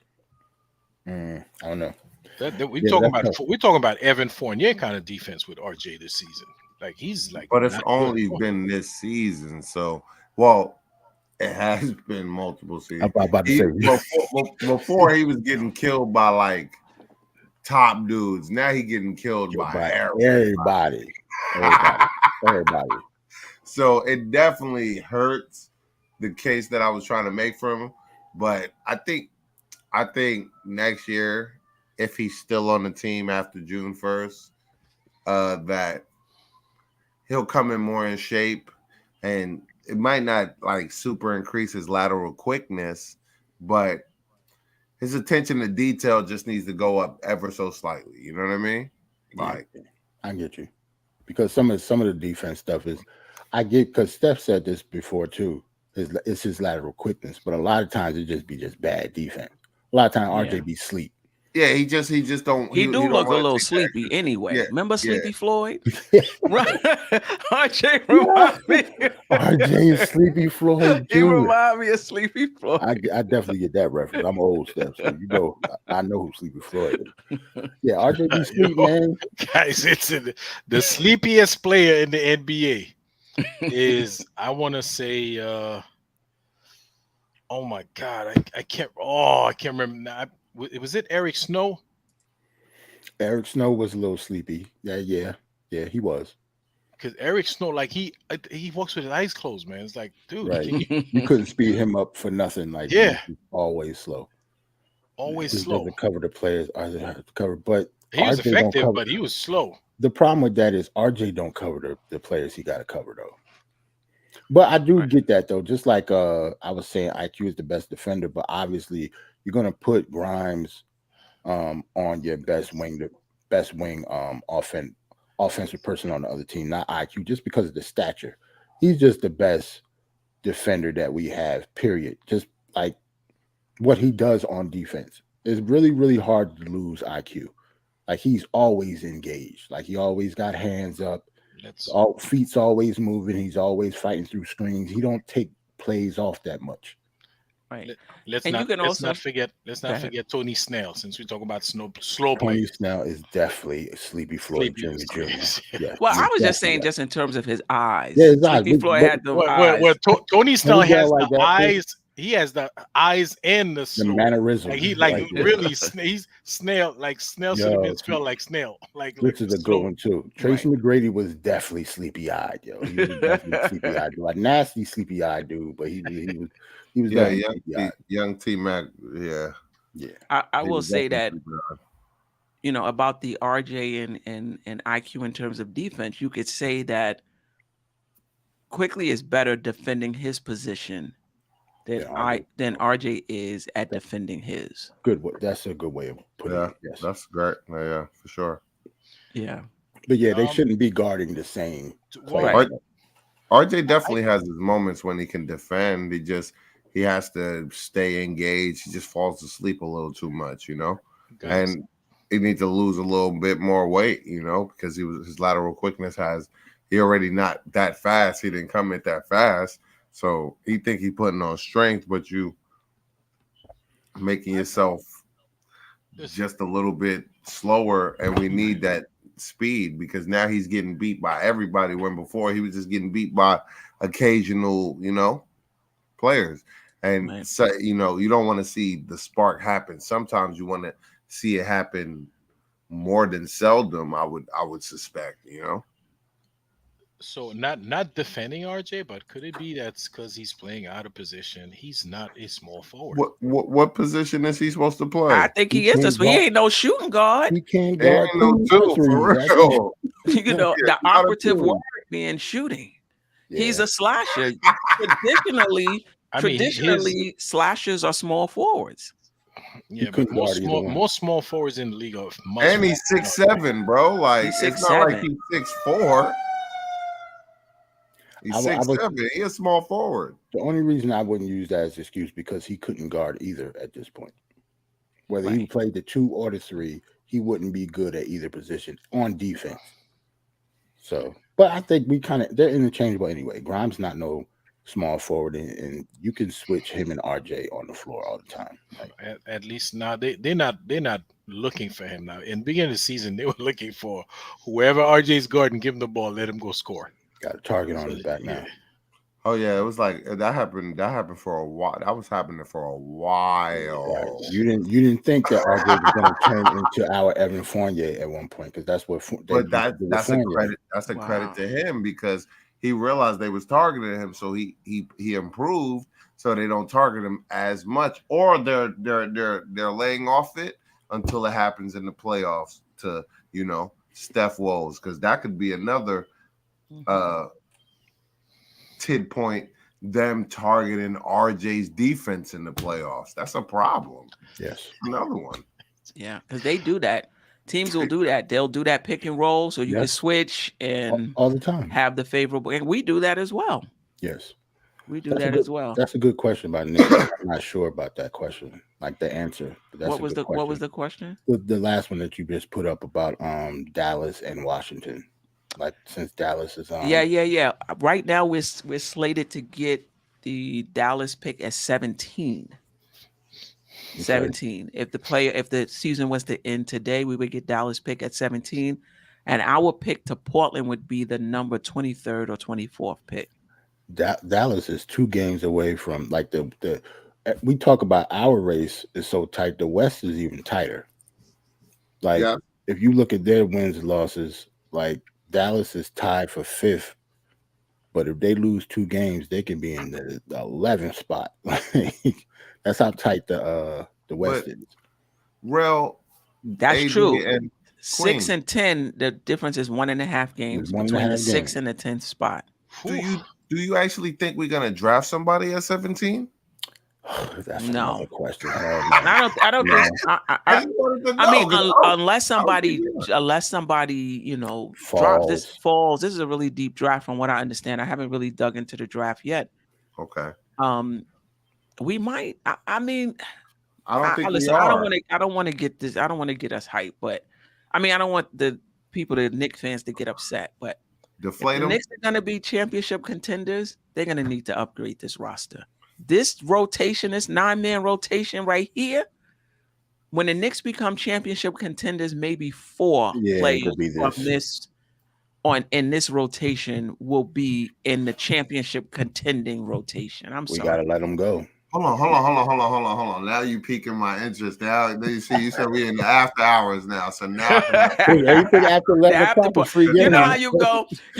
I don't know. We're talking about Evan Fournier kind of defense with RJ this season. Like he's like, but it's only been this season, so it has been multiple seasons. I'm about to say before he was getting killed by like top dudes. Now he getting killed by everybody. So it definitely hurts the case that I was trying to make for him. But I think next year, if he's still on the team after June 1st, that he'll come in more in shape, and it might not like super increase his lateral quickness, but his attention to detail just needs to go up ever so slightly. You know what I mean? Like, I get you, because some of the defense stuff is I get, because Steph said this before too. It's his lateral quickness, but a lot of times it just bad defense. A lot of times RJ be sleep. Yeah, he just don't. He do look a little sleepy anyway. Yeah, remember Sleepy Floyd? Right. RJ remind me. RJ is Sleepy Floyd. He remind me of Sleepy Floyd. I definitely get that reference. I'm old Steph, so I know who Sleepy Floyd is. Yeah, RJ be sleep, man. Guys, it's the sleepiest player in the NBA is, I want to say, oh my God, I can't remember now. Was it Eric Snow? Eric Snow was a little sleepy. Yeah, he was. Because Eric Snow, like he walks with his eyes closed, man. It's like, dude, right. You couldn't speed him up for nothing. Like, he's always slow. Always he slow. Doesn't cover the players. RJ had to cover, but he was effective, but he was slow. The problem with that is RJ don't cover the players he got to cover though. But I do get that though. Just like I was saying, IQ is the best defender, but obviously you're gonna put Grimes on your best wing offensive person on the other team, not IQ, just because of the stature. He's just the best defender that we have, period. Just like what he does on defense. It's really, really hard to lose IQ. Like he's always engaged. Like he always got hands up. Feet's always moving. He's always fighting through screens. He don't take plays off that much. Right. Let's not forget Tony Snell, since we talk about slow play. Tony Snell is definitely a Sleepy Floyd Jr. Yeah. Well, I was just saying, just in terms of his eyes. Yeah, his eyes. Sleepy Floyd had the eyes. Tony Snell has the eyes. He has the eyes and the mannerism. Like he really he's Snail. Like Snail should have been spelled like Snail. Like this is a good one too. Tracy McGrady was definitely sleepy eyed, yo. He was definitely sleepy eyed, like nasty sleepy eyed dude. But he was young T Mac. Yeah. I will say that about the RJ and IQ in terms of defense, you could say that Quickly is better defending his position than RJ is at defending his. Good. That's a good way of putting it. Yes. That's great. Yeah, for sure. Yeah. But they shouldn't be guarding the same. Right. RJ definitely has his moments when he can defend. He has to stay engaged. He just falls asleep a little too much, Guys. And he needs to lose a little bit more weight, because his lateral quickness he already not that fast. He didn't come in that fast. So he think he putting on strength, but you making yourself just a little bit slower, and we need that speed because now he's getting beat by everybody when before he was just getting beat by occasional, players. And so, you don't want to see the spark happen. Sometimes you want to see it happen more than seldom, I would suspect, So not defending RJ, but could it be that's because he's playing out of position? He's not a small forward. What position is he supposed to play? I think he is. He ain't no shooting guard. He can't guard no two for real. The operative word being shooting. Yeah. He's a slasher. Traditionally, slashers are small forwards. Yeah, but most small forwards in the league are much. And he's 6'7", bro. Like it's not like he's 6'4". He's 6'7". He's a small forward. The only reason I wouldn't use that as an excuse because he couldn't guard either at this point. Whether he played the 2 or the 3, he wouldn't be good at either position on defense. So, but I think they're interchangeable anyway. Grimes not no small forward, and you can switch him and RJ on the floor all the time. At least now they're not looking for him now. In the beginning of the season, they were looking for whoever RJ's guarding, give him the ball, let him go score. Got a target on his back now. Oh yeah, it was like that happened for a while. That was happening for a while. Right. You didn't think that RJ was going to turn into our Evan Fournier at one point because that's what. That's a credit. That's a credit to him because he realized they was targeting him, so he improved, so they don't target him as much, or they're laying off it until it happens in the playoffs to Steph woes, because that could be another tid point, them targeting RJ's defense in the playoffs. That's a problem. Yes, another one. Yeah, because they do that. Teams will do that. They'll do that pick and roll, so you can switch and all the time have the favorable. And we do that as well. Yes, we do that as well. That's a good question by Nick. I'm not sure about that question, like the answer. What was the question? The last one that you just put up about Dallas and Washington. Like since Dallas is on. Yeah. Right now we're slated to get the Dallas pick at 17. Okay. 17. If the season was to end today, we would get Dallas pick at 17, and our pick to Portland would be the number 23rd or 24th pick. Dallas is 2 games away from like the. We talk about our race is so tight. The West is even tighter. Like if you look at their wins and losses, like Dallas is tied for 5th, but if they lose 2 games, they can be in the 11th spot. That's how tight the West is. Real, that's true. 6 and 10, the difference is 1.5 games between the 6th and the 10th spot. Do you actually think we're gonna draft somebody at 17? That's another question. I don't think. I mean, unless somebody falls. This is a really deep draft, from what I understand. I haven't really dug into the draft yet. Okay. We might. I mean, I don't think listen, we are. I don't want to get this. I don't want to get us hyped, but I mean, I don't want the Knicks fans to get upset. But deflate if the Knicks are going to be championship contenders, they're going to need to upgrade this roster. This rotation, this 9-man rotation right here, when the Knicks become championship contenders, maybe 4 players from in this rotation will be in the championship contending rotation. We gotta let them go. Hold on. Now you piquing my interest. Now you said we in the after hours now. So now everything after 11 o'clock free game. You know how you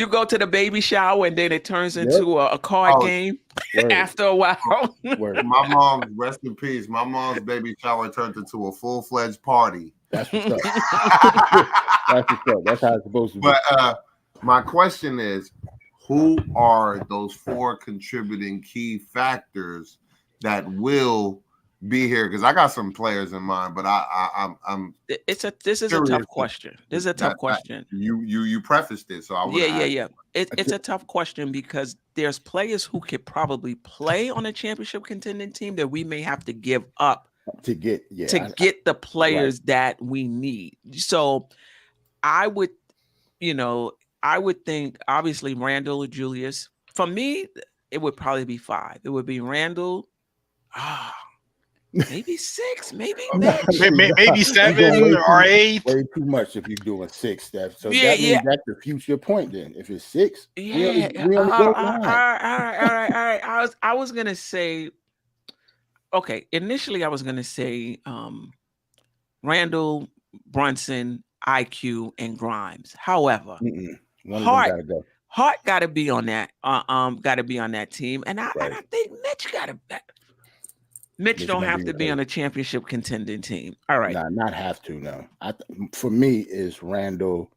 go to the baby shower and then it turns into a card game after a while. My mom, rest in peace. My mom's baby shower turned into a full-fledged party. That's what's up. That's how it's supposed to be. But my question is, who are those 4 contributing key factors that will be here? Because I got some players in mind, but I'm. This is a tough question. This is a tough question. You prefaced it, so I would. Yeah. It's a tough question because there's players who could probably play on a championship contending team that we may have to give up to get the players that we need. So I would think obviously Randall or Julius. For me, it would probably be 5. It would be Randall. Maybe 6, maybe maybe 7 or 8. Way too much if you're doing 6, Steph. So that means that's the future point. Then, if it's 6, we only go 9. All right. I was gonna say, okay. Initially, I was gonna say Randall, Brunson, IQ, and Grimes. However, Hart got to be on that. Got to be on that team, and I think Mitch got to. Mitch don't have to be on a championship contending team. All right. Nah, not have to, no. For me, is Randall,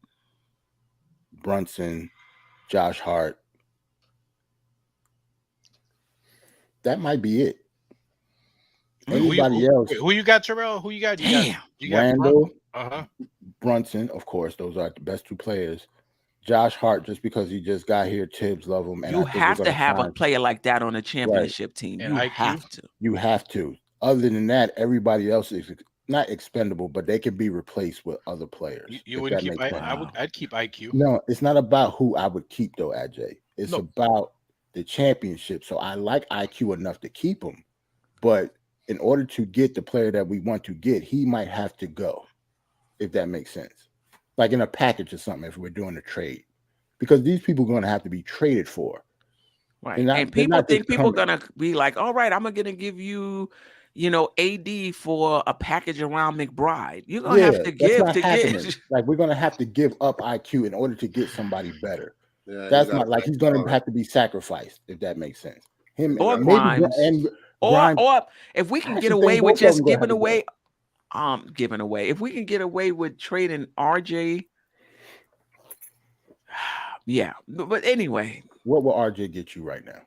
Brunson, Josh Hart. That might be it. Anybody else? Who you got, Terrell? Who you got? You got Randall, Brunson, of course. Those are the best 2 players. Josh Hart, just because he just got here, Tibbs love him. And you have to have a player like that on a championship team. You have to. You have to. Other than that, everybody else is not expendable, but they can be replaced with other players. You would keep. I'd keep IQ. No, it's not about who I would keep though, Ajay. It's about the championship. So I like IQ enough to keep him, but in order to get the player that we want to get, he might have to go. If that makes sense. Like in a package or something, if we're doing a trade, because these people are going to have to be traded for. Right. And people think people are going to be like, all right, I'm going to give you, AD for a package around McBride. You're going to have to give to get. Like we're going to have to give up IQ in order to get somebody better. Yeah, that's not like he's going to have to be sacrificed, if that makes sense. Him or Grimes. Or if we can get away with just giving away. If we can get away with trading RJ, yeah. But anyway, what will RJ get you right now?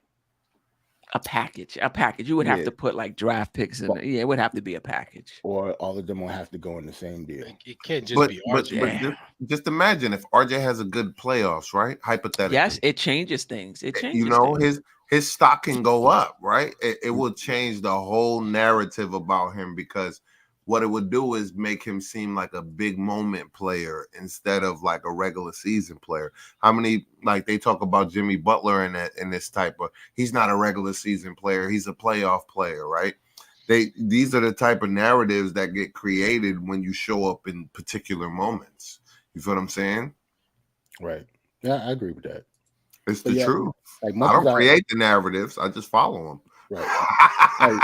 A package. You would have to put like draft picks in it. Yeah, it would have to be a package. Or all of them will have to go in the same deal. It can't just be RJ. But just imagine if RJ has a good playoffs, right? Hypothetically. Yes, it changes things. It changes his stock can go up, right? It will change the whole narrative about him, because what it would do is make him seem like a big moment player instead of like a regular season player. How many, like they talk about Jimmy Butler in this type of, he's not a regular season player, he's a playoff player, right? These are the type of narratives that get created when you show up in particular moments. You feel what I'm saying? Right. Yeah, I agree with that. It's the truth. Like I don't create the narratives, I just follow them. Right.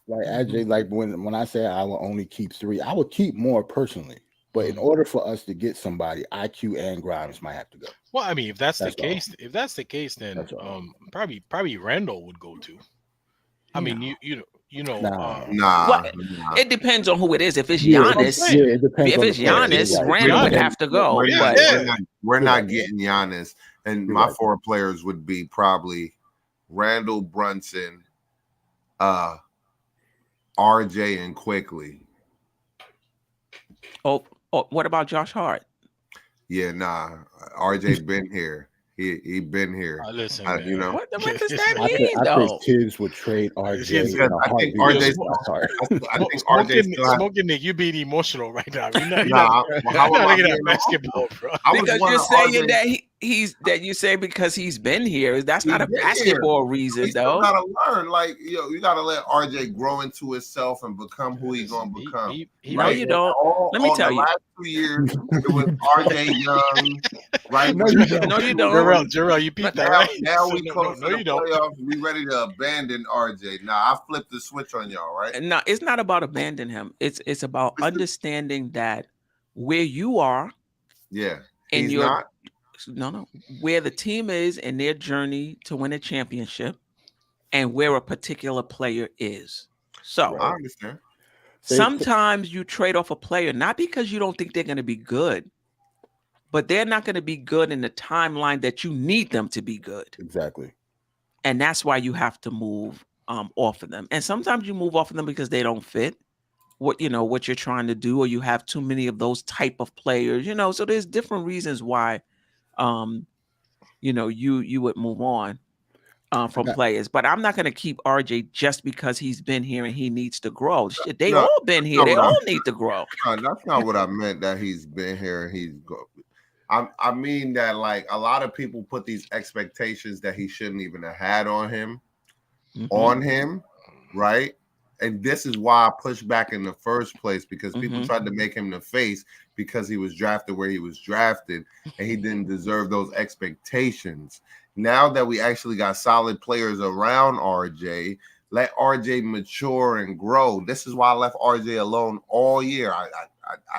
Like Ajay, like when I say I will only keep 3, I would keep more personally. But in order for us to get somebody, IQ and Grimes might have to go. Well, I mean, if that's the case, then probably Randall would go too. I mean, it depends on who it is. If it's Giannis, it depends. If it's Giannis, Randall would have to go. We're not getting Giannis, and my 4 players would be probably Randall, Brunson, RJ, and Quickly. Oh, what about Josh Hart? Yeah, RJ been here. He been here. Listen, what does that mean, though? I think Tibbs would trade RJ. I think RJ smoking Nick, you being emotional right now. You're not looking at basketball, bro. Because you're saying that you say because he's been here. That's not a basketball reason, though. You gotta learn, you gotta let RJ grow into himself and become who he's gonna become. No, you don't. Let me tell you. Last 2 years, it was RJ Young. Right? No, you don't. Jarrell, you peeped that, right? Now we close to the playoffs. We ready to abandon RJ. Now I flipped the switch on y'all, right? No, it's not about abandoning him. It's about understanding that where you are. Yeah. And where the team is in their journey to win a championship, and where a particular player is. So I understand. Sometimes you trade off a player not because you don't think they're going to be good, but they're not going to be good in the timeline that you need them to be good. Exactly. And that's why you have to move off of them. And sometimes you move off of them because they don't fit what you're trying to do, or you have too many of those type of players, so there's different reasons why you would move on. from players, but I'm not going to keep RJ just because he's been here and he needs to grow. Shit, they No, all been here. They all need to grow. That's not what I meant. That he's been here and he's go. I mean that like a lot of people put these expectations that he shouldn't even have had on him, right? And this is why I pushed back in the first place, because people tried to make him the face because he was drafted where he was drafted and he didn't deserve those expectations. Now that we actually got solid players around RJ, let RJ mature and grow. This is why I left RJ alone all year. I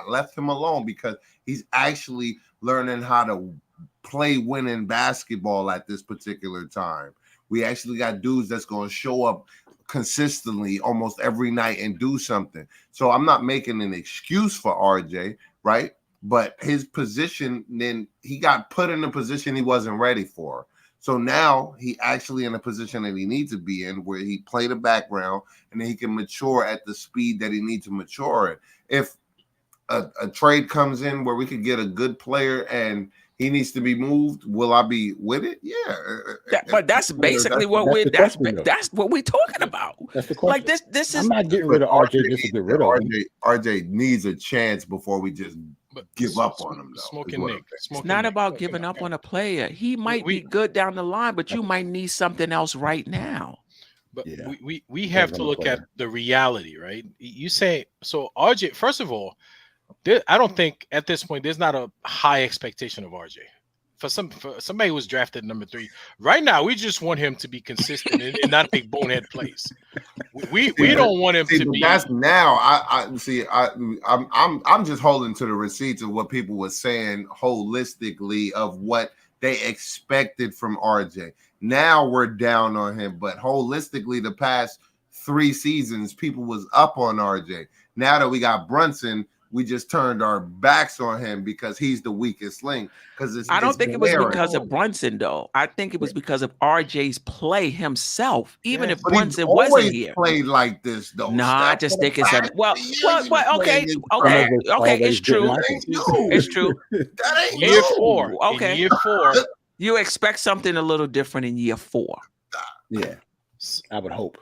left him alone because he's actually learning how to play winning basketball at this particular time. We actually got dudes that's going to show up consistently almost every night and do something. So I'm not making an excuse for RJ, right? But his position, then he got put in a position he wasn't ready for. So now he actually in a position that he needs to be in, where he played the background and then he can mature at the speed that he needs to mature at. If a trade comes in where we could get a good player and he needs to be moved, will I be with it? Yeah. But that's basically what that's what we're talking about. That's the question. Like this is. I'm not getting rid of RJ just to get rid of him. RJ needs a chance before we just give up on him. Smoking Nick. It's not about giving up on a player. He might be good down the line, but you might need something else right now. But we have to look at the reality, right? You say so, RJ. First of all, I don't think at this point there's not a high expectation of RJ. For somebody who was drafted number 3, right now we just want him to be consistent and not make bonehead plays. We don't want him to be. That's now. I'm just holding to the receipts of what people were saying holistically of what they expected from RJ. Now we're down on him, but holistically, the past 3 seasons, people was up on RJ. Now that we got Brunson, we just turned our backs on him because he's the weakest link. Because I don't think it was because of Brunson, though. I think it was because of RJ's play himself. Even if Brunson wasn't here, played like this, though. No, I just think it's okay. It's true. It's true. That ain't year 4. Okay, in year 4, you expect something a little different in year 4. Yeah, I would hope.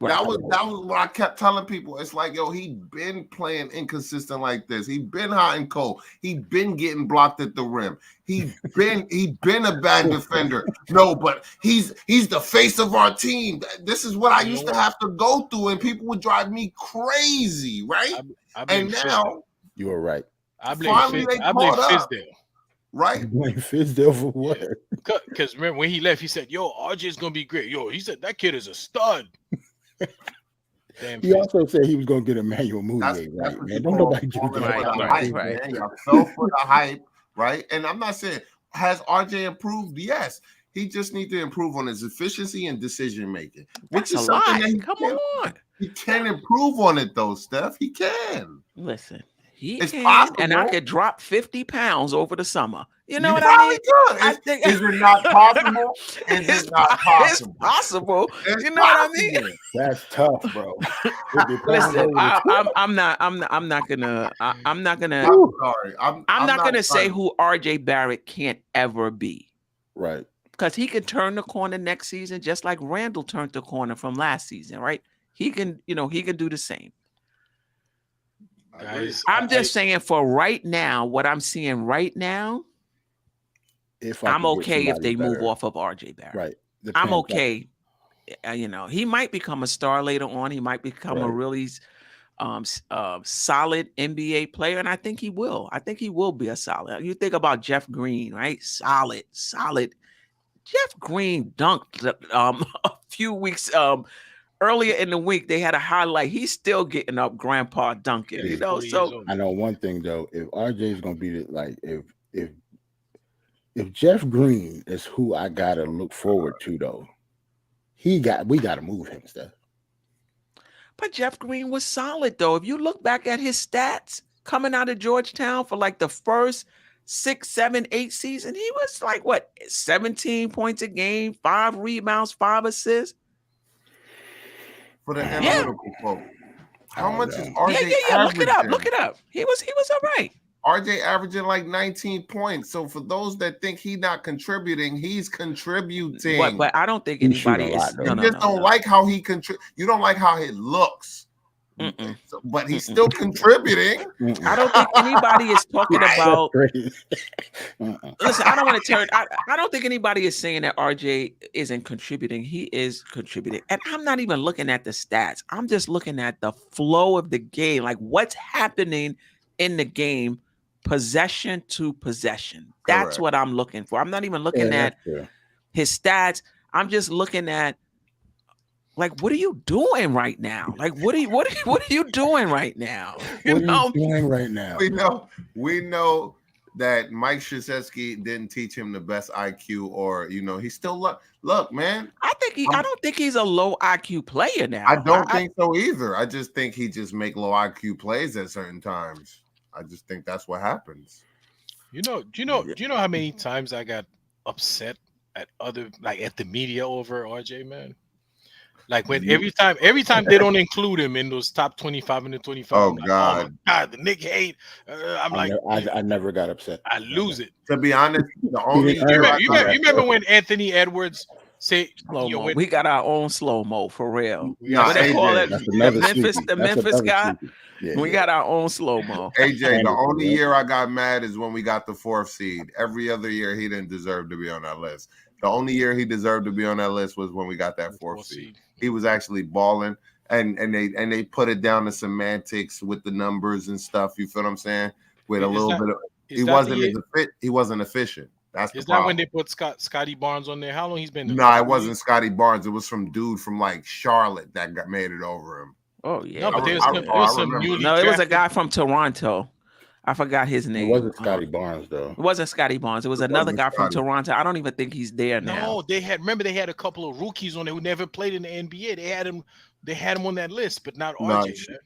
Right. That was what I kept telling people. It's like, yo, he been playing inconsistent like this. He been hot and cold. He been getting blocked at the rim. He been a bad defender. No, but he's the face of our team. This is what I used to have to go through, and people would drive me crazy, right? And now you are right. I blame Fizdale. Right? You blame Fizdale for what? Because remember when he left, he said, "Yo, RJ's gonna be great." Yo, he said that kid is a stud. He also said he was going to get Emmanuel Mudiay, right? Man, don't nobody give him right. Y'all fell for the hype, right? And I'm not saying, has RJ improved? Yes. He just needs to improve on his efficiency and decision making. Which is something that Come on. He can improve on it, though, Steph. He can. Listen, it's possible. And I could drop 50 pounds over the summer. You know what I mean? Is it not possible? Is it not possible? It's possible. You know what I mean? That's tough, bro. Listen, I'm not gonna say who RJ Barrett can't ever be. Right. Because he can turn the corner next season, just like Randall turned the corner from last season, right? He can do the same. Guys, I'm just saying for right now, what I'm seeing right now, I'm okay if they move off of RJ Barrett. Right. I'm okay. He might become a star later on. He might become a really solid NBA player, and I think he will. I think he will be a solid. You think about Jeff Green, right? Solid. Jeff Green dunked a few weeks earlier in the week. They had a highlight. He's still getting up, Grandpa dunking. So I know one thing though. If RJ is gonna be if Jeff Green is who I gotta look forward to, though, we gotta move him, Steph. But Jeff Green was solid, though. If you look back at his stats coming out of Georgetown for like the first 6, 7, 8 season, he was like 17 points a game, 5 rebounds, 5 assists. For the analytical quote, how much is RJ? Look it up. He was all right. RJ averaging like 19 points. So for those that think he's not contributing, he's contributing. But I don't think He shoot anybody a lot, is. though. No, You no, just no, don't no. like how he you don't like how it looks. So, but he's still contributing. I don't think anybody is talking about. Crazy. Listen, I don't want to turn. I don't think anybody is saying that RJ isn't contributing. He is contributing, and I'm not even looking at the stats. I'm just looking at the flow of the game, like what's happening in the game, possession to possession. That's Correct. what I'm looking for. I'm not even looking at his stats. I'm just looking at, like, what are you doing right now? Like, what are you doing right now? What are you doing right now? We know that Mike Krzyzewski didn't teach him the best IQ, or he's still look, man. I don't think he's a low IQ player now. I don't think so either. I just think he just make low IQ plays at certain times. I just think that's what happens. Do you know how many times I got upset at the media over RJ, man? Like when every time they don't include him in those top 25 and the 25. Oh, I'm like, God. oh my God, the Knicks hate. I never got upset. I lose it. To be honest, the only You remember when Anthony Edwards said, slow-mo. We got our own slow-mo for real. Yeah, What they call it? That's another The Memphis guy. Yeah, We got our own slow-mo. AJ, the only year I got mad is when we got the 4th seed. Every other year he didn't deserve to be on that list. The only year he deserved to be on that list was when we got that 4th seed. He was actually balling, and they put it down to semantics with the numbers and stuff. You feel what I'm saying? With a little bit of he wasn't efficient. That's the problem. That when they put Scotty Barnes on there? How long he's been there? No, it wasn't Scotty Barnes. It was some dude from like Charlotte that made it over him. Oh yeah. No, but there was some newly it was a guy from Toronto. I forgot his name. It wasn't Scotty Barnes though. It wasn't Scotty Barnes. It was another guy from Toronto. I don't even think he's there now. No, they had a couple of rookies on there who never played in the NBA. They had him on that list, but not RJ.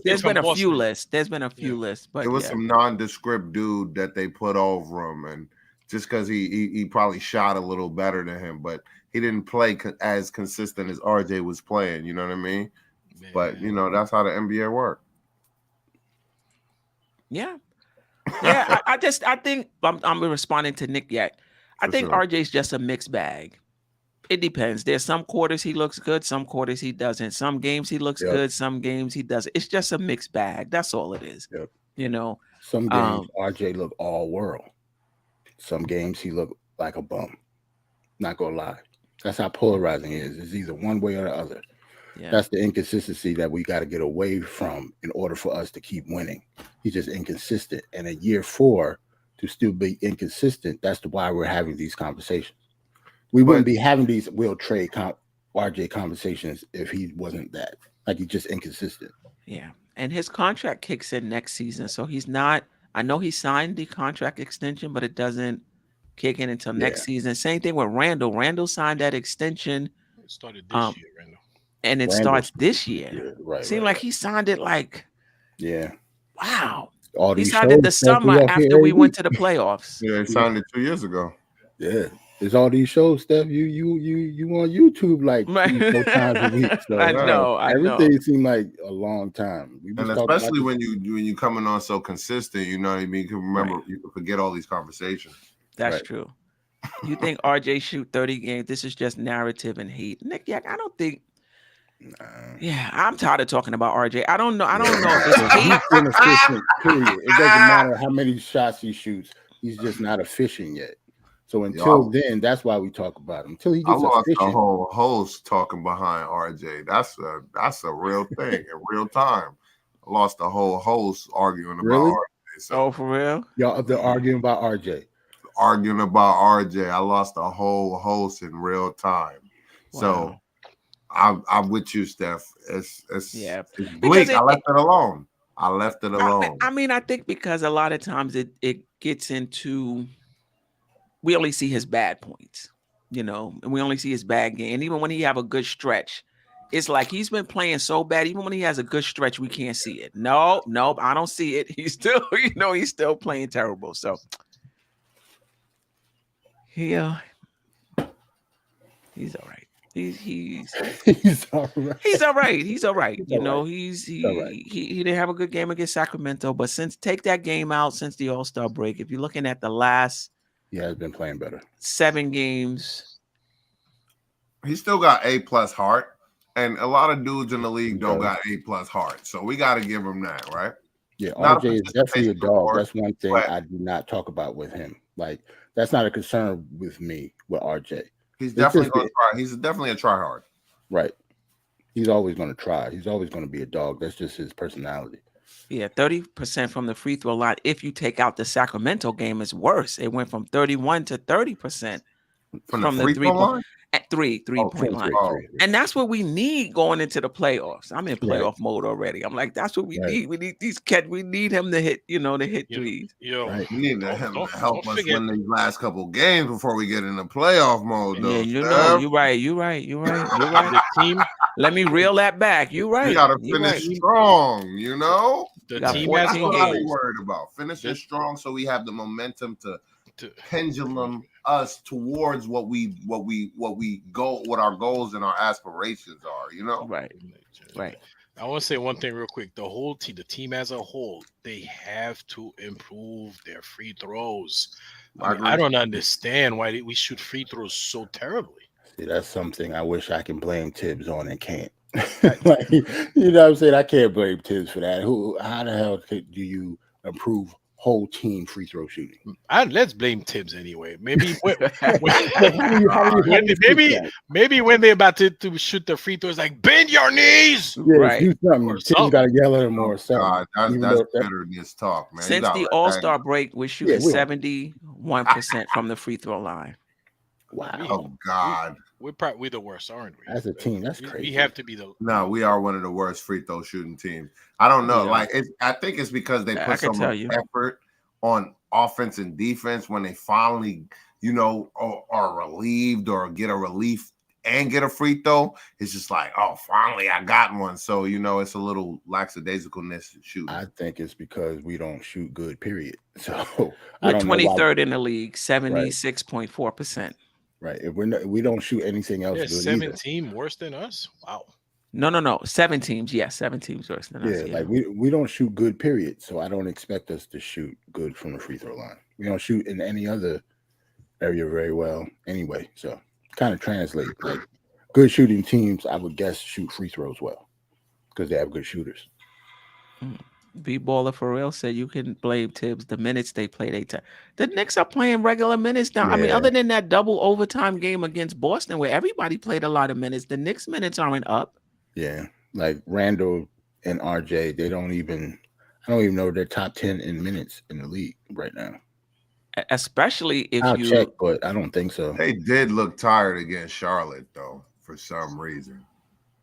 There's been a few lists. There's been a few lists, but it was some nondescript dude that they put over him, and just because he probably shot a little better than him, but he didn't play as consistent as RJ was playing. You know what I mean? Man. But that's how the NBA works. Yeah. I think I'm responding to Nick yet. I think RJ's just a mixed bag. It depends. There's some quarters he looks good, some quarters he doesn't. Some games he looks good, some games he doesn't. It's just a mixed bag. That's all it is. Yep. Some games RJ look all world. Some games he look like a bum. Not gonna lie. That's how polarizing it is. It's either one way or the other. Yeah. That's the inconsistency that we got to get away from in order for us to keep winning. He's just inconsistent. And in year 4, to still be inconsistent, that's why we're having these conversations. We wouldn't be having these we'll trade RJ conversations if he wasn't that. Like, he's just inconsistent. Yeah. And his contract kicks in next season. So he's not, I know he signed the contract extension, but it doesn't kick in until next season. Same thing with Randall. Randall signed that extension. It started this year, Randall. And it starts this year. Seemed like he signed it like, wow. He signed it the summer after we went to the playoffs. Yeah, he signed it 2 years ago. Yeah. There's all these shows, Steph. You on YouTube like 4 times a week. So I know. Everything seemed like a long time. And especially when you coming on so consistent, you know what I mean? You can remember, you can forget all these conversations. That's true. You think RJ shoot 30 games? This is just narrative and hate. Nick, I don't think. Yeah, I'm tired of talking about RJ. I don't know. I don't know if it's hate. Inefficient, period. It doesn't matter how many shots he shoots. He's just not efficient yet. So until then, that's why we talk about him. Until he gets lost efficient. a whole host talking behind RJ. That's a real thing in real time. I lost a whole host arguing about RJ. So, for real? Y'all up there arguing about RJ? Arguing about RJ. I lost a whole host in real time. Wow. So I'm with you, Steph. It's bleak. I left it alone. I mean, I think because a lot of times it gets into, we only see his bad points, and we only see his bad game. And even when he have a good stretch, it's like he's been playing so bad. Even when he has a good stretch, we can't see it. No, I don't see it. He's still, he's still playing terrible. So he's all right. He's He's all right. He's all right. He's all right. He's You all know, right. he all right. he didn't have a good game against Sacramento, but take that game out since the All-Star break, if you're looking at the last He has been playing better. 7 games, He still got A+ heart, and a lot of dudes in the league don't does. got A+ heart. So we got to give him that, right? Yeah, Not a RJ is definitely a participation dog. award, That's one thing but- I do not talk about with him. Like, that's not a concern with me with RJ. He's It's definitely just going to try. He's definitely a tryhard. Right. He's always going to try. He's always going to be a dog. That's just his personality. yeah, 30% from the free throw line. If you take out the Sacramento game, it's worse. It went from 31 to 30% From the free throw line? at three-point line. And that's what we need going into the playoffs. I'm in playoff mode already. I'm like, that's what we need. We need these kids. We need him to hit, threes. We need him to help us win these last couple games before we get into playoff mode. Though, you're right. The team. Let me reel that back. You're right. We gotta finish strong. The team that's has what games. I'm worried about. Finishing strong, so we have the momentum to pendulum us towards what our goals and our aspirations are. Right. I want to say one thing real quick. The whole team, the team as a whole, they have to improve their free throws. I don't understand why we shoot free throws so terribly. See, that's something I wish I can blame Tibbs on and can't. Like, you know what I'm saying? I can't blame Tibbs for that. How the hell do you improve whole team free throw shooting? Let's blame Tibbs anyway. Maybe when they're about to shoot the free throws, like bend your knees. Yeah, right. Do something. Tibbs got to yell at him or something. That's bitterness talk, man. Since the All-Star break, we're shooting 71% from the free throw line. Wow. Oh God. We're the worst, aren't we? As a team, that's crazy. We have to be the. No, we are one of the worst free throw shooting teams. I don't know. I think it's because they put so much effort on offense and defense when they finally, are relieved or get a relief and get a free throw. It's just like, oh, finally I got one. So it's a little lackadaisicalness shooting. I think it's because we don't shoot good. Period. So we're 23rd in the league, 76.4%. Right. If we don't shoot anything else, good 7 either. teams worse than us. Wow. No. 7 teams. Yes, 7 teams worse than us. Yeah, like we don't shoot good. Period. So I don't expect us to shoot good from the free throw line. We don't shoot in any other area very well anyway. So kind of translate. Like good shooting teams, I would guess, shoot free throws well because they have good shooters. B-Baller for real said you can blame Tibbs. The minutes they play, the Knicks are playing regular minutes now. Yeah. I mean, other than that double overtime game against Boston where everybody played a lot of minutes, the Knicks minutes aren't up. Yeah, like Randall and RJ, I don't even know they're top 10 in minutes in the league right now. Especially if I'll check, but I don't think so. They did look tired against Charlotte though, for some reason.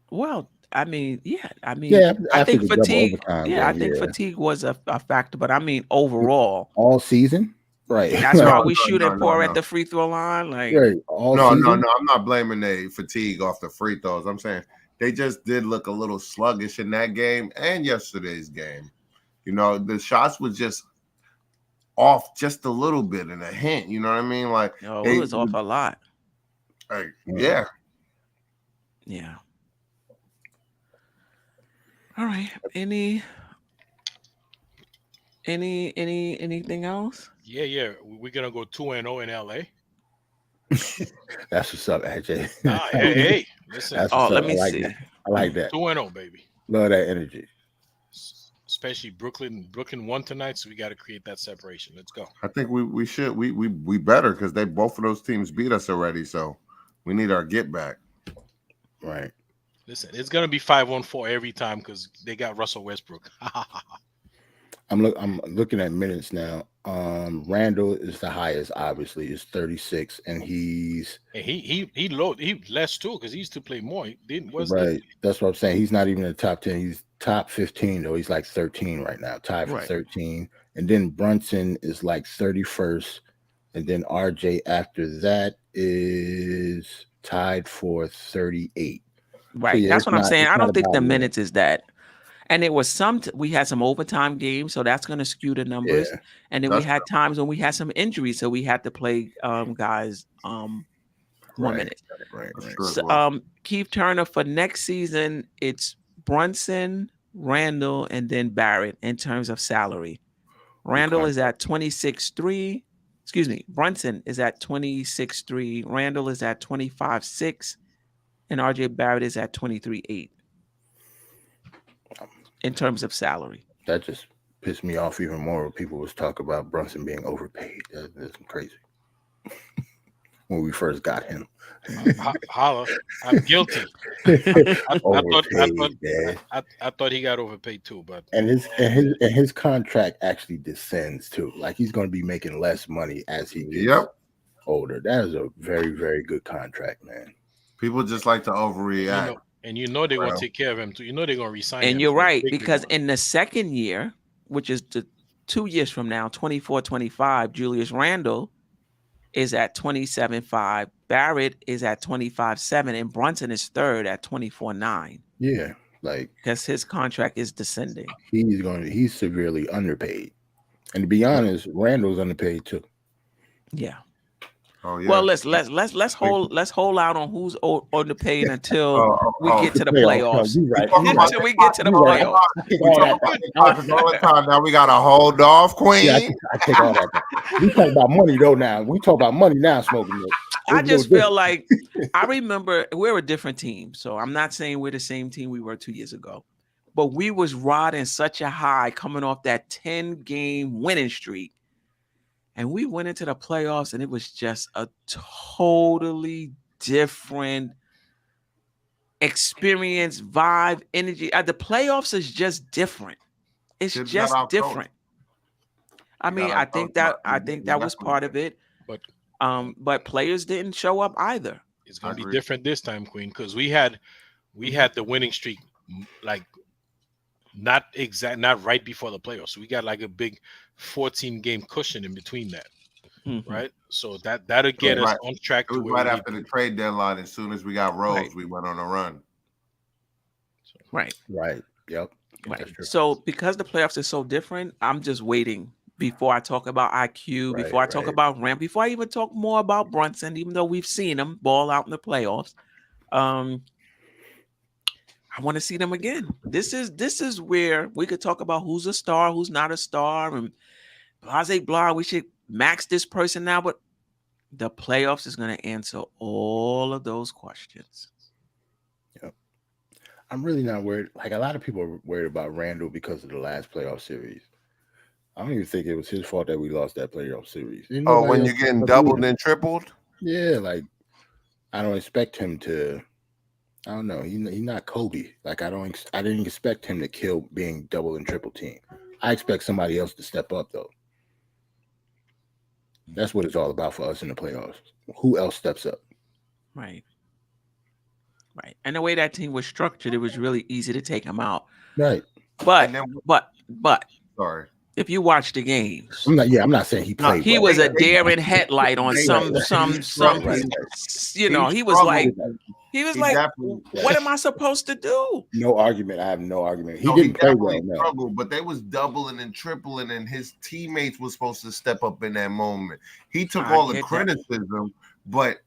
Well, I think fatigue. I think fatigue was a factor, but I mean overall, all season, right? That's why we shooting poor at the free throw line. Like, no, I'm not blaming the fatigue off the free throws. I'm saying they just did look a little sluggish in that game and yesterday's game. The shots was just off just a little bit and a hint. You know what I mean? Like, it was off a lot. Like, yeah. All right. Anything else? Yeah. We're gonna go 2-0 in LA. That's what's up, AJ. Hey, listen. Let me see. I like that. 2-0, baby. Love that energy. Especially Brooklyn won tonight, so we got to create that separation. Let's go. I think we should we better because both of those teams beat us already, so we need our get back. Right. Listen, it's gonna be 5-1-4 every time because they got Russell Westbrook. I'm looking at minutes now. Randall is the highest, obviously, is 36, and he less too because he used to play more. That's what I'm saying. He's not even in the top 10. He's top 15 though. He's like 13 right now, tied for 13. And then Brunson is like 31st, and then RJ after that is tied for 38. Right. So yeah, that's what I'm saying. I don't think the minutes is that. And it was we had some overtime games, so that's going to skew the numbers. Yeah, and then we had times when we had some injuries, so we had to play guys 1 minute. Right. So, Keith Turner for next season, it's Brunson, Randall, and then Barrett in terms of salary. Randall is at 26.3. Excuse me. Brunson is at 26.3. Randall is at 25.6. And RJ Barrett is at 23.8 in terms of salary. That just pissed me off even more when people was talking about Brunson being overpaid. That's crazy. When we first got him. Holla, I'm guilty. I thought he got overpaid too, but his contract actually descends too. Like he's going to be making less money as he gets older. That is a very, very good contract, man. People just like to overreact. And they're going to take care of him too. They're going to resign him. And you're right, because in the second year, which is 2 years from now, 24-25, Julius Randle is at 27.5. Barrett is at 25.7, and Brunson is third at 24.9. Yeah, like because his contract is descending. He's severely underpaid, and to be honest, Randall's underpaid too. Yeah. Oh yeah. Well, let's hold out on who's underpaid until we get to the playoffs. Until we get to the playoffs. All the time. Now we got to hold off, Queen. Yeah, I take all that back. We talk about money though. Now we talk about money now. Smoking. I just feel like I remember we're a different team, so I'm not saying we're the same team we were 2 years ago, but we was riding such a high coming off that 10-game winning streak. And we went into the playoffs, and it was just a totally different experience, vibe, energy. The playoffs is just different. It's just different. I mean, I think that was part of it. But players didn't show up either. It's going to be different this time, Queen, because we had the winning streak like not right before the playoffs. We got like a big 14-game cushion in between that, right? So that'll get us on track. It was right after the trade deadline. As soon as we got Rose, we went on a run. Right. Yep. Right. So because the playoffs are so different, I'm just waiting before I talk about IQ, before I talk about Ram, before I even talk more about Brunson, even though we've seen him ball out in the playoffs. I want to see them again. This is where we could talk about who's a star, who's not a star, and blah. We should max this person now, but the playoffs is going to answer all of those questions. Yep. I'm really not worried. Like a lot of people are worried about Randall because of the last playoff series. I don't even think it was his fault that we lost that playoff series. When you're getting doubled and tripled? Yeah, like I don't expect him to. I don't know. He's not Kobe. Like I didn't expect him to kill being double and triple team. I expect somebody else to step up though. That's what it's all about for us in the playoffs. Who else steps up? Right. And the way that team was structured, it was really easy to take him out. Right. But sorry. If you watch the games, I'm not saying he played. He was a daring headlight on some. You know, he was like, what am I supposed to do? No argument. I have no argument. He didn't play well. Struggled, but they was doubling and tripling, and his teammates were supposed to step up in that moment. He took all the criticism, but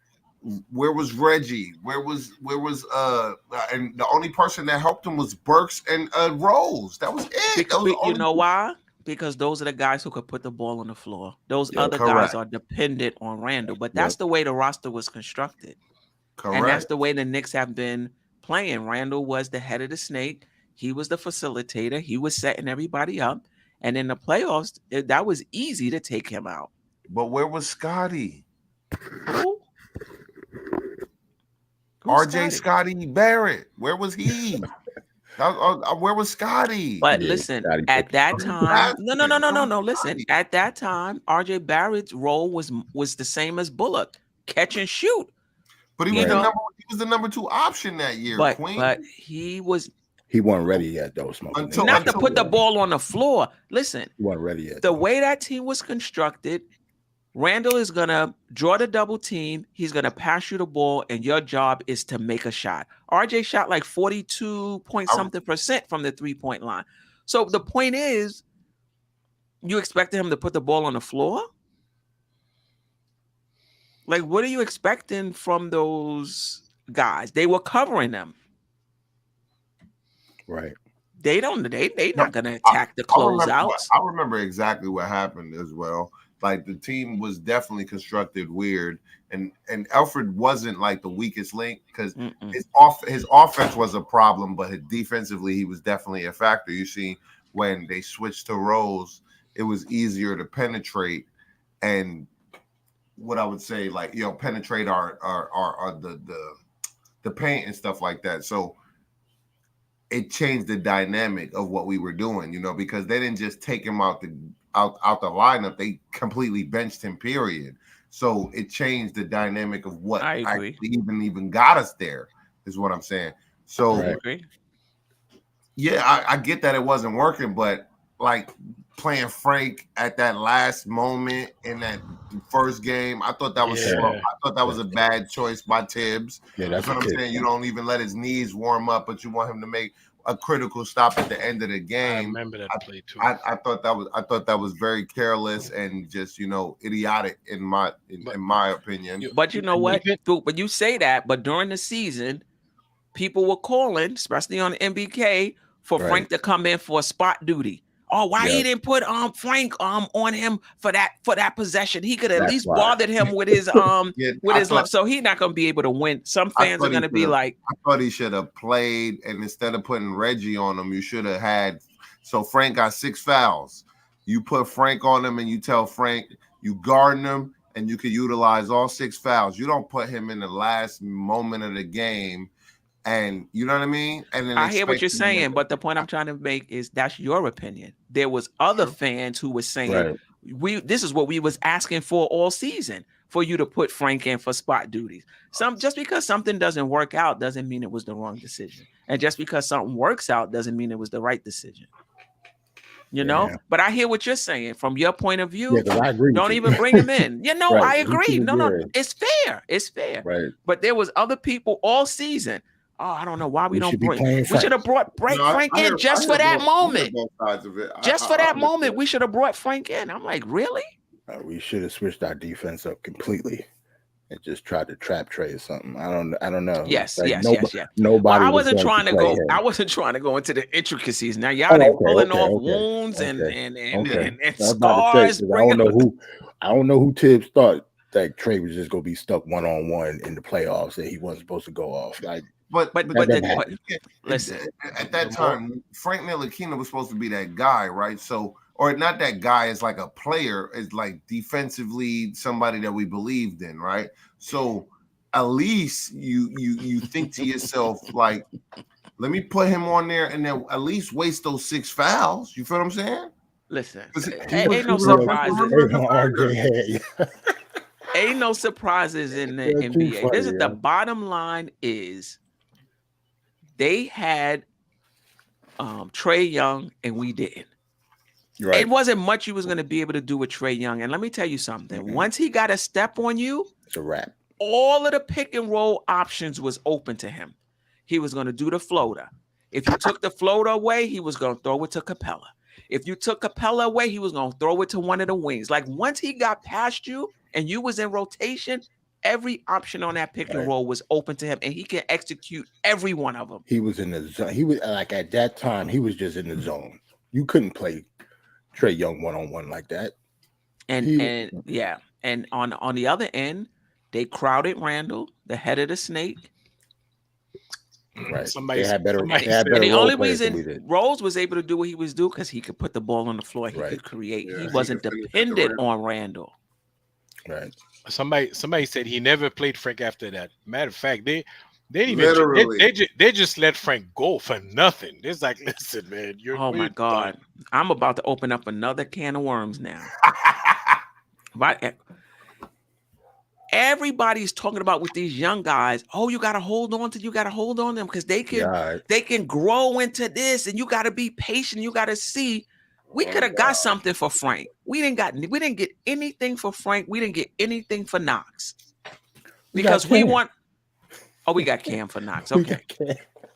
where was Reggie? Where was and the only person that helped him was Burks and Rose. That was it. You know why? Because those are the guys who could put the ball on the floor. Those other guys are dependent on Randall. But that's the way the roster was constructed. Correct. And that's the way the Knicks have been playing. Randall was the head of the snake. He was the facilitator. He was setting everybody up. And in the playoffs, that was easy to take him out. But where was Scotty? Who? RJ Scotty Barrett. Where was he? Where was Scotty? But listen, at that time, no. Listen, at that time, RJ Barrett's role was the same as Bullock, catch and shoot. But he was the number 2 option that year. But he wasn't ready yet, though. Not to put the ball on the floor. Listen, he wasn't ready yet. The way that team was constructed, Randall is gonna draw the double team. He's gonna pass you the ball, and your job is to make a shot. RJ shot like 42% from the 3-point line. So the point is, you expected him to put the ball on the floor? Like, what are you expecting from those guys? They were covering them. Right. They don't. They not gonna I attack the remember, closeouts. I remember exactly what happened as well. Like the team was definitely constructed weird, and Alfred wasn't like the weakest link because his offense was a problem, but defensively he was definitely a factor. You see, when they switched to Rose, it was easier to penetrate, and what I would say, like, you know, penetrate our the paint and stuff like that. So it changed the dynamic of what we were doing, you know, because they didn't just take him out the lineup, they completely benched him, period. So it changed the dynamic of what actually even got us there, is what I'm saying. So I agree. Yeah, I get that it wasn't working, but like playing Frank at that last moment in that first game, I thought that was slow. I thought that was a bad choice by Tibbs. Yeah, that's what I'm saying. You don't even let his knees warm up, but you want him to make a critical stop at the end of the game. I remember that play too. I thought that was very careless and just, you know, idiotic in my opinion. But you know what? But you say that, but during the season, people were calling, especially on the NBK, for Frank to come in for a spot duty. Oh, why he didn't put Frank on him for that possession? He could at least bothered him with his left, so he's not gonna be able to win. Some fans are gonna be like, I thought he should have played, and instead of putting Reggie on him, you should have had. So Frank got 6 fouls. You put Frank on him, and you tell Frank you guard him, and you can utilize all 6 fouls. You don't put him in the last moment of the game. And you know what I mean? And then I hear what you're saying, but the point I'm trying to make is that's your opinion. There was other fans who were saying this is what we was asking for all season, for you to put Frank in for spot duties. Just because something doesn't work out doesn't mean it was the wrong decision. And just because something works out doesn't mean it was the right decision. You know, but I hear what you're saying from your point of view. I agree. Don't even bring him in. You know, I agree. No, it's fair. It's fair. Right. But there was other people all season. Oh, I don't know why we don't bring. We should have brought Frank in just for that moment. Just for that moment, we should have brought Frank in. I'm like, really? We should have switched our defense up completely and just tried to trap Trey or something. I don't know. Yes. Nobody. Well, I wasn't trying to go. I wasn't trying to go into the intricacies. Now y'all pulling off wounds and scars. I don't know who Tibbs thought that Trey was just gonna be stuck 1-on-1 in the playoffs and he wasn't supposed to go off. Like. But listen, at that time, Frank Ntilikina was supposed to be that guy, right? So, or not that guy is like a player, is like defensively somebody that we believed in, right? So at least you think to yourself, like, let me put him on there and then at least waste those 6 fouls. You feel what I'm saying? Listen, ain't no surprises. Ain't no surprises in the NBA. This is the bottom line is. They had Trae Young and we didn't. Right. It wasn't much you was going to be able to do with Trae Young. And let me tell you something. Once he got a step on you, it's a wrap. All of the pick and roll options was open to him. He was going to do the floater. If you took the floater away, he was going to throw it to Capella. If you took Capella away, he was going to throw it to one of the wings. Like once he got past you and you was in rotation, every option on that pick and roll was open to him, and he can execute every one of them. He was in the zone. He was like at that time, he was just in the zone. You couldn't play Trae Young 1-on-1 like that. And on the other end, they crowded Randall, the head of the snake. Right. Somebody had better. And the only reason Rose was able to do what he was doing because he could put the ball on the floor. He could create. He wasn't dependent on Randall. Right. Somebody said he never played Frank after that. Matter of fact, they just let Frank go for nothing. It's like, listen, man, my God, I'm about to open up another can of worms now. But everybody's talking about with these young guys. Oh, you got to hold on to them because they can grow into this, and you got to be patient. You got to see. We could have got something for Frank. We didn't get anything for Frank. We didn't get anything for Knox because we got Cam for Knox. Okay,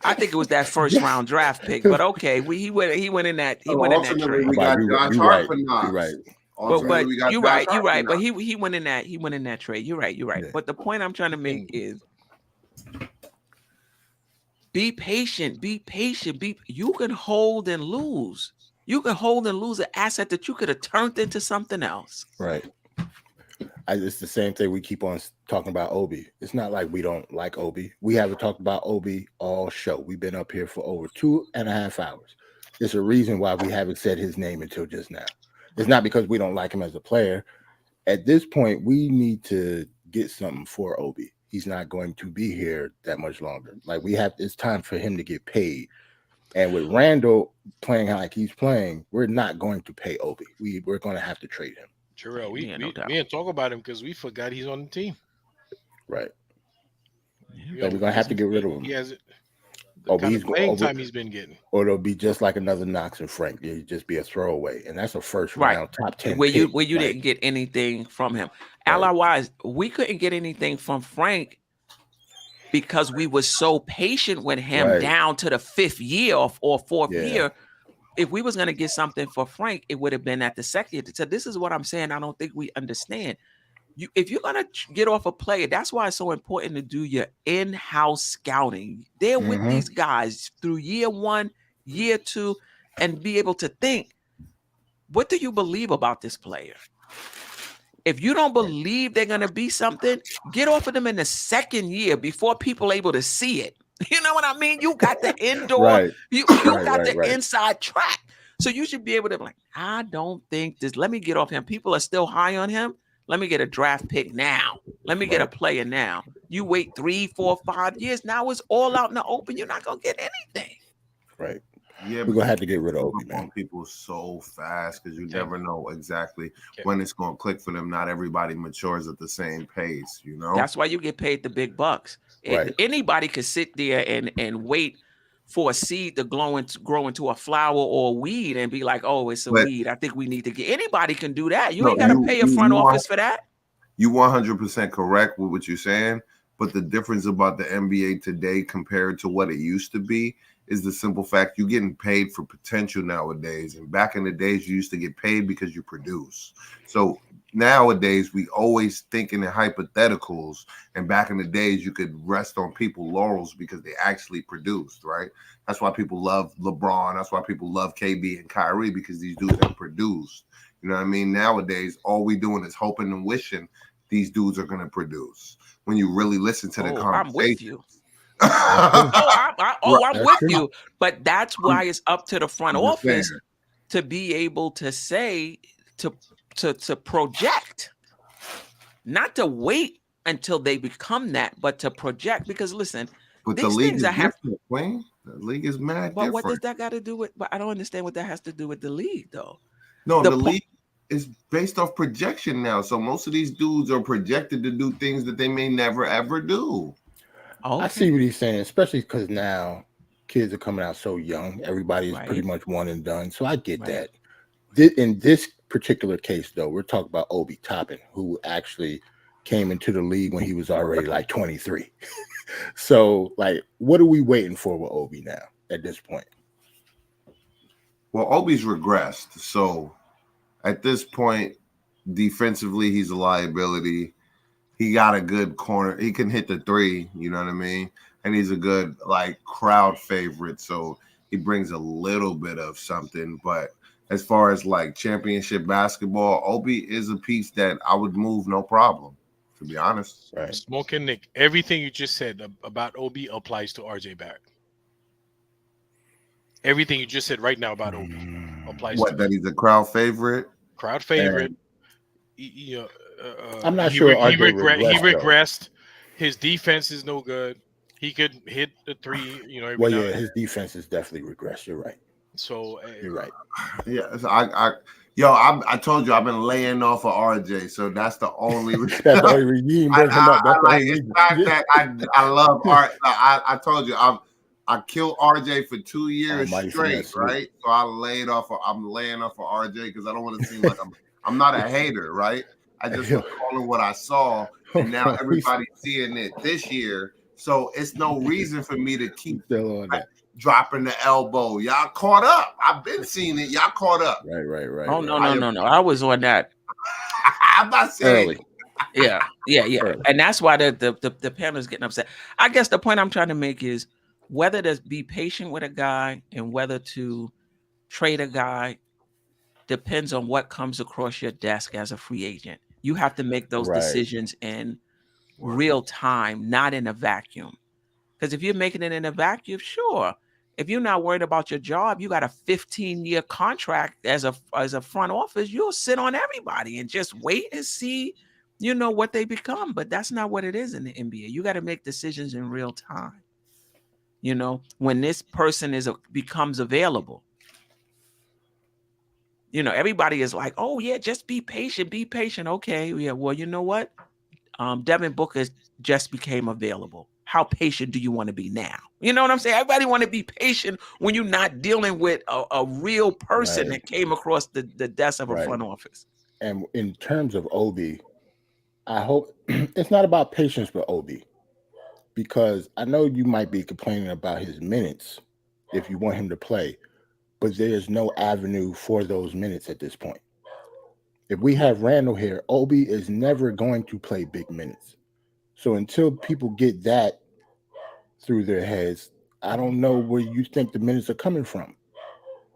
I think it was that first round draft pick, but okay, he went in that. He went in that trade. We got Josh Hart for Knox. Right. Ultimately, But we got you're Josh right. You're Hartman right. now. But he went in that trade. You're right. You're right. Yeah. But the point I'm trying to make is be patient. Be patient. You can hold and lose. You can hold and lose an asset that you could have turned into something else. Right. It's the same thing we keep on talking about Obi. It's not like we don't like Obi. We haven't talked about Obi all show. We've been up here for over 2.5 hours. There's a reason why we haven't said his name until just now. It's not because we don't like him as a player. At this point, we need to get something for Obi. He's not going to be here that much longer. Like it's time for him to get paid. And with Randall playing like he's playing, we're not going to pay Obi. We're going to have to trade him. Jarrell, we doubt. didn't talk about him because we forgot he's on the team. Right. You So we're gonna have to get rid of him. He has Playing time he's been getting. Or it'll be just like another Knox and Frank. It'll just be a throwaway, and that's a first round top 10. Where you didn't get anything from him. Ally wise, we couldn't get anything from Frank because we were so patient with him down to the 5th year or 4th year. If we was going to get something for Frank, it would have been at the 2nd. So this is what I'm saying. I don't think we understand. If you're going to get off a player, that's why it's so important to do your in-house scouting. They're with these guys through year 1, year 2, and be able to think, what do you believe about this player? If you don't believe they're going to be something, get off of them in the 2nd year before people are able to see it. You know what I mean? You got the indoor, you got the inside track. So you should be able to be like, I don't think this, let me get off him. People are still high on him. Let me get a draft pick now. Let me get a player now. You wait 3, 4, 5 years. Now it's all out in the open. You're not going to get anything. Right. Yeah, we're gonna have to get rid of Obi, man. People so fast because you never know exactly when it's gonna click for them. Not everybody matures at the same pace, you know. That's why you get paid the big bucks. Anybody could sit there and wait for a seed to grow into a flower or a weed and be like, oh, it's a weed. I think we need to get. Anybody can do that. You ain't got to pay a front office for that. You 100% correct with what you're saying, but the difference about the NBA today compared to what it used to be is the simple fact you're getting paid for potential nowadays. And back in the days, you used to get paid because you produce. So nowadays, we always thinking in hypotheticals. And back in the days, you could rest on people's laurels because they actually produced, right? That's why people love LeBron. That's why people love KB and Kyrie, because these dudes have produced. You know what I mean? Nowadays, all we doing is hoping and wishing these dudes are going to produce. When you really listen to the conversation. I'm with you. I'm with you. But that's why it's up to the front office to be able to say, to project, not to wait until they become that, but to project. Because listen, but the league is different, Wayne. The league is mad different. What does that got to do with? But I don't understand what that has to do with the league, though. No, the league is based off projection now. So most of these dudes are projected to do things that they may never ever do. Okay. I see what he's saying, especially because now kids are coming out so young. Everybody is pretty much one and done. So I get that. In this particular case, though, we're talking about Obi Toppin, who actually came into the league when he was already like 23. So, like, what are we waiting for with Obi now at this point? Well, Obi's regressed. So at this point, defensively, he's a liability. He got a good corner. He can hit the three, you know what I mean? And he's a good, like, crowd favorite. So he brings a little bit of something. But as far as, like, championship basketball, Obi is a piece that I would move no problem, to be honest. Right. Smoking Nick, everything you just said about Obi applies to RJ Barrett. Everything you just said right now about Obi applies to that he's a crowd favorite? Crowd favorite. I'm not sure. He regressed. His defense is no good. He could hit the three. His defense is definitely regressed. You're right. So you're right. Yeah, so I told you I've been laying off of RJ, so that's the only reason. That's the only reason. I love Art. I told you I killed RJ for 2 years straight, right? So I'm laying off of RJ because I don't want to seem like I'm not a hater, right? I just was calling what I saw, and now everybody's seeing it this year. So it's no reason for me to keep still on that. dropping the elbow. Y'all caught up. I've been seeing it. Y'all caught up. Right. Oh, no. I was on that. I'm not saying Early. Yeah. Early. And that's why the panel is getting upset. I guess the point I'm trying to make is whether to be patient with a guy and whether to trade a guy depends on what comes across your desk as a free agent. You have to make those decisions in real time, not in a vacuum. Because if you're making it in a vacuum, sure. If you're not worried about your job, you got a 15-year contract as a front office, you'll sit on everybody and just wait and see, what they become. But that's not what it is in the NBA. You got to make decisions in real time. When this person becomes available. Everybody is like, oh yeah, just be patient. Okay, yeah. Well, you know what? Devin Booker just became available. How patient do you want to be now? You know what I'm saying? Everybody want to be patient when you're not dealing with a real person that came across the desk of a front office. And in terms of Obi, I hope it's not about patience with Obi, because I know you might be complaining about his minutes if you want him to play, but there's no avenue for those minutes at this point. If we have Randall here, Obi is never going to play big minutes. So until people get that through their heads, I don't know where you think the minutes are coming from.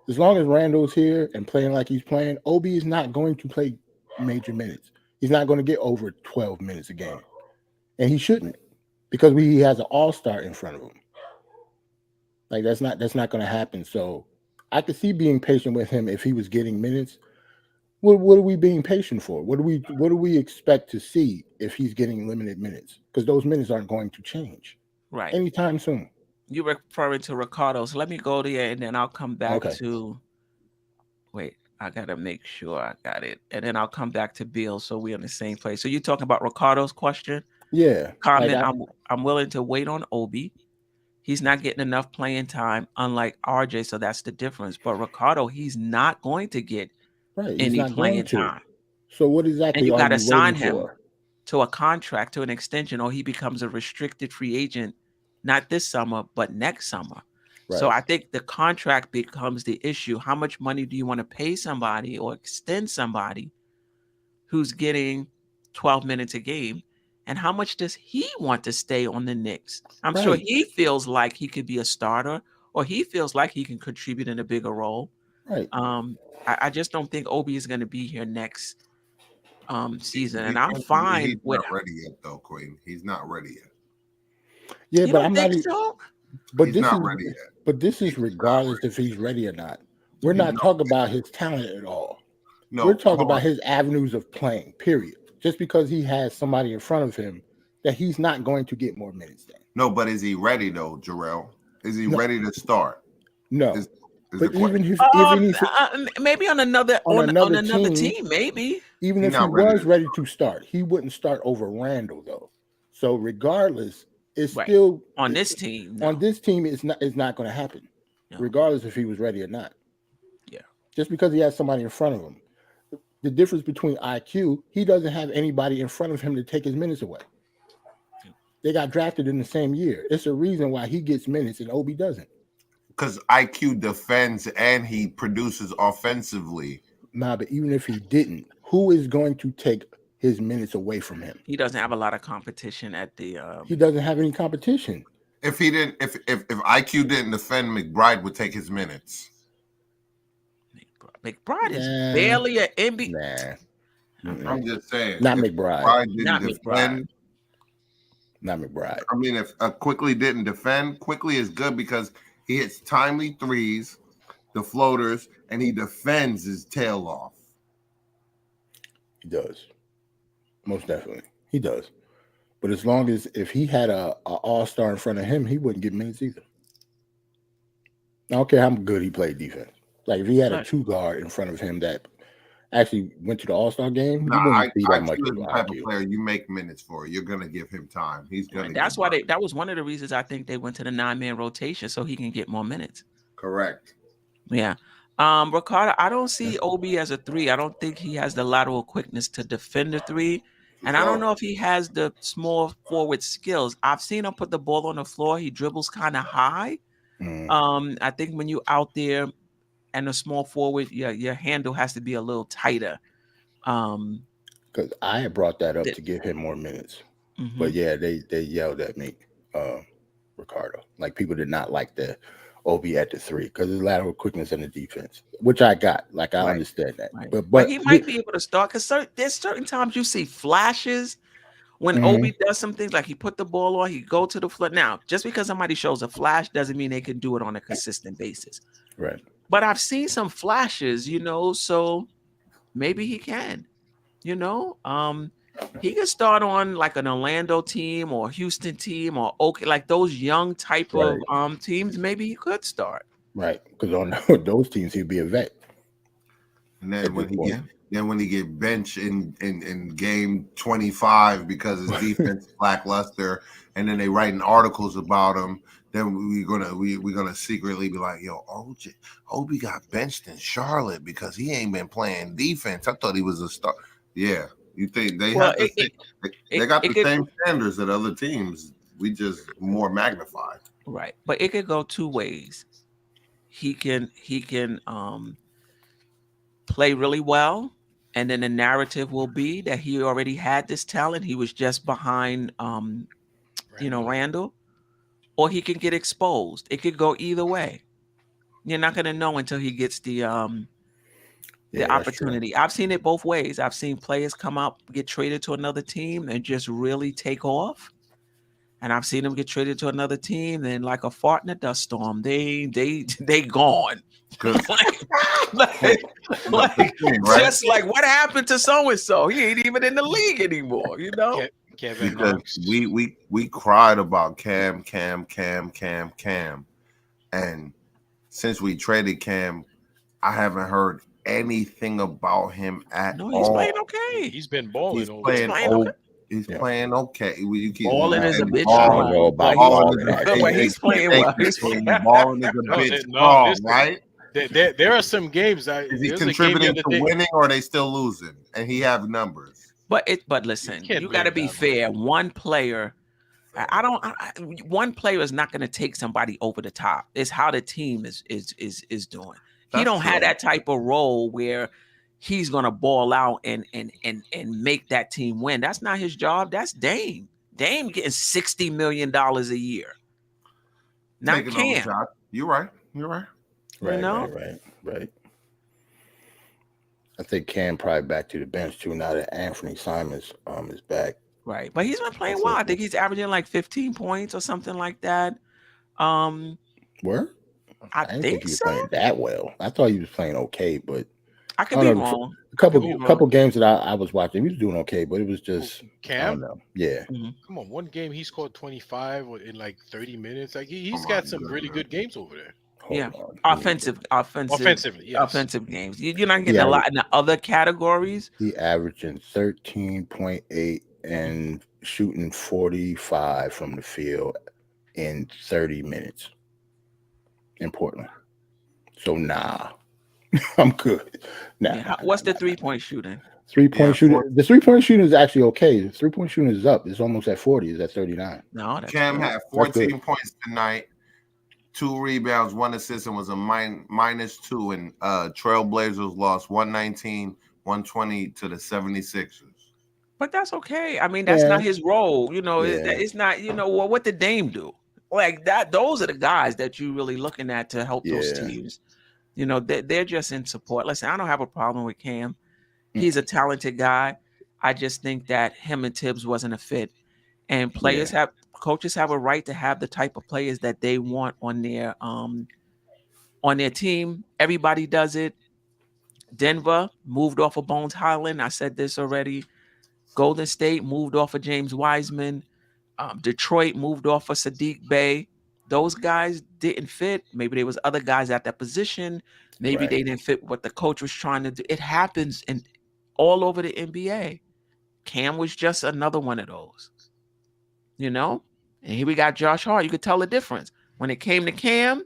As long as Randall's here and playing like he's playing, Obi is not going to play major minutes. He's not going to get over 12 minutes a game. And he shouldn't, because he has an all-star in front of him. Like that's not going to happen. So I could see being patient with him if he was getting minutes. What are we being patient for? What do we expect to see if he's getting limited minutes? Because those minutes aren't going to change anytime soon. You're referring to Ricardo. So let me go there and then I'll come back to. Wait, I gotta make sure I got it, and then I'll come back to Bill so we're in the same place. So you're talking about Ricardo's question? Yeah. Comment. I'm willing to wait on Obi. He's not getting enough playing time, unlike RJ. So that's the difference. But Ricardo, he's not going to get any playing time. So what exactly? And you got to sign him to a contract, to an extension, or he becomes a restricted free agent, not this summer, but next summer. Right. So I think the contract becomes the issue. How much money do you want to pay somebody or extend somebody who's getting 12 minutes a game? And how much does he want to stay on the Knicks? I'm sure he feels like he could be a starter, or he feels like he can contribute in a bigger role. Right. I just don't think Obi is going to be here next season, and I'm fine. He's not ready yet, though, Queen. He's not ready yet. Yeah, but I'm not. So? But he's this not is ready yet. But this is regardless if he's ready or not. We're not talking about his talent at all. No, we're talking about his avenues of playing. Period. Just because he has somebody in front of him, that he's not going to get more minutes than. No, but is he ready though, Jarrell? Is he ready to start? No. But even if maybe on another team, maybe. Even if he was ready to start, he wouldn't start over Randall though. So regardless, it's still on this team. No. On this team, it's not going to happen, regardless if he was ready or not. Yeah. Just because he has somebody in front of him. The difference between IQ, he doesn't have anybody in front of him to take his minutes away. They got drafted in the same year. It's a reason why he gets minutes and Obi doesn't. Because IQ defends and he produces offensively. Nah, but even if he didn't, who is going to take his minutes away from him? He doesn't have a lot of competition at the. He doesn't have any competition. If IQ didn't defend, McBride would take his minutes. McBride is barely an NBA. Nah. I'm just saying. Not McBride. McBride. Not McBride. I mean, if Quickly didn't defend, Quickly is good because he hits timely threes, the floaters, and he defends his tail off. He does. Most definitely. He does. But as long as if he had a all-star in front of him, he wouldn't get minutes either. I don't care how good he played defense. Like if he had a two guard in front of him that actually went to the all-star game, he wouldn't be that much of the type of player you make minutes for. You're gonna give him time. He's gonna. That's why that was one of the reasons I think they went to the 9-man rotation so he can get more minutes. Correct. Yeah. Ricardo, I don't see Obi as a 3. I don't think he has the lateral quickness to defend the 3. And I don't know if he has the small forward skills. I've seen him put the ball on the floor. He dribbles kind of high. I think when you're out there and a small forward, your handle has to be a little tighter. Because I had brought that up to give him more minutes. But yeah, they yelled at me, Ricardo. Like people did not like the OB at the 3 because his lateral quickness in the defense, which I got. Like I understand that. Right. But he might be able to start because there's certain times you see flashes when Obi does some things like he put the ball on, he go to the floor. Now, just because somebody shows a flash doesn't mean they can do it on a consistent basis. Right. But I've seen some flashes, so maybe he can. He could start on like an Orlando team or Houston team or like those young type of teams. Maybe he could start. Right, because on those teams he'd be a vet. And then when he get benched in game 25 because his defense is lackluster, and then they writing articles about him, then we're gonna secretly be like, yo, Obi got benched in Charlotte because he ain't been playing defense. I thought he was a star. Yeah, you think they got the same standards that other teams? We just more magnified. Right, but it could go two ways. He can play really well, and then the narrative will be that he already had this talent. He was just behind, Randall, or he can get exposed. It could go either way. You're not going to know until he gets the opportunity. I've seen it both ways. I've seen players come up, get traded to another team, and just really take off. And I've seen them get traded to another team, and like a fart in a dust storm, they gone. Just like what happened to so and so? He ain't even in the league anymore. Kevin, because we cried about Cam, and since we traded Cam, I haven't heard anything about him at all. He's playing okay. He's been balling. He's playing okay. Balling is a bitch. He's playing well. Balling is a bitch strong, right? There are some games. Is he contributing to winning, or are they still losing? And he have numbers. But listen, you got to be fair. One player, one player is not going to take somebody over the top. It's how the team is doing. He don't have that type of role where he's gonna ball out and make that team win. That's not his job. That's Dame. Dame getting $60 million a year. Not Cam. You're right. Right. I think Cam probably back to the bench too now that Anthony Simons is back. Right, but he's been playing well. I think he's averaging like 15 points or something like that. Where? I didn't think he was playing that well. I thought he was playing okay, but I could be wrong. A couple games that I was watching, he was doing okay, but it was just Cam. I don't know. Yeah. Come on, one game he scored 25 in like 30 minutes. Like he's got some really good games over there. Offensively, yes. Offensive games. You're not getting a lot in the other categories. He averaging 13.8 and shooting 45 from the field in 30 minutes in Portland. So I'm good. What's the 3-point shooting? 3-point shooting. The 3-point shooting is actually okay. The 3-point shooting is up. It's almost at 40. It's at 39. No, Cam had 14 points tonight, 2 rebounds, 1 assist, and was a -2. And Trailblazers lost 119-120 to the 76ers. But that's okay. I mean, that's not his role. It's not. What did Dame do? Like that. Those are the guys that you really looking at to help those teams. They're just in support. Listen, I don't have a problem with Cam. He's a talented guy. I just think that him and Tibbs wasn't a fit. And coaches have a right to have the type of players that they want on their team. Everybody does it. Denver moved off of Bones Highland. I said this already. Golden State moved off of James Wiseman. Detroit moved off of Sadiq Bey. Those guys didn't fit. Maybe there was other guys at that position. Maybe they didn't fit what the coach was trying to do. It happens all over the NBA. Cam was just another one of those. And here we got Josh Hart. You could tell the difference. When it came to Cam,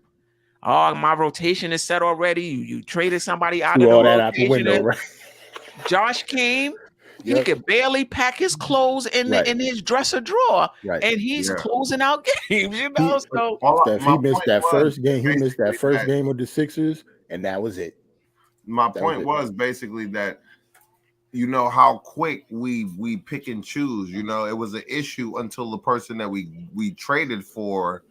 my rotation is set already. You traded somebody out of the rotation. Out the window, right? Josh came. He could barely pack his clothes in his dresser drawer, and he's closing out games. You know, so he missed that first game. He missed that first game of the Sixers, and that was it. My point was basically that, you know, how quick we pick and choose. You know, it was an issue until the person that we traded for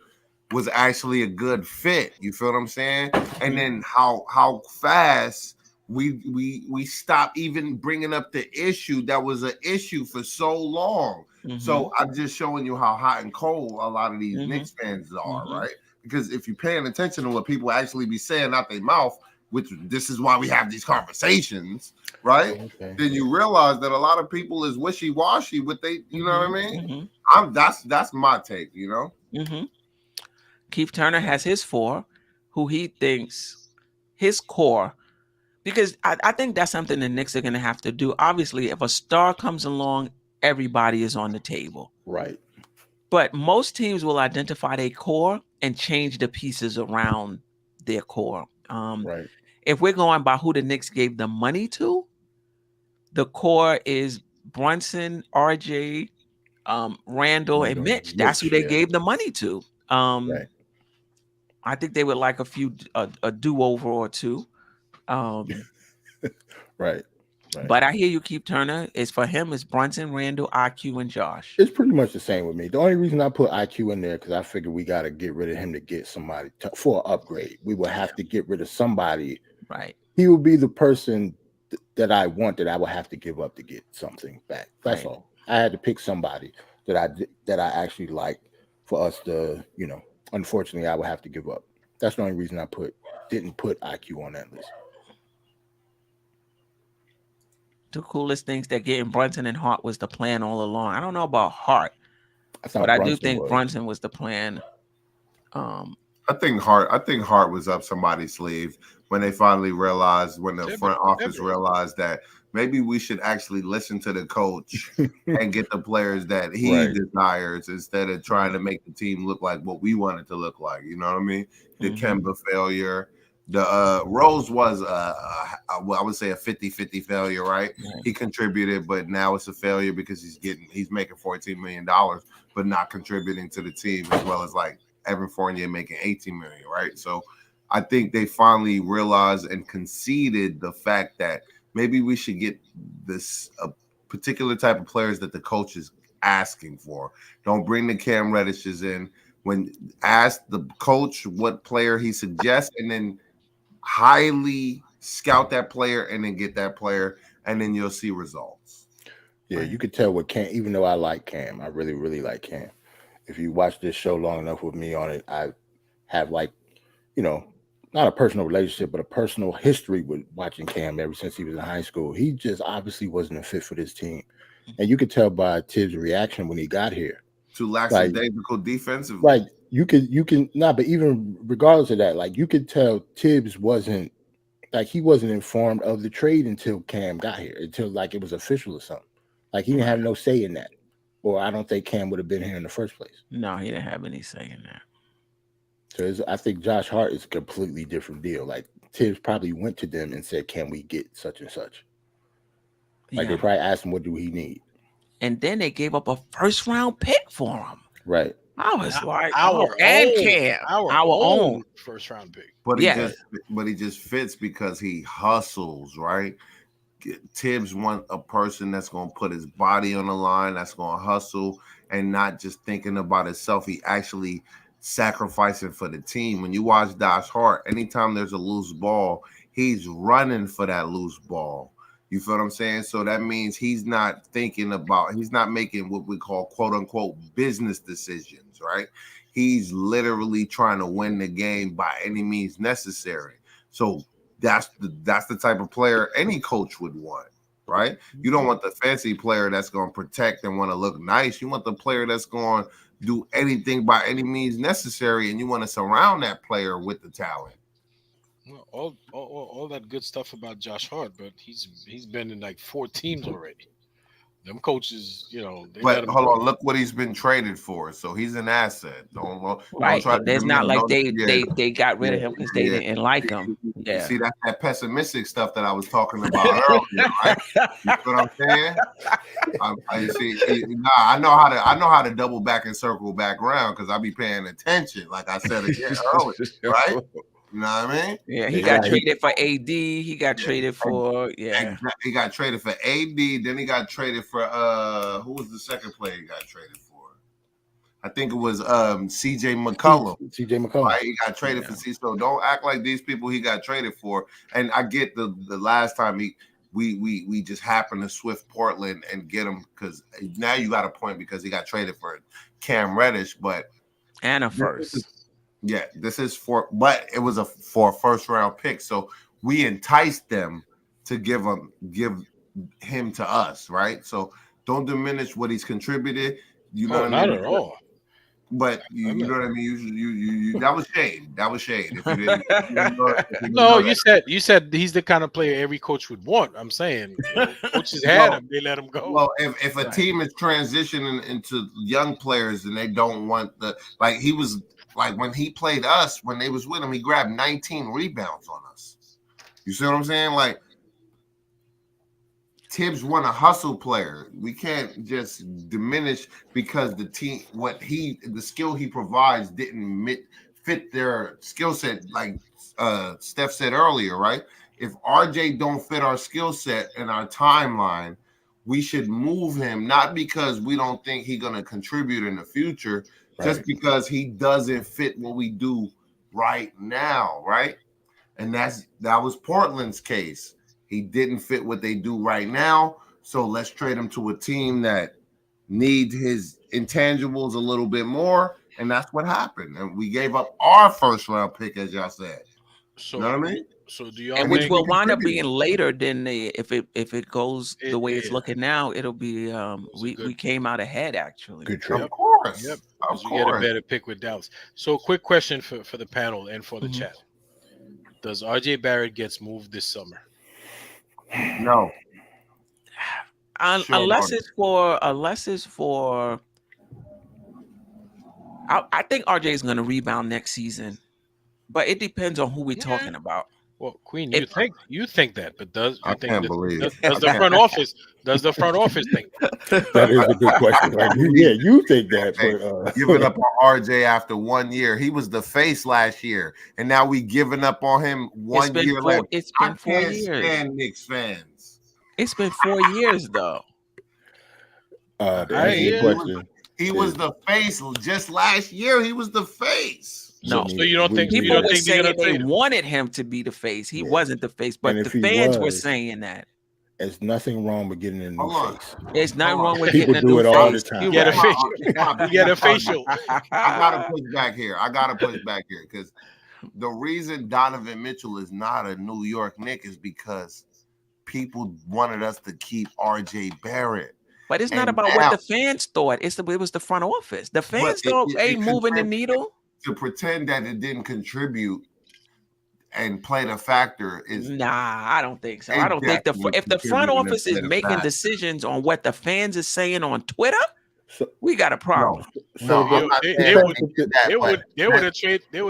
was actually a good fit. You feel what I'm saying? And then how fast we stop even bringing up the issue that was an issue for so long. So I'm just showing you how hot and cold a lot of these Knicks fans are, right? Because if you're paying attention to what people actually be saying out their mouth, which this is why we have these conversations, right? Then you realize that a lot of people is wishy-washy with they, you know what I mean? That's my take, you know. Keith Turner has his 4, who he thinks his core, because I think that's something the Knicks are going to have to do. Obviously, if a star comes along, everybody is on the table. Right. But most teams will identify their core and change the pieces around their core. Right. If we're going by who the Knicks gave the money to, the core is Brunson, RJ, Randall, and Mitch. That's who they gave the money to. Right. I think they would like a do-over or two. Right. But I hear you, Keith Turner. Is for him is Brunson, Randall, IQ, and Josh. It's pretty much the same with me. The only reason I put IQ in there because I figured we got to get rid of him to get somebody for an upgrade. We will have to get rid of somebody. Right. He will be the person that I want that I will have to give up to get something back. That's all. I had to pick somebody that I actually like for us to, you know. Unfortunately, I would have to give up. That's the only reason I didn't put IQ on that list. The coolest things that getting Brunson and Hart was the plan all along. I don't know about Hart, but I do think Brunson was the plan. I think Hart was up somebody's sleeve when they finally realized, when the front office realized that maybe we should actually listen to the coach and get the players that he desires instead of trying to make the team look like what we want it to look like. You know what I mean? The Kemba failure. The Rose was I would say a 50-50 failure, right? He contributed, but now it's a failure because he's making $14 million, but not contributing to the team, as well as like Evan Fournier making $18 million, right? So I think they finally realized and conceded the fact that maybe we should get this particular type of players that the coach is asking for. Don't bring the Cam Reddishes in. When ask the coach what player he suggests, and then highly scout that player and then get that player, and then you'll see results. Yeah, you could tell with Cam, even though I like Cam, I really, really like Cam. If you watch this show long enough with me on it, I have like, you know, not a personal relationship, but a personal history with watching Cam ever since he was in high school. He just obviously wasn't a fit for this team. And you could tell by Tibbs' reaction when he got here. Too lackadaisical defensively. Like you can but even regardless of that, like you could tell Tibbs wasn't informed of the trade until Cam got here, until like it was official or something. Like he didn't have no say in that. Or I don't think Cam would have been here in the first place. No, he didn't have any say in that. So I think Josh Hart is a completely different deal. Like Tibbs probably went to them and said, "Can we get such and such?" Like they probably asked him, "What do he need?" And then they gave up a first-round pick for him. Right. I was like, our own first-round pick. But he just fits because he hustles, right? Tibbs want a person that's going to put his body on the line, that's going to hustle, and not just thinking about himself. He actually sacrificing for the team. When you watch Josh Hart, anytime there's a loose ball, he's running for that loose ball. You feel what I'm saying? So that means he's not making what we call quote unquote business decisions, right? He's literally trying to win the game by any means necessary. So that's the type of player any coach would want, right? You don't want the fancy player that's going to protect and want to look nice. You want the player that's going to do anything by any means necessary, and you want to surround that player with the talent. Well, all that good stuff about Josh Hart, but he's been in like 4 teams already. Them coaches, you know, they let But him hold go. on, look what he's been traded for. So he's an asset. Don't Right. try to There's not diminish. like Yeah, they got rid of him because they yeah. didn't like him. You Yeah. see, that's that pessimistic stuff that I was talking about earlier, right? You know what I'm saying? I see. Nah, I know how to double back and circle back around because I be paying attention, like I said again earlier, right? You know what I mean? Yeah, he got traded for AD. He got traded for He got traded for AD. Then he got traded for who was the second player he got traded for? I think it was CJ McCollum. CJ McCollum. Right? He got traded for C. So don't act like these people he got traded for. And I get the last time we just happened to swift Portland and get him because now you got a point because he got traded for Cam Reddish, but and a first. Yeah, this is but it was for a first round pick. So we enticed them to give him to us, right? So don't diminish what he's contributed. You know what I mean? Not at all. But you know what I mean. You that was shade. That was shade. If you didn't, no, you said he's the kind of player every coach would want. I'm saying coaches had him, they let him go. Well, if a team is transitioning into young players and they don't want he was. Like when he played us, when they was with him, he grabbed 19 rebounds on us. You see what I'm saying? Like Tibbs won a hustle player. We can't just diminish because the team, the skill he provides didn't fit their skill set. Like Steph said earlier, right? If RJ don't fit our skill set and our timeline, we should move him, not because we don't think he's going to contribute in the future, just because he doesn't fit what we do right now, right? And that was Portland's case. He didn't fit what they do right now, so let's trade him to a team that needs his intangibles a little bit more, and that's what happened. And we gave up our first round pick, as y'all said. So, you know what I mean? So do y'all and which will wind up being later than if it goes the way it's looking now, it'll be we came out ahead actually. Good trade. Of course. Yep. Because we get a better pick with Dallas. So quick question for the panel and for the chat. Does RJ Barrett gets moved this summer? No. Unless it's for I think RJ is going to rebound next season, but it depends on who we're talking about. Well, Queen, you think that, but does the front office think that is a good question? Like, you think that, but giving up on RJ after 1 year, he was the face last year, and now we giving up on him 1 year later. It's been 4 years. Stand Knicks fans. It's been 4 years though. He was the face just last year. He was the face. No, so you don't think people were saying they wanted him to be the face. He wasn't the face, but the fans were saying that. There's nothing wrong with getting a new face. There's nothing wrong with people getting a do new it face. all the time. Get a facial. I gotta push back here because the reason Donovan Mitchell is not a New York Knick is because people wanted us to keep RJ Barrett. But it's not about what the fans thought. It was the front office. The fans ain't moving the needle. To pretend that it didn't contribute and played a factor is I don't think so. I don't think if the front office is making decisions on what the fans is saying on Twitter, we got a problem. They would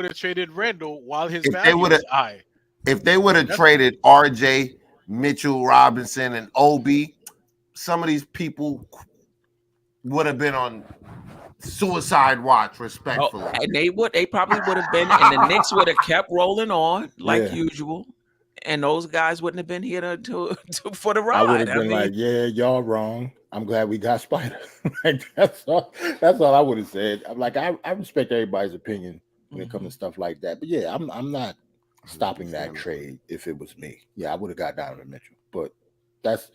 have traded Randall while his value was high. If they would have traded RJ, Mitchell Robinson, and Obi, some of these people would have been on suicide watch, respectfully. And they probably would have been, and the Knicks would have kept rolling on like usual, and those guys wouldn't have been here for the ride. I would have been like, yeah, y'all wrong. I'm glad we got Spider. Like that's all I would have said. I'm like, I respect everybody's opinion when it comes to stuff like that. But yeah, I'm not stopping that trade if it was me. Yeah, I would have got Donovan Mitchell. But that's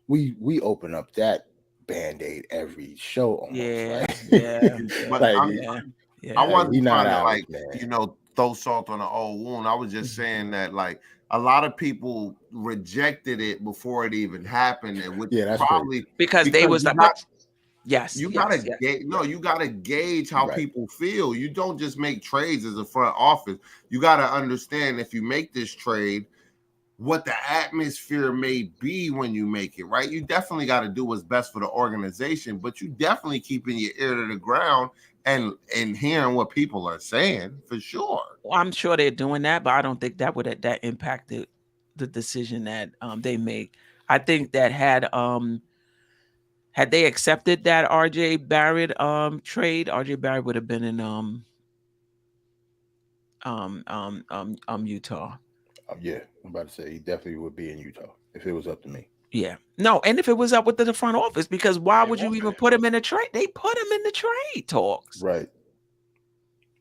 we open up that Band-Aid every show almost, But I wasn't trying to throw salt on an old wound. I was just saying that like a lot of people rejected it before it even happened, and probably because they was like, you gotta gauge how people feel. You don't just make trades as a front office. You gotta understand if you make this trade, what the atmosphere may be when you make it, right? You definitely got to do what's best for the organization, but you definitely keeping your ear to the ground and hearing what people are saying for sure. Well, I'm sure they're doing that, but I don't think that would that impacted the decision that they made. I think that had they accepted that RJ Barrett trade, RJ Barrett would have been in Utah. Yeah, I'm about to say he definitely would be in Utah if it was up to me. Yeah, no, and if it was up with the front office, because why would you even put him in the trade? They put him in the trade talks, right?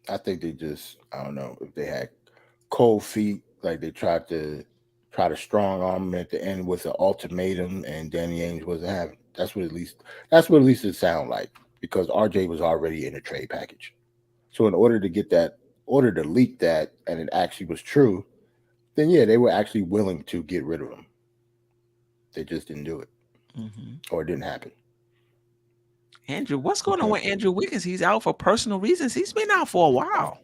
I think they just, I don't know if they had cold feet, like they tried to strong arm him at the end with an ultimatum, and Danny Ainge wasn't having. That's what at least it sounded like, because RJ was already in a trade package. So in order to get that, to leak that, and it actually was true, then yeah, they were actually willing to get rid of him. They just didn't do it, or it didn't happen. Andrew, what's going on with Andrew Wiggins? He's out for personal reasons. He's been out for a while.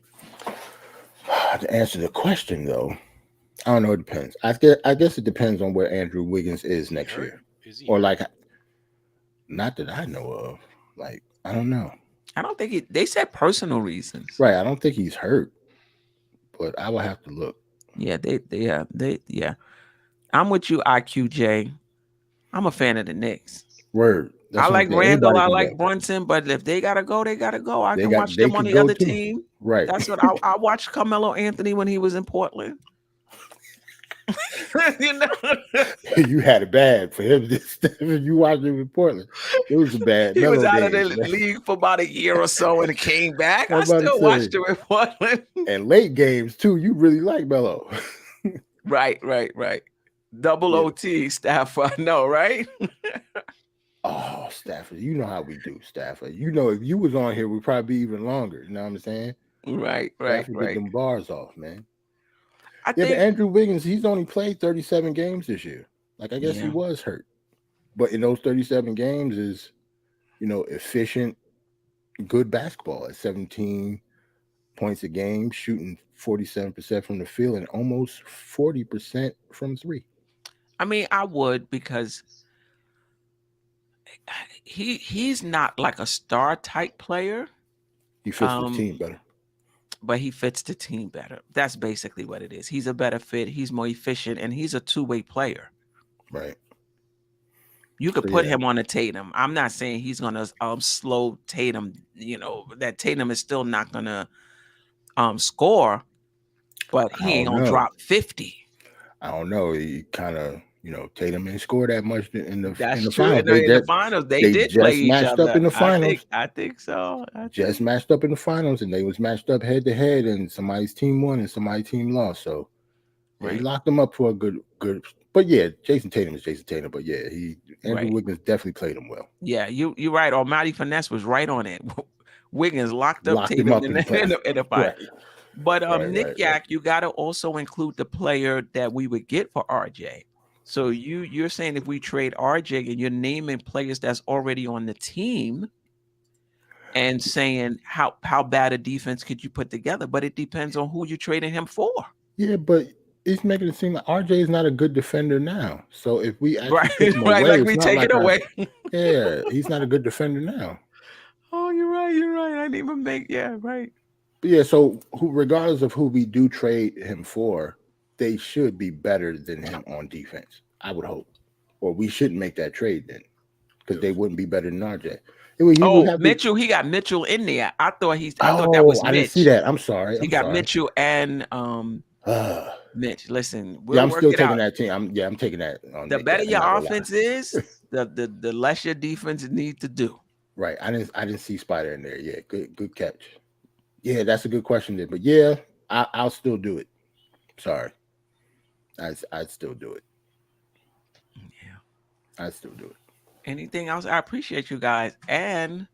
To answer the question, though, I don't know. It depends. I guess it depends on where Andrew Wiggins is next year, or like, not that I know of. Like, I don't know. I don't think they said personal reasons. Right. I don't think he's hurt, but I will have to look. Yeah, yeah. I'm with you, IQJ. I'm a fan of the Knicks. Word. I like Randall. I like Brunson, but if they gotta go, they gotta go. I can watch them on the other team. Right. That's what I watched Carmelo Anthony when he was in Portland. You know, you had it bad for him. You watched him in Portland. It was bad. He was out of the league for about a year or so and came back. I still watched him in Portland. And late games too. You really like Melo. Right. Double OT, Stafford. No, right? Oh, Stafford. You know how we do, Stafford. You know, if you was on here, we'd probably be even longer. You know what I'm saying? Right. Get them bars off, man. I think but Andrew Wiggins, he's only played 37 games this year. Like, I guess he was hurt. But in those 37 games is, efficient, good basketball at 17 points a game, shooting 47% from the field and almost 40% from three. I mean, I would, because he's not like a star type player. He fits the team better. But he fits the team better. That's basically what it is. He's a better fit. He's more efficient, and he's a two-way player. Right. You could put him on a Tatum. I'm not saying he's going to slow Tatum. That Tatum is still not going to score, but he ain't going to drop 50. I don't know. He kind of, Tatum didn't score that much in the finals. In the finals, they did play each matched other. Up in the finals. I think so. Just matched up in the finals, and they was matched up head to head, and somebody's team won and somebody's team lost. So he locked them up for a good. But yeah, Jason Tatum is Jason Tatum. But yeah, Andrew Wiggins definitely played him well. Yeah, you're right. Almighty Finesse was right on it. Wiggins locked Tatum in the final. Right. But Nick Yak, you got to also include the player that we would get for RJ. So you're saying if we trade RJ and you're naming players that's already on the team and saying how bad a defense could you put together, but it depends on who you're trading him for. Yeah, but it's making it seem like RJ is not a good defender now. So if we actually take him away, like we take it away. Yeah, he's not a good defender now. Oh, you're right. I didn't even right. But yeah, so regardless of who we do trade him for, they should be better than him on defense, I would hope. Or we shouldn't make that trade then, because they wouldn't be better than RJ. Mitchell, he got Mitchell in there. I thought that was Mitch. I didn't see that. I'm sorry. He got Mitchell and Mitch. Listen, I'm still taking that team. I'm taking that. The better your offense is, the less your defense needs to do. Right. I didn't see Spider in there. Yeah, good catch. Yeah, that's a good question there. But yeah, I'll still do it. Sorry. I'd still do it. Yeah. I'd still do it. Anything else? I appreciate you guys. And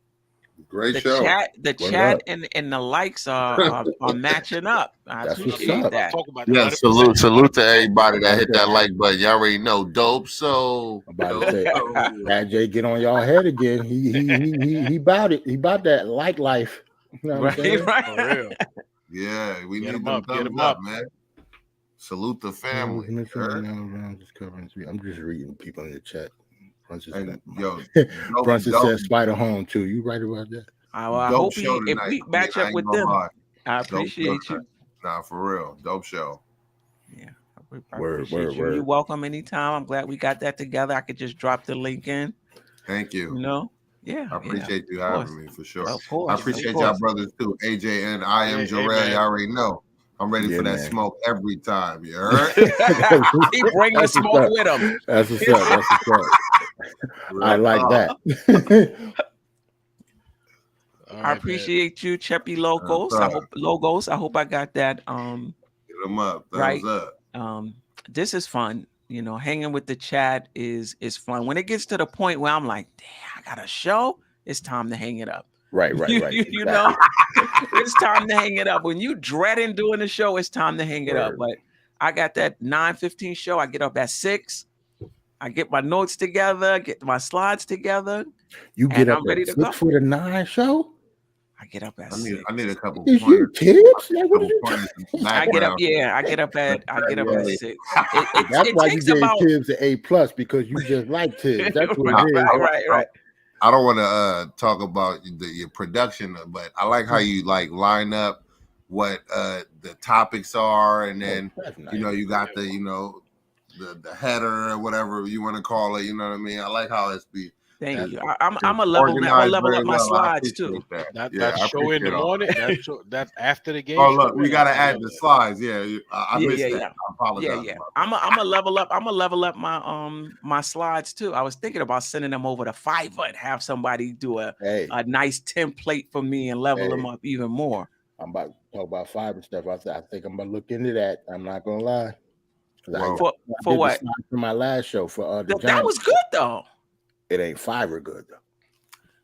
great show. The chat and the likes are matching up. I appreciate that. Yeah, salute to everybody that hit that like button. Y'all already know Dope Soul. About to say, Bad J get on y'all head again. He about it. He about that like life. You know what I'm saying? Right. For real. Yeah, we Get need him them up, thumbs up, man. Salute the family. I'm just reading people in the chat. Brunson said Spider Home too. You right about that? I hope if we match up with them, I appreciate you. Nah, for real. Dope show. Yeah. I appreciate you. You're welcome anytime. I'm glad we got that together. I could just drop the link in. Thank you. You know? Yeah. I appreciate you having me for sure. Of course. I appreciate y'all brothers too. AJ and I am Jarrell. You already know. I'm ready for that smoke every time. You heard? He bring the smoke with him. That's what's up. That's what's up. I like that. I appreciate you, Cheppy Logos. I hope I got that. Get them up. Thumbs up. This is fun. You know, hanging with the chat is fun. When it gets to the point where I'm like, damn, I got a show, it's time to hang it up. Right. You know, it's time to hang it up. When you dreading doing the show, it's time to hang it up. But I got that 9:15 show. I get up at 6. I get my notes together, get my slides together. You get up at 6 for the 9 show? I get up at 6. I need a couple pointers. You tips? I get up. Yeah, I get up at 6. That's why you gave Tibbs an A+ because you just like Tibbs. That's what it is. Right. I don't want to talk about your production, but I like how you like line up what the topics are, and then you got the the header or whatever you want to call it. You know what I mean? I like how it's be. Thank you. I'm a level up my slides too. That show in the morning. That's after the game. Oh look, we gotta add the slides. Yeah, I missed that. I apologize. Yeah. I'm a level up. I'm a level up my slides too. I was thinking about sending them over to Fiverr and have somebody do a nice template for me and level them up even more. I'm about to talk about Fiverr stuff. I think I'm gonna look into that. I'm not gonna lie. For what? For my last show for that was good though. It ain't Fiverr good though.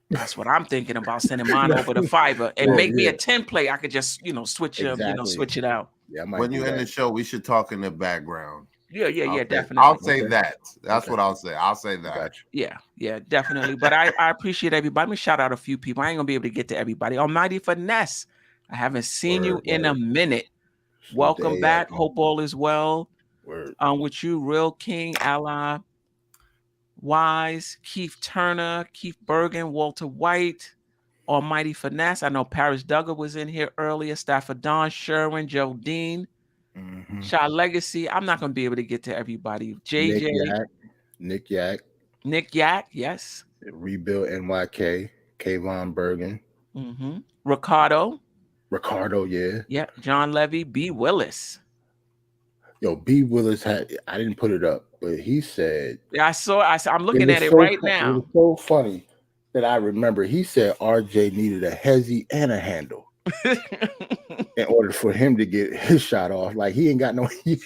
That's what I'm thinking about, sending mine over to Fiverr and make me a template. I could just switch it out. Yeah, when you end the show, we should talk in the background. Yeah, definitely. I'll say that. That's what I'll say. I'll say that. Yeah, definitely. But I appreciate everybody. Let me shout out a few people. I ain't gonna be able to get to everybody. Almighty Finesse. I haven't seen you in a minute. Welcome back. Hope all is well. With you, Real King, Ally, Wise, Keith Turner, Keith Bergen, Walter White, Almighty Finesse. I know Paris Duggar was in here earlier. Stafford Don, Sherwin, Joe Dean, Shaw Legacy. I'm not going to be able to get to everybody. JJ, Nick Yak, yes. Rebuild NYK, Kayvon Bergen, Ricardo, yeah. Yeah, John Levy, B. Willis. Yo, B. Willis I didn't put it up, but he said. Yeah, I'm looking at it right now. It was so funny that I remember he said RJ needed a hezzy and a handle in order for him to get his shot off. Like he ain't got no. He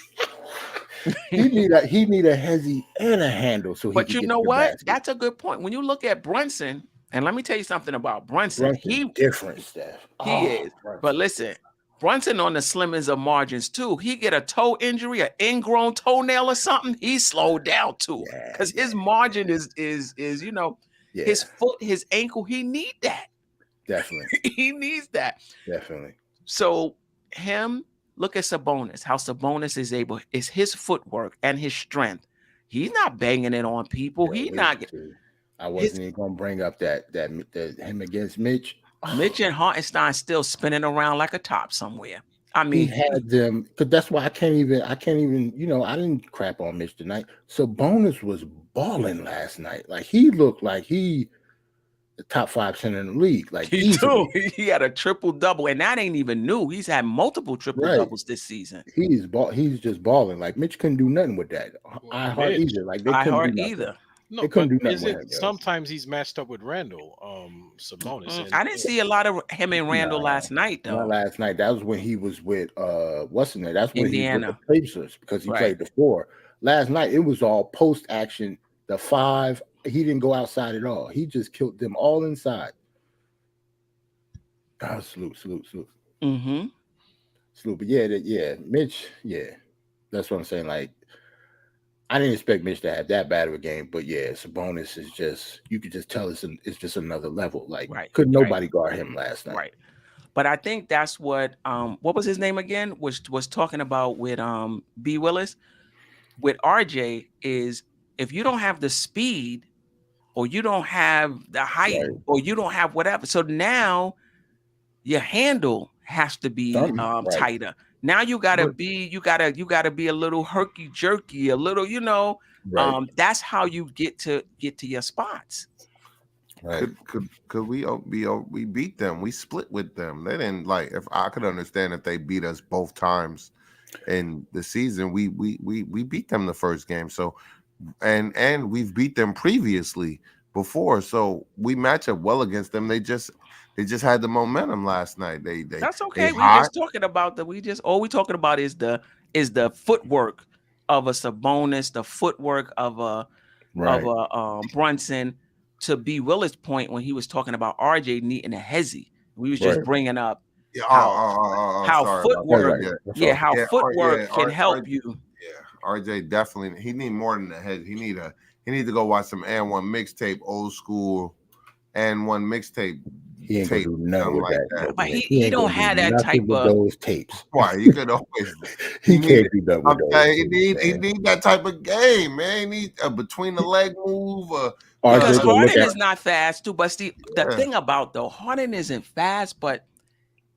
need a hezzy and a handle. But you know what? That's a good point. When you look at Brunson, and let me tell you something about Brunson. He different stuff. He is. Brunson. But listen. Brunson on the slimmest of margins too. He get a toe injury, an ingrown toenail or something. He slowed down too, because his margin is his foot, his ankle. He need that. Definitely, he needs that. Definitely. So look at Sabonis. How Sabonis is his footwork and his strength. He's not banging it on people. I wasn't even gonna bring up that him against Mitch. Mitch and Hartenstein still spinning around like a top somewhere. I mean, he had them because that's why I can't even, I didn't crap on Mitch tonight. Sabonis was balling last night. Like he looked like the top 5 center in the league. Like he had a triple double, and that ain't even new. He's had multiple triple doubles this season. He's just balling. Like Mitch couldn't do nothing with that. I heart either. Like they couldn't do either. No, but sometimes he's matched up with Randall, Sabonis. I didn't see a lot of him and Randall last night, though. Not last night. That was when he was with what's in there? That's when Indiana. He was with the Pacers because he played the 4. Last night it was all post action. The 5, he didn't go outside at all. He just killed them all inside. Oh, salute. Salute. But Mitch, that's what I'm saying. Like, I didn't expect Mitch to have that bad of a game, but Sabonis is you could just tell it's just another level. Like, could nobody guard him last night? Right. But I think that's what was his name again? Was talking about with B. Willis with RJ is if you don't have the speed or you don't have the height or you don't have whatever. So now your handle has to be tighter. Now you gotta be a little herky jerky, a little, you know. That's how you get to your spots. Right. Could we beat them? We split with them. They didn't like. If I could understand if they beat us both times in the season, we beat them the first game. So, and we've beat them previously before. So we match up well against them. They just had the momentum last night. That's okay. We just talking about all we talking about is the footwork of a Sabonis, the footwork of a Brunson. To B. Willis' point when he was talking about RJ needing a hezzy, we was just bringing up how footwork, footwork can help you. Yeah, RJ definitely he need more than a head. He need to go watch some and one mixtape, old school and one mixtape. He ain't gonna do nothing with like that. But he don't have that type of those tapes. Why you could always he can't do that with those. He need that type of game, man. He need a between the leg move. Because Harden is not fast too. But see, the thing about Harden isn't fast, but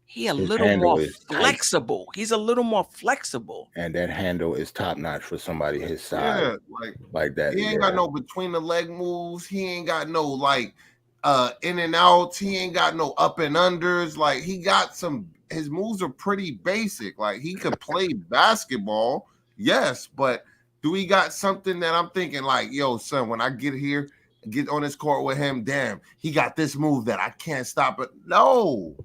he a little more flexible. He's a little more flexible. And that handle is top notch for somebody his size. Yeah, like that. He ain't got no between the leg moves. He ain't got no like in and outs. He ain't got no up and unders. Like he got his moves are pretty basic. Like he could play basketball, yes, but do he got something that I'm thinking like, yo, son, when I get on this court with him, damn, he got this move that I can't stop it. No.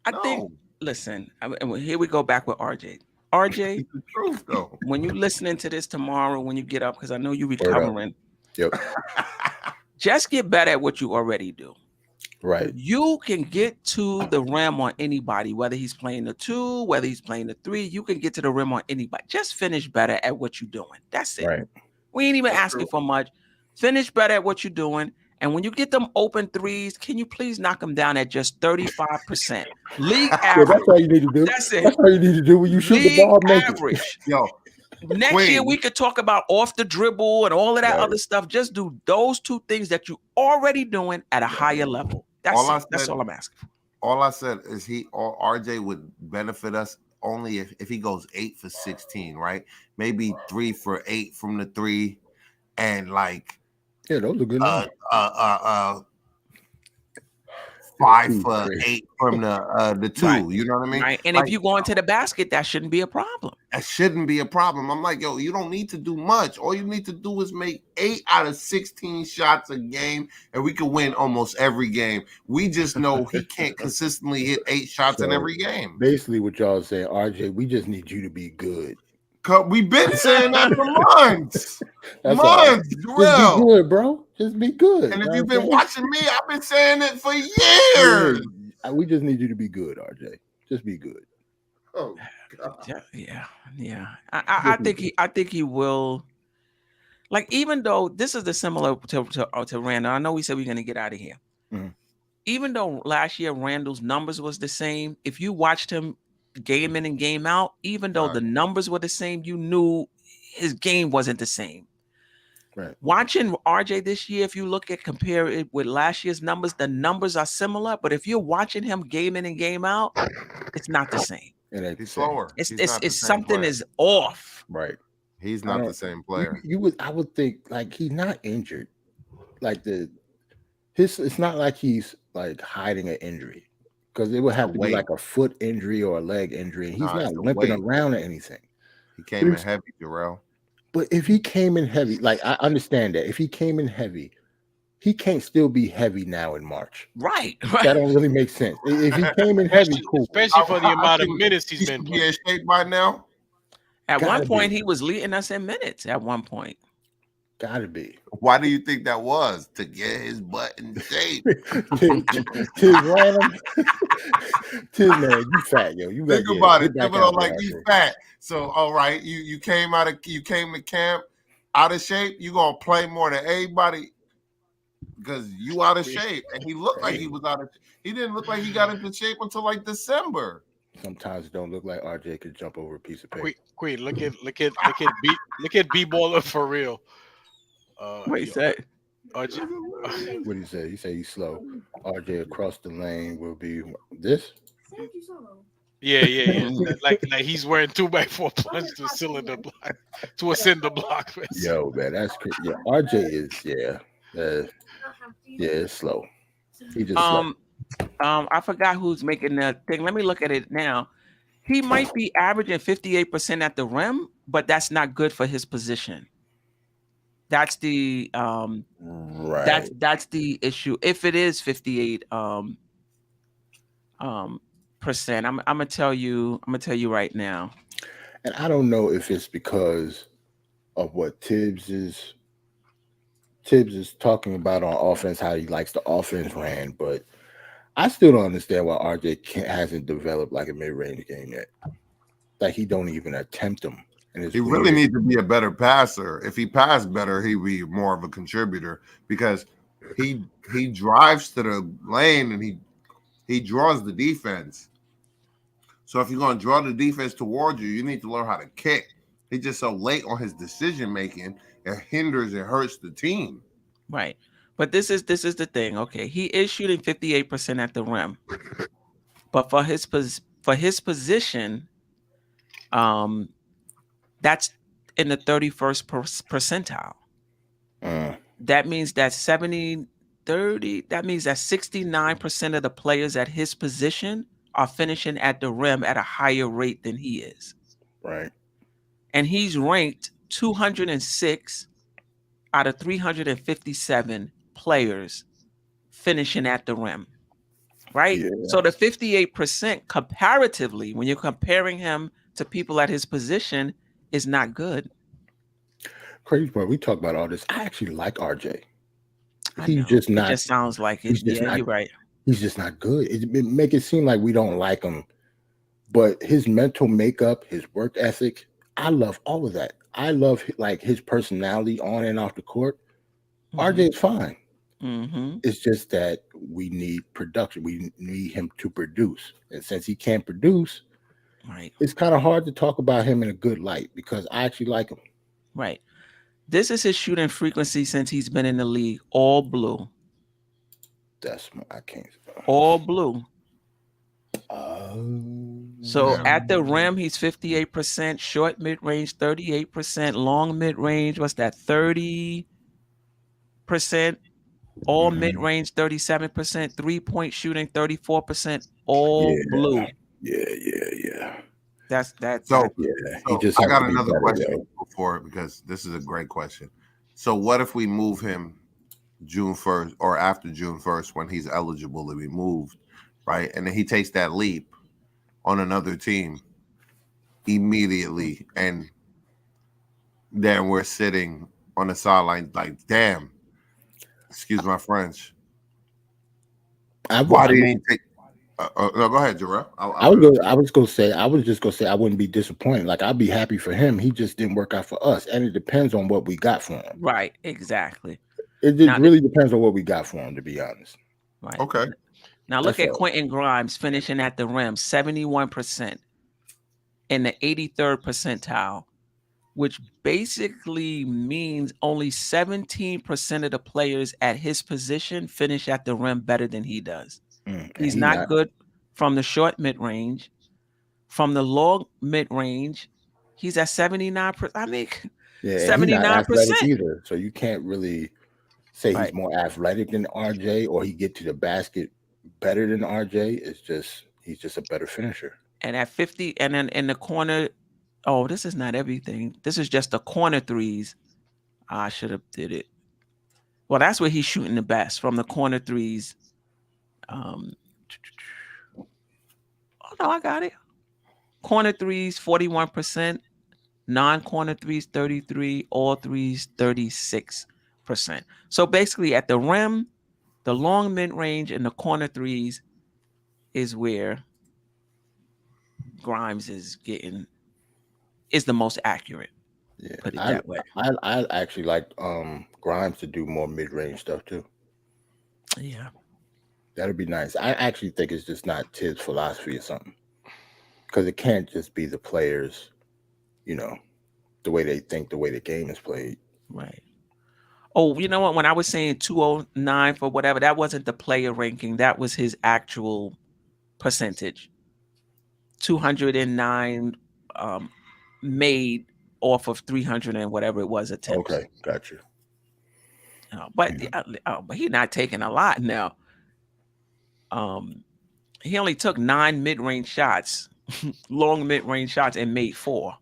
I think, listen, here we go back with RJ. RJ, it's the truth, though. When you listening to this tomorrow, when you get up, because I know you're recovering, just get better at what you already do. Right. You can get to the rim on anybody, whether he's playing the 2, whether he's playing the 3. You can get to the rim on anybody. Just finish better at what you're doing. That's it. Right. We ain't even asking for much. Finish better at what you're doing. And when you get them open threes, can you please knock them down at just 35%? League average. That's all you need to do. That's it. That's all you need to do when you shoot the ball. Average. Yo, next year we could talk about off the dribble and all of that other stuff. Just do those 2 things that you already doing at a higher level. That's all I'm asking for. All I said is RJ would benefit us only if he goes 8 for 16, right? Maybe 3 for 8 from the 3, and like. Yeah, those are good. 5 for 8 from the 2. Right. You know what I mean? Right. And like, if you go into the basket, that shouldn't be a problem. That shouldn't be a problem. I'm like, yo, you don't need to do much. All you need to do is make 8 out of 16 shots a game, and we can win almost every game. We just know he can't consistently hit 8 shots in every game. Basically, what y'all saying, RJ, we just need you to be good. We've been saying that for months. Just be good, bro. Just be good. And if you've been watching me, I've been saying it for years. We just need you to be good, RJ. Just be good. Oh God. Yeah. I think he will. Like, even though this is the similar to Randall, I know we said we're gonna get out of here. Mm-hmm. Even though last year Randall's numbers was the same, if you watched him game in and game out, even though the numbers were the same, you knew his game wasn't the same. Right. Watching RJ this year, if you compare it with last year's numbers, the numbers are similar. But if you're watching him game in and game out, it's not the same. He's slower. It's something is off. Right. He's not the same player. I would think like he's not injured. Like it's not like he's like hiding an injury. Because it would have to be like a foot injury or a leg injury. And he's not limping around or anything. He came in heavy, Jarrell. But if he came in heavy, like I understand that. If he came in heavy, he can't still be heavy now in March. Right. That don't really make sense. If he came in heavy, cool. Especially for the amount of minutes he's been playing. In shape by now? At one point, he was leading us in minutes at one point. Gotta be. Why do you think that was? To get his butt in shape. Tiz random. Tiz, man, you fat, yo. You think about it. People don't like you fat. So all right, you came to camp out of shape. You gonna play more than everybody. because you out of shape, and he looked like he was out of. He didn't look like he got into shape until like December. Sometimes it don't look like RJ could jump over a piece of paper. Queen, look at B baller for real. What you say? What did he say? He said he's slow. RJ across the lane will be this. Yeah. like he's wearing 2x4 punch to cylinder block to a cinder block. Yo, man, that's crazy. Yeah, RJ is it's slow. He just slow. I forgot who's making that thing. Let me look at it now. He might be averaging 58% at the rim, but that's not good for his position. That's the right. That's the issue. If it is 58 percent, I'm gonna tell you right now. And I don't know if it's because of what Tibbs is talking about on offense, how he likes the offense ran, but I still don't understand why RJ hasn't developed like a mid-range game yet. Like he don't even attempt them. And he really needs to be a better passer. If he passed better, he'd be more of a contributor because he drives to the lane and he draws the defense. So if you're going to draw the defense towards you, you need to learn how to kick. He's just so late on his decision making, it hurts the team. Right. But this is the thing. Okay, he is shooting 58% at the rim, but for his position, that's in the 31st percentile. That means that 70-30. That means that 69% of the players at his position are finishing at the rim at a higher rate than he is. Right. And he's ranked 206 out of 357 players finishing at the rim. Right? Yeah. So the 58% comparatively, when you're comparing him to people at his position, is not good. Crazy part. We talk about all this. I actually like RJ. He's just not. It just sounds like it. Yeah, you're right. He's just not good. It make it seem like we don't like him, but his mental makeup, his work ethic, I love all of that. I love like his personality on and off the court. RJ is fine. It's just that we need production. We need him to produce, and since he can't produce, right, it's kind of hard to talk about him in a good light because I actually like him. Right. This is his shooting frequency since he's been in the league. All blue. I can't. All blue. So at the rim, he's 58%, short mid-range 38%, long mid-range, what's that? 30%, all mid-range 37%, three-point shooting 34%, all blue. Yeah. That's so yeah. So I got another question before because this is a great question. So what if we move him June 1st or after June 1st when he's eligible to be moved, right? And then he takes that leap on another team immediately, and then we're sitting on the sideline like, damn, excuse my French. Why didn't he take? No, go ahead, Jarrell. I was just gonna say I wouldn't be disappointed. Like I'd be happy for him. He just didn't work out for us, and it depends on what we got for him. Right, exactly. It really depends on what we got for him, to be honest. Right. Okay. Now look at Quentin Grimes finishing at the rim, 71% in the 83rd percentile, which basically means only 17% of the players at his position finish at the rim better than he does. He's not good from the short mid-range. From the long mid-range, he's at 79%. I mean, 79% either. So you can't really say he's more athletic than RJ or he get to the basket better than RJ. He's just a better finisher. And at 50, and then in the corner, this is not everything. This is just the corner threes. I should have did it. Well, that's where he's shooting the best, from the corner threes. Oh no, I got it. Corner threes, 41%. Non-corner threes, 33%. All threes, 36%. So basically, at the rim, the long mid-range, and the corner threes is where Grimes is the most accurate. Yeah, put it that way. I actually like Grimes to do more mid-range stuff too. Yeah. That'd be nice. I actually think it's just not Tibbs' philosophy or something, because it can't just be the players, you know, the way they think, the way the game is played. Right. Oh, you know what? When I was saying 209 for whatever, that wasn't the player ranking. That was his actual percentage. 209 made off of 300 and whatever it was attempts. Okay, gotcha. But he's not taking a lot now. He only took 9 mid-range shots, long mid-range shots, and made 4.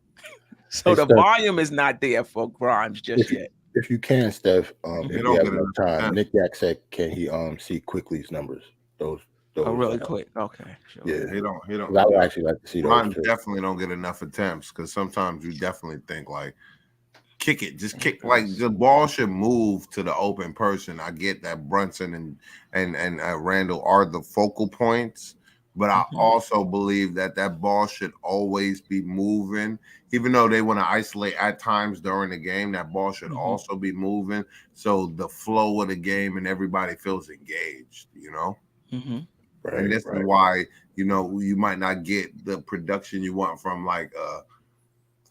So the volume is not there for Grimes just yet. If you can, Steph, if you have enough time, Nick Yak said, can he see Quickly's numbers? Those really quick. Okay, sure. Yeah, he don't. I would actually like to see those. Grimes definitely don't get enough attempts, because sometimes you definitely think like, kick it, just kick. Like the ball should move to the open person. I get that Brunson and Randall are the focal points, but I also believe that ball should always be moving. Even though they want to isolate at times during the game, that ball should also be moving, so the flow of the game and everybody feels engaged, you know? Right, and this is why, you know, you might not get the production you want from like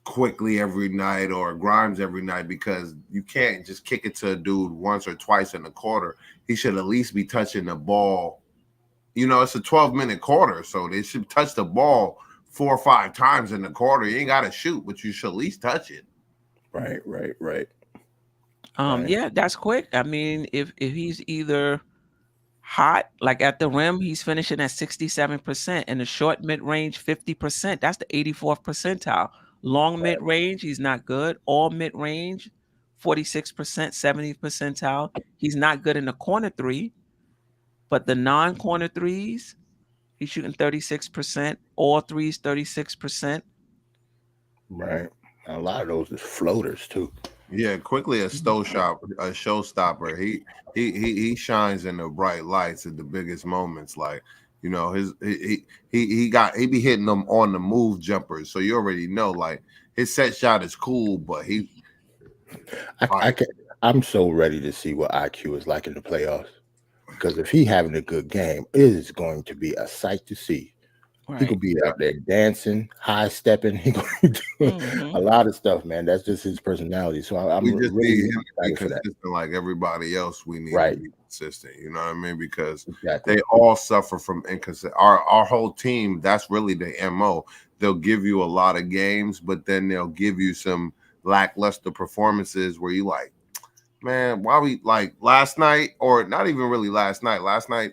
Quickly every night or Grimes every night, because you can't just kick it to a dude once or twice in the quarter. He should at least be touching the ball. You know, it's a 12-minute quarter, so they should touch the ball 4 or 5 times in the quarter. You ain't got to shoot, but you should at least touch it. Right. Yeah, that's quick. I mean, if he's either hot, like at the rim, he's finishing at 67%, and the short mid-range 50%. That's the 84th percentile. Long mid-range, he's not good. All mid-range, 46%, 70th percentile. He's not good in the corner 3, but the non-corner 3s, he's shooting 36%. All 3s, 36%. Right. And a lot of those is floaters too. Yeah, Quickly a showstopper. He shines in the bright lights at the biggest moments. Like, you know, he be hitting them on the move jumpers. So you already know, like, his set shot is cool, but I'm so ready to see what IQ is like in the playoffs, because if he having a good game, it is going to be a sight to see. Right. He could be out there dancing, high stepping. He could be doing a lot of stuff, man. That's just his personality. So I'm just really need him to be consistent like everybody else. We need to be consistent. You know what I mean? Because they all suffer from inconsistent. Our whole team, that's really the MO. They'll give you a lot of games, but then they'll give you some lackluster performances where you like, man, why we like last night, or not even really last night. Last night,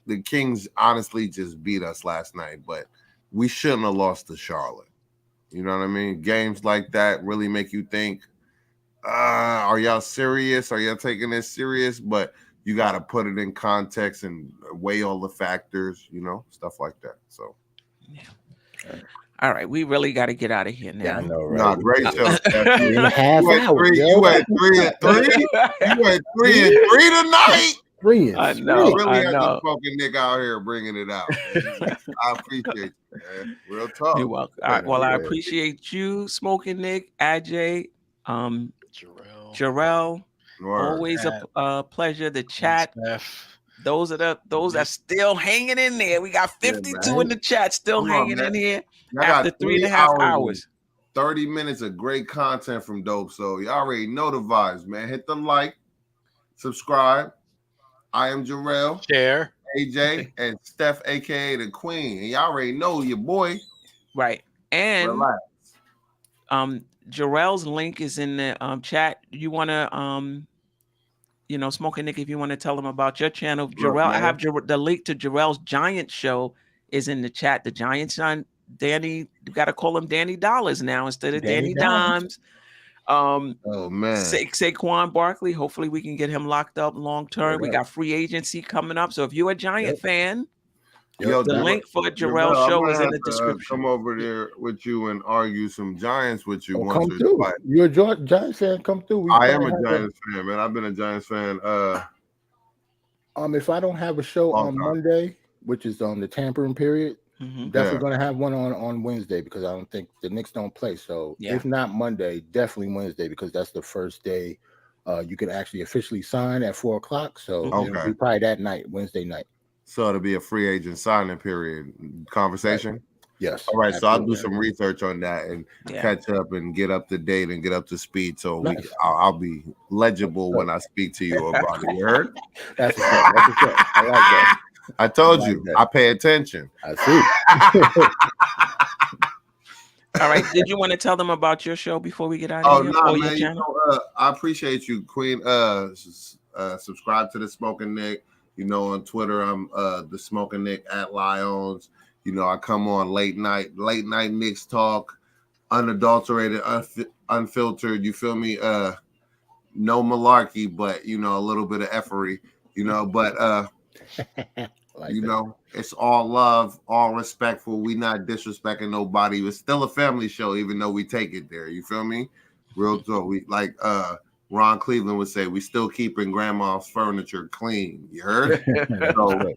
the Kings honestly just beat us last night, but we shouldn't have lost to Charlotte. You know what I mean? Games like that really make you think, are y'all serious? Are y'all taking this serious? But you got to put it in context and weigh all the factors, you know, stuff like that. So, yeah. All right, we really got to get out of here now. Yeah, I know, right? Nah, great show. You had 3 and 3. You had 3 and 3 tonight. I know. Really had this fucking Nick out here bringing it out. I appreciate you, man. Real talk. You're welcome. All right, well, I appreciate you, Smoking Nick, Ajay, Jarrell. Always a pleasure to chat. Those are still hanging in there. We got 52 in the chat still hanging in here after 3.5 hours. 30 minutes of great content from Dope. So you already know the vibes, man. Hit the like, subscribe. I am Jarrell, share, AJ, and Steph, aka the Queen. And y'all already know your boy. Right. And relax. Jarrell's link is in the chat. You want to you know, Smoking Nick, if you want to tell them about your channel, Jarrell, I have the link to Jarrell's Giant Show is in the chat. The Giant son, Danny, you got to call him Danny Dollars now instead of Danny Dimes. Oh man, Saquon Barkley. Hopefully, we can get him locked up long term. We got free agency coming up. So if you're a Giant fan, the link for Jarrell's show is in the description. Come over there with you and argue some Giants with you. Come through. You're a Giants fan. Come through. I am a Giants fan, man. I've been a Giants fan. If I don't have a show on Monday, which is on the tampering period, definitely going to have one on Wednesday, because I don't think the Knicks don't play. So if not Monday, definitely Wednesday, because that's the first day you can actually officially sign at 4 o'clock. So it'll be probably that night, Wednesday night. So it'll be a free agent signing period conversation. Right. Yes. All right. Absolutely. So I'll do some research on that and catch up and get up to date and get up to speed. So I'll be legible when I speak to you about it. You heard? That's what's up. That's what's up. I like that. I told you. I pay attention. I see. All right. Did you want to tell them about your show before we get out Oh of here? no, Or man! your channel? I appreciate you, Queen. Subscribe to the Smoking Nick. On Twitter, I'm the Smoking Nick at Lions. I come on late night Knicks talk, unadulterated, unfiltered. You feel me? No malarkey, but a little bit of effery. But it's all love, all respectful. We not disrespecting nobody. It's still a family show, even though we take it there. You feel me? Real talk. We like Ron Cleveland would say, we still keeping grandma's furniture clean. You heard? So,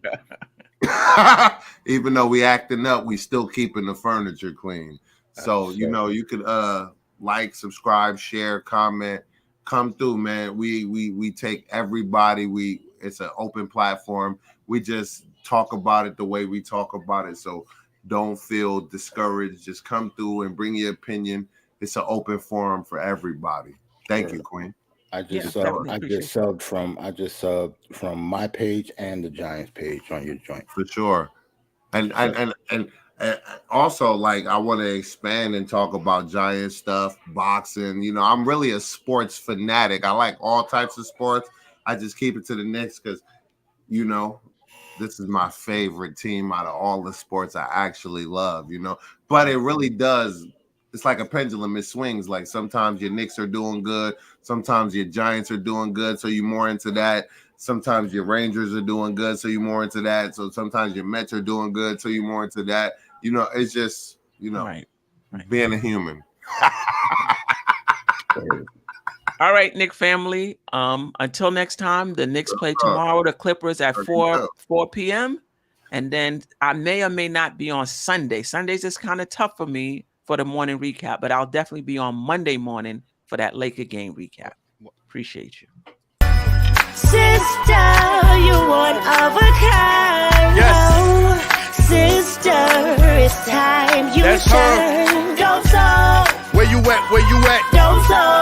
even though we acting up, we still keeping the furniture clean. So you could like, subscribe, share, comment, come through, man. We take everybody. It's an open platform. We just talk about it the way we talk about it. So don't feel discouraged. Just come through and bring your opinion. It's an open forum for everybody. Thank you, Queen. I just subbed from my page and the Giants page on your joint. For sure. And also, like, I want to expand and talk about Giant stuff, boxing. I'm really a sports fanatic. I like all types of sports. I just keep it to the Knicks because, this is my favorite team out of all the sports I actually love, But it really does. It's like a pendulum. It swings. Like sometimes your Knicks are doing good. Sometimes your Giants are doing good. So you're more into that. Sometimes your Rangers are doing good. So you're more into that. So sometimes your Mets are doing good. So you're more into that. It's just, Right. being a human. All right, Nick family. Until next time, the Knicks play tomorrow. The Clippers at 4 p.m. And then I may or may not be on Sunday. Sundays is kind of tough for me for the morning recap, but I'll definitely be on Monday morning for that Laker game recap. Appreciate you. Sister, you one of a kind. Yes. Sister, it's time you That's shine. Dope Soul. Where you at? Dope Soul.